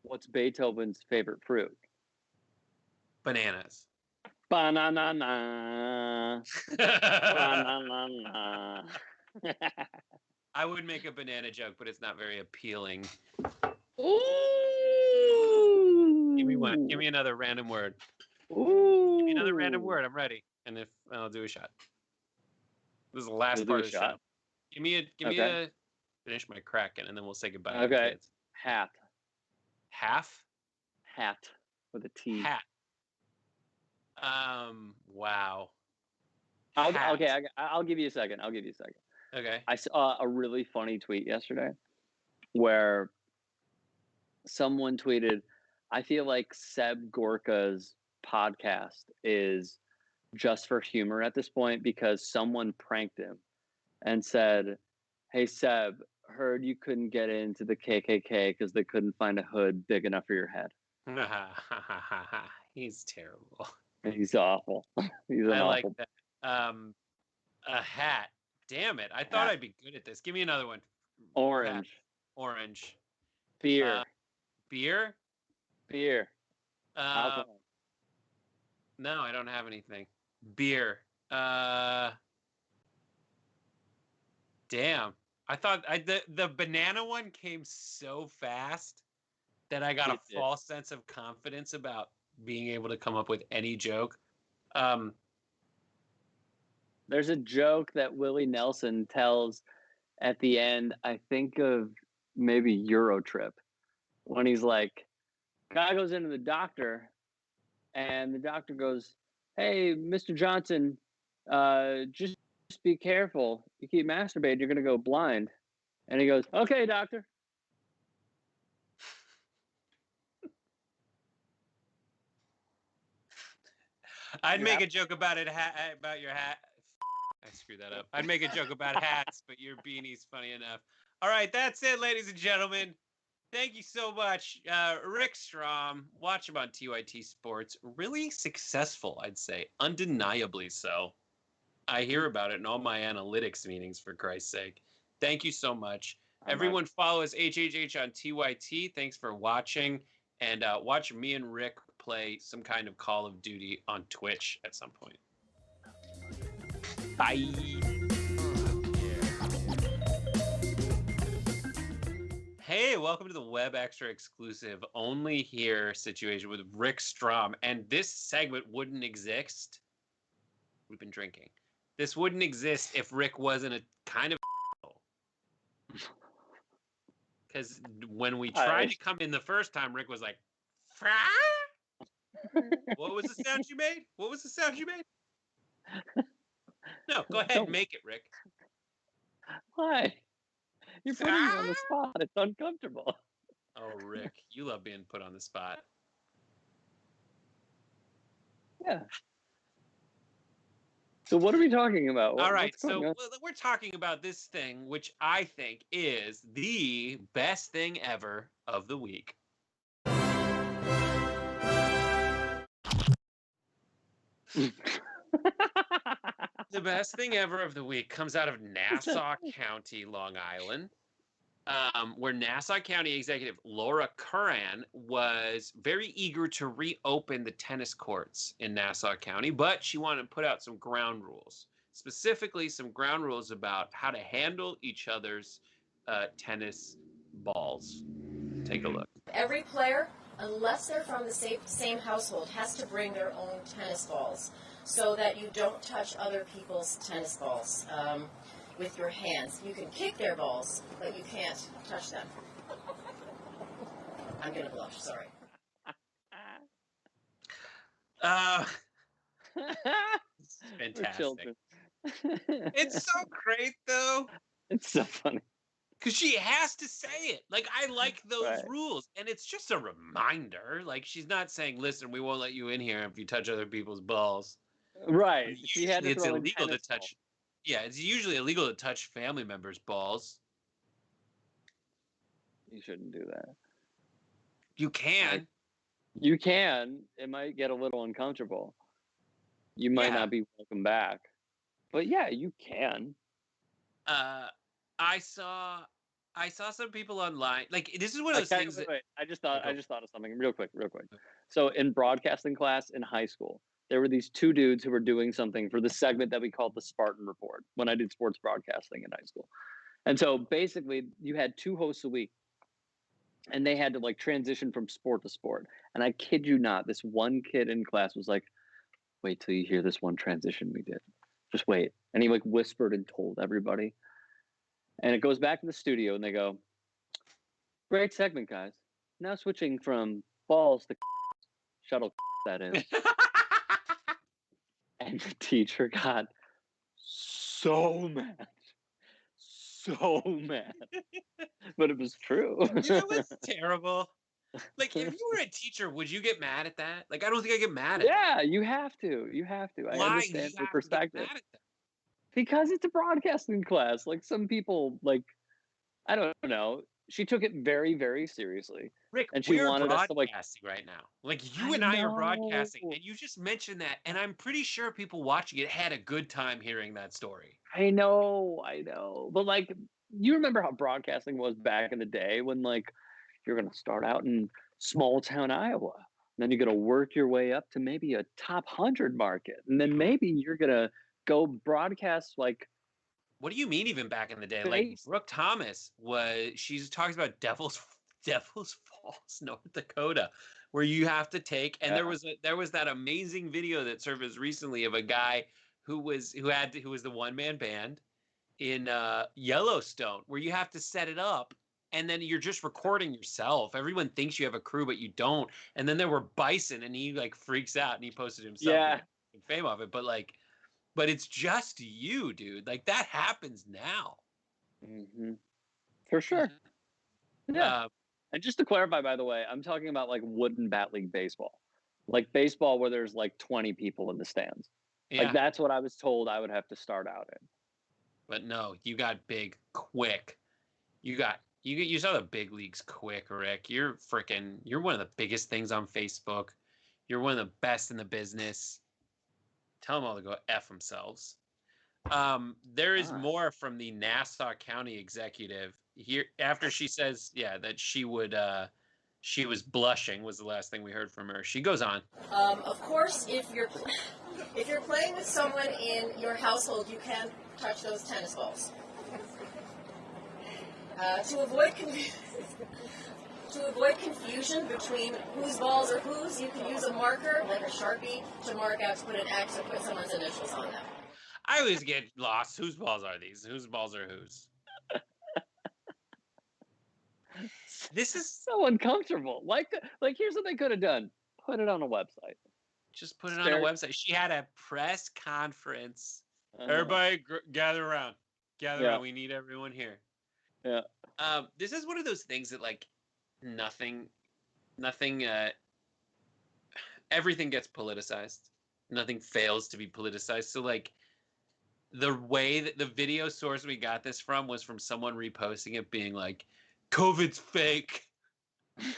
Speaker 10: What's Beethoven's favorite fruit?
Speaker 9: Bananas.
Speaker 10: Banana. Banana.
Speaker 9: I would make a banana joke, but it's not very appealing.
Speaker 10: Ooh.
Speaker 9: Give me one. Give me another random word.
Speaker 10: Ooh.
Speaker 9: Give me another random word. I'm ready. And if I'll do a shot. This is the last part of the show. Give me a finish my Kraken, and then we'll say goodbye to the
Speaker 10: Okay.
Speaker 9: kids.
Speaker 10: Hat.
Speaker 9: Half?
Speaker 10: Hat. with a T.
Speaker 9: Hat. Wow.
Speaker 10: Okay, I'll give you a second.
Speaker 9: Okay.
Speaker 10: I saw a really funny tweet yesterday where someone tweeted, I feel like Seb Gorka's podcast is just for humor at this point because someone pranked him and said, hey, Seb, heard you couldn't get into the KKK because they couldn't find a hood big enough for your head.
Speaker 9: He's terrible.
Speaker 10: He's awful. He's an
Speaker 9: I like
Speaker 10: awful.
Speaker 9: that. A hat. Damn it. I thought I'd be good at this. Give me another one.
Speaker 10: Orange.
Speaker 9: Hat. Orange.
Speaker 10: Beer.
Speaker 9: Beer?
Speaker 10: Beer.
Speaker 9: No, I don't have anything. Beer. Damn. I thought the banana one came so fast that I got a false sense of confidence about being able to come up with any joke.
Speaker 10: There's a joke that Willie Nelson tells at the end, I think of maybe Eurotrip, when he's like, guy goes into the doctor and the doctor goes, hey, Mr. Johnson, just be careful. You keep masturbating, you're going to go blind. And he goes, okay, doctor.
Speaker 9: I'd make a joke about about your hat. I screwed that up. I'd make a joke about hats, but your beanie's funny enough. All right, that's it, ladies and gentlemen. Thank you so much. Rick Strom, watch him on TYT Sports. Really successful, I'd say. Undeniably so. I hear about it in all my analytics meetings, for Christ's sake. Thank you so much. Everyone follow us, HHH on TYT. Thanks for watching. And watch me and Rick play some kind of Call of Duty on Twitch at some point. Bye. Hey, welcome to the Web Extra exclusive Only Here situation with Rick Strom. And this segment wouldn't exist. We've been drinking. This wouldn't exist if Rick wasn't a kind of because when we tried to come in the first time, Rick was like, what was the sound you made? What was the sound you made? No, go ahead and make it, Rick.
Speaker 10: Why? You're putting me on the spot. It's uncomfortable.
Speaker 9: Oh, Rick, you love being put on the spot.
Speaker 10: Yeah. So what are we talking about?
Speaker 9: All right, so we're talking about this thing, which I think is the best thing ever of the week. The best thing ever of the week comes out of Nassau County, Long Island, where Nassau County Executive Laura Curran was very eager to reopen the tennis courts in Nassau County, but she wanted to put out some ground rules, specifically some ground rules about how to handle each other's tennis balls. Take a look.
Speaker 12: Every player, unless they're from the same household, has to bring their own tennis balls so that you don't touch other people's tennis balls with your hands. You can kick their balls, but you can't touch them. I'm going to blush, sorry.
Speaker 9: Fantastic. It's so great, though.
Speaker 10: It's so funny.
Speaker 9: Because she has to say it. Like, I like those rules. And it's just a reminder. Like, she's not saying, listen, we won't let you in here if you touch other people's balls.
Speaker 10: Right. She had to
Speaker 9: it's
Speaker 10: throw
Speaker 9: illegal to touch. Yeah, it's usually illegal to touch family members' balls.
Speaker 10: You shouldn't do that.
Speaker 9: You can.
Speaker 10: You can. It might get a little uncomfortable. You might not be welcome back. But yeah, you can.
Speaker 9: I saw some people online. Like, this is one of those things that
Speaker 10: I just thought of something real quick. So in broadcasting class in high school, there were these two dudes who were doing something for the segment that we called the Spartan Report when I did sports broadcasting in high school. And so basically you had two hosts a week and they had to like transition from sport to sport. And I kid you not, this one kid in class was like, wait till you hear this one transition we did. Just wait. And he like whispered and told everybody. And it goes back to the studio and they go, great segment, guys. Now switching from balls to shuttle that in. And the teacher got so mad. So mad. But it was true.
Speaker 9: You know what's terrible? Like, if you were a teacher, would you get mad at that? Like, I don't think I get mad at that.
Speaker 10: Yeah, you have to. You have to. I
Speaker 9: Why
Speaker 10: understand
Speaker 9: you
Speaker 10: your
Speaker 9: have to get
Speaker 10: perspective.
Speaker 9: mad at that?
Speaker 10: Because it's a broadcasting class. Like some people, like, I don't know. She took it very, very seriously.
Speaker 9: Rick,
Speaker 10: and she
Speaker 9: we're
Speaker 10: wanted us to like
Speaker 9: broadcasting right now. Like, you and I are broadcasting, and you just mentioned that, and I'm pretty sure people watching it had a good time hearing that story.
Speaker 10: I know. But like, you remember how broadcasting was back in the day when like you're gonna start out in small town Iowa. Then you're gonna work your way up to maybe a top 100 market. And then maybe you're gonna go broadcast like
Speaker 9: What do you mean even back in the day? Like Brooke Thomas she's talking about Devil's Falls, North Dakota, where you have to take and there was that amazing video that surfaced recently of a guy who was the one-man band in Yellowstone, where you have to set it up and then you're just recording yourself. Everyone thinks you have a crew, but you don't. And then there were bison and he like freaks out and he posted himself and fame of it. But it's just you, dude. Like that happens now.
Speaker 10: Mm-hmm. For sure. Yeah. And just to clarify, by the way, I'm talking about like wooden bat league baseball, like baseball where there's like 20 people in the stands.
Speaker 9: Yeah.
Speaker 10: Like that's what I was told I would have to start out in.
Speaker 9: But no, you got big quick. You saw the big leagues quick, Rick. You're one of the biggest things on Facebook. You're one of the best in the business. Tell them all to go F themselves. There is more from the Nassau County executive here after she says, that she was blushing was the last thing we heard from her. She goes on.
Speaker 12: Of course, if you're playing with someone in your household, you can't touch those tennis balls. To avoid confusion between whose balls are whose, you can use a marker, like a Sharpie, to mark out, to put an X or put someone's initials on them.
Speaker 9: I always get lost. Whose balls are these? Whose balls are whose? This is
Speaker 10: so uncomfortable. Like here's what they could have done. Put it on a website.
Speaker 9: Just put it on a website. She had a press conference. Everybody gather around. Around. We need everyone here.
Speaker 10: Yeah.
Speaker 9: This is one of those things that like nothing everything gets politicized. Nothing fails to be politicized. So like the way that the video source we got this from was from someone reposting it being like, COVID's fake.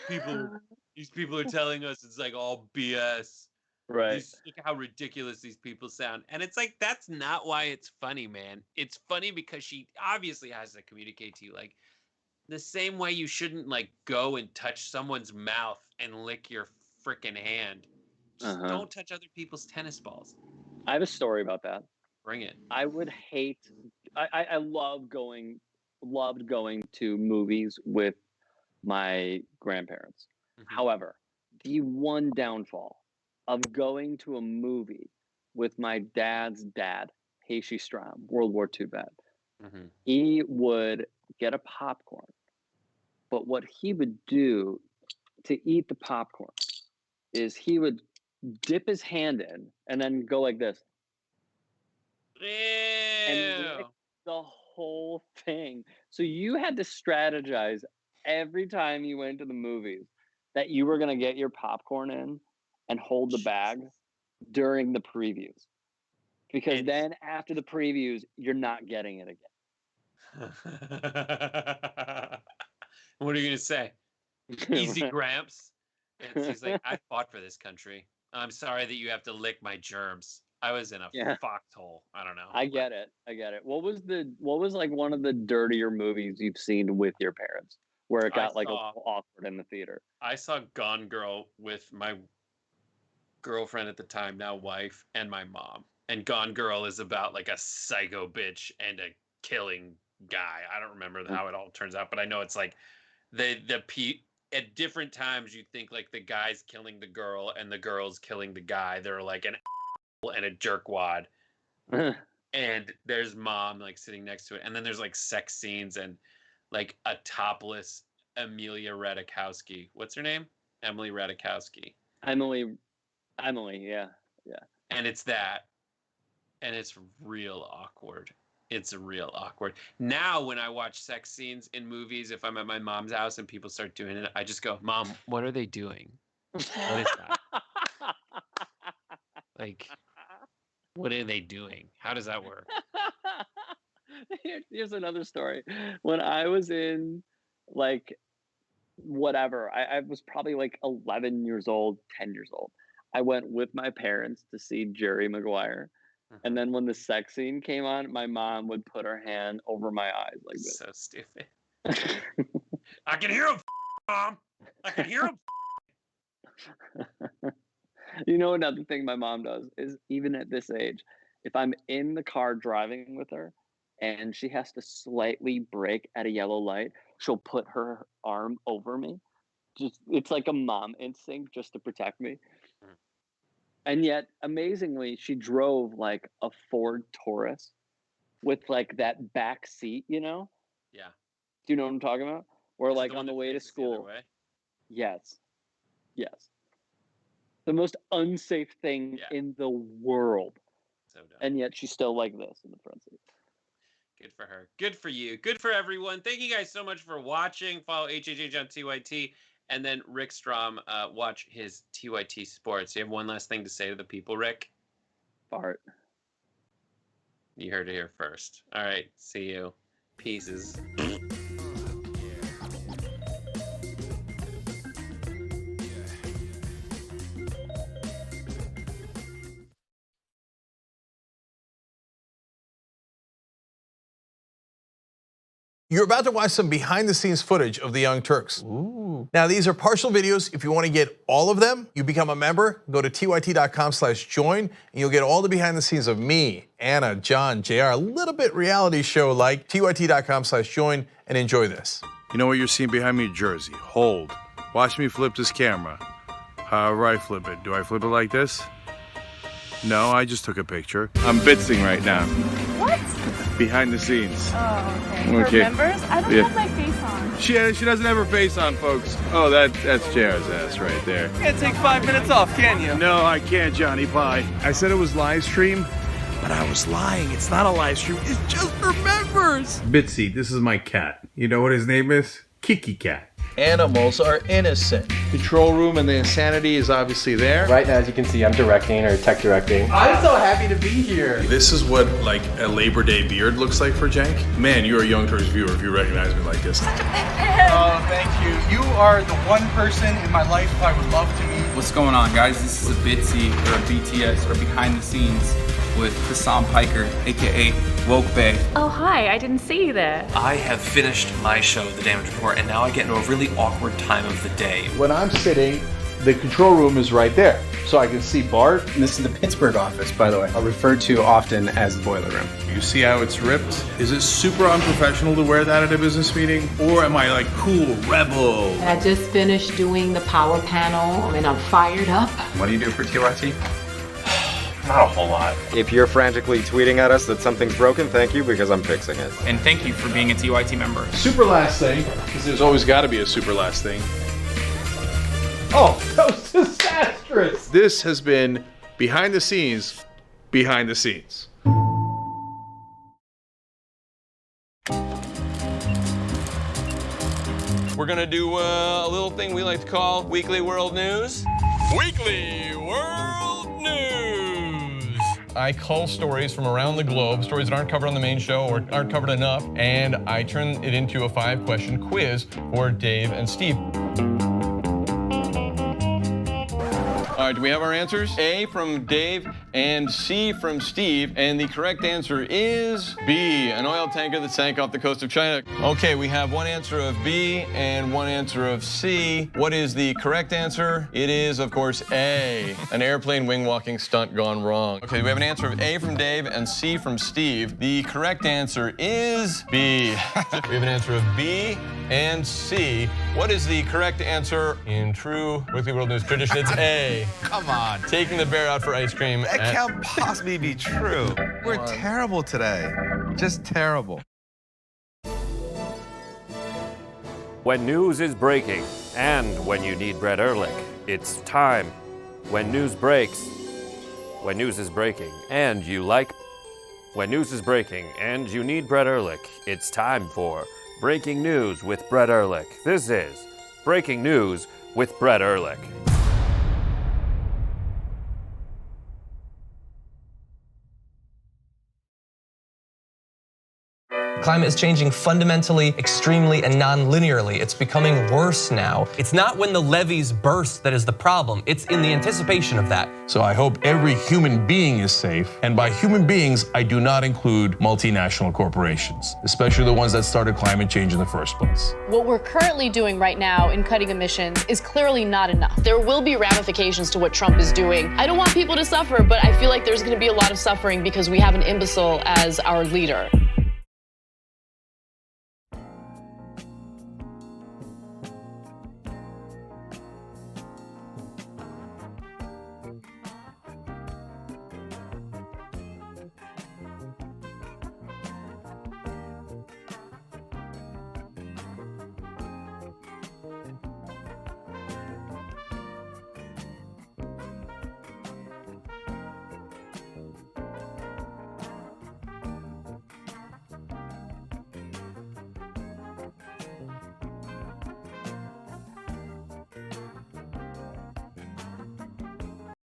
Speaker 9: These people are telling us it's like all BS.
Speaker 10: Right.
Speaker 9: Look how ridiculous these people sound. And it's like, that's not why it's funny, man. It's funny because she obviously has to communicate to you. Like, the same way you shouldn't, like, go and touch someone's mouth and lick your freaking hand. Just don't touch other people's tennis balls.
Speaker 10: I have a story about that.
Speaker 9: Bring it.
Speaker 10: I would hate... I loved going to movies with my grandparents. Mm-hmm. However, the one downfall of going to a movie with my dad's dad, Heishi Strom, World War II vet, he would get a popcorn. But what he would do to eat the popcorn is he would dip his hand in and then go like this.
Speaker 9: Ew.
Speaker 10: And lick the whole thing. So you had to strategize every time you went to the movies that you were going to get your popcorn in and hold the bag during the previews. Because then after the previews, you're not getting it again.
Speaker 9: What are you going to say? Easy Gramps. And he's like, I fought for this country. I'm sorry that you have to lick my germs. I was in a foxhole. I don't know.
Speaker 10: I get it. What was like one of the dirtier movies you've seen with your parents where it got a little awkward in the theater?
Speaker 9: I saw Gone Girl with my girlfriend at the time, now wife, and my mom. And Gone Girl is about like a psycho bitch and a killing guy. I don't remember how it all turns out, but I know it's like at different times you think like the guy's killing the girl and the girl's killing the guy. They're like an and a jerkwad. And there's mom like sitting next to it. And then there's like sex scenes and like a topless Amelia Ratajkowski. What's her name? Emily Ratajkowski.
Speaker 10: Emily, yeah.
Speaker 9: And it's that. And it's real awkward. It's real awkward. Now, when I watch sex scenes in movies, if I'm at my mom's house and people start doing it, I just go, Mom, what are they doing? What is that? Like, what are they doing? How does that work?
Speaker 10: Here's another story. When I was in, like, whatever, I was probably like 11 years old, 10 years old. I went with my parents to see Jerry Maguire. And then when the sex scene came on, my mom would put her hand over my eyes like this.
Speaker 9: So stupid. I can hear him, Mom. I can hear him.
Speaker 10: You know, another thing my mom does is, even at this age, if I'm in the car driving with her and she has to slightly brake at a yellow light, she'll put her arm over me. It's like a mom instinct just to protect me. And yet, amazingly, she drove like a Ford Taurus with like that back seat, you know?
Speaker 9: Yeah.
Speaker 10: Do you know what I'm talking about? Or like on the way to school. Yes. The most unsafe thing in the world.
Speaker 9: So dumb.
Speaker 10: And yet she's still like this in the front seat.
Speaker 9: Good for her. Good for you. Good for everyone. Thank you guys so much for watching. Follow HHH on TYT. And then Rick Strom, watch his TYT Sports. You have one last thing to say to the people, Rick?
Speaker 10: Fart.
Speaker 9: You heard it here first. All right. See you. Pieces.
Speaker 25: You're about to watch some behind-the-scenes footage of the Young Turks. Ooh. Now, these are partial videos. If you want to get all of them, you become a member. Go to tyt.com/join, and you'll get all the behind-the-scenes of me, Anna, John, JR, a little bit reality show like. tyt.com/join, and enjoy this.
Speaker 24: You know what you're seeing behind me? Jersey. Hold. Watch me flip this camera. However I flip it. Do I flip it like this? No, I just took a picture. I'm bitzing right now.
Speaker 13: What?
Speaker 24: Behind the scenes.
Speaker 13: Oh, okay. For members? I don't have my face on.
Speaker 24: She doesn't have her face on, folks. Oh, that's JR's ass right there.
Speaker 27: You can't take 5 minutes off, can you?
Speaker 24: No, I can't, Johnny. Bye. I said it was live stream, but I was lying. It's not a live stream. It's just for members. Bitsy, this is my cat. You know what his name is? Kiki Cat.
Speaker 15: Animals are innocent.
Speaker 24: Control room and the insanity is obviously there.
Speaker 15: Right now, as you can see, I'm directing or tech directing.
Speaker 27: I'm so happy to be here.
Speaker 24: This is what like a Labor Day beard looks like for Cenk. Man, you're a Young Turks viewer if you recognize me like this.
Speaker 27: Oh, thank you. You are the one person in my life I would love to meet.
Speaker 16: What's going on, guys? This is a Bitsy or a BTS or behind the scenes with Hassan Piker, aka Woke Bay.
Speaker 13: Oh, hi, I didn't see you there.
Speaker 17: I have finished my show, The Damage Report, and now I get into a really awkward time of the day.
Speaker 24: When I'm sitting, the control room is right there. So I can see Bart.
Speaker 16: And this is the Pittsburgh office, by the way. I'll refer to often as the boiler room.
Speaker 24: You see how it's ripped? Is it super unprofessional to wear that at a business meeting? Or am I like cool, rebel?
Speaker 18: I just finished doing the power panel and I'm fired up.
Speaker 16: What do you do for TYT?
Speaker 17: Not a whole lot.
Speaker 20: If you're frantically tweeting at us that something's broken, thank you, because I'm fixing it.
Speaker 16: And thank you for being a TYT member.
Speaker 24: Super last thing, because there's always got to be a super last thing. Oh, that was disastrous. This has been behind the scenes, behind the scenes.
Speaker 27: We're gonna do a little thing we like to call Weekly World News. Weekly World News! I cull stories from around the globe, stories that aren't covered on the main show or aren't covered enough, and I turn it into a 5-question quiz for Dave and Steve. All right, do we have our answers? A from Dave and C from Steve, and the correct answer is B, an oil tanker that sank off the coast of China. Okay, we have one answer of B and one answer of C. What is the correct answer? It is, of course, A, an airplane wing-walking stunt gone wrong. Okay, we have an answer of A from Dave and C from Steve. The correct answer is B. We have an answer of B and C. What is the correct answer in true Weekly World News tradition? It's A.
Speaker 28: Come on.
Speaker 27: Taking the bear out for ice cream.
Speaker 28: That can't possibly be true. We're terrible today. Just terrible.
Speaker 29: When news is breaking and when you need Brett Ehrlich, it's time. When news breaks, when news is breaking, and you like. When news is breaking, and you need Brett Ehrlich, it's time for Breaking News with Brett Ehrlich. This is Breaking News with Brett Ehrlich.
Speaker 1: Climate is changing fundamentally, extremely, and non-linearly. It's becoming worse now. It's not when the levees burst that is the problem. It's in the anticipation of that.
Speaker 2: So I hope every human being is safe. And by human beings, I do not include multinational corporations, especially the ones that started climate change in the first place.
Speaker 19: What we're currently doing right now in cutting emissions is clearly not enough. There will be ramifications to what Trump is doing. I don't want people to suffer, but I feel like there's going to be a lot of suffering because we have an imbecile as our leader.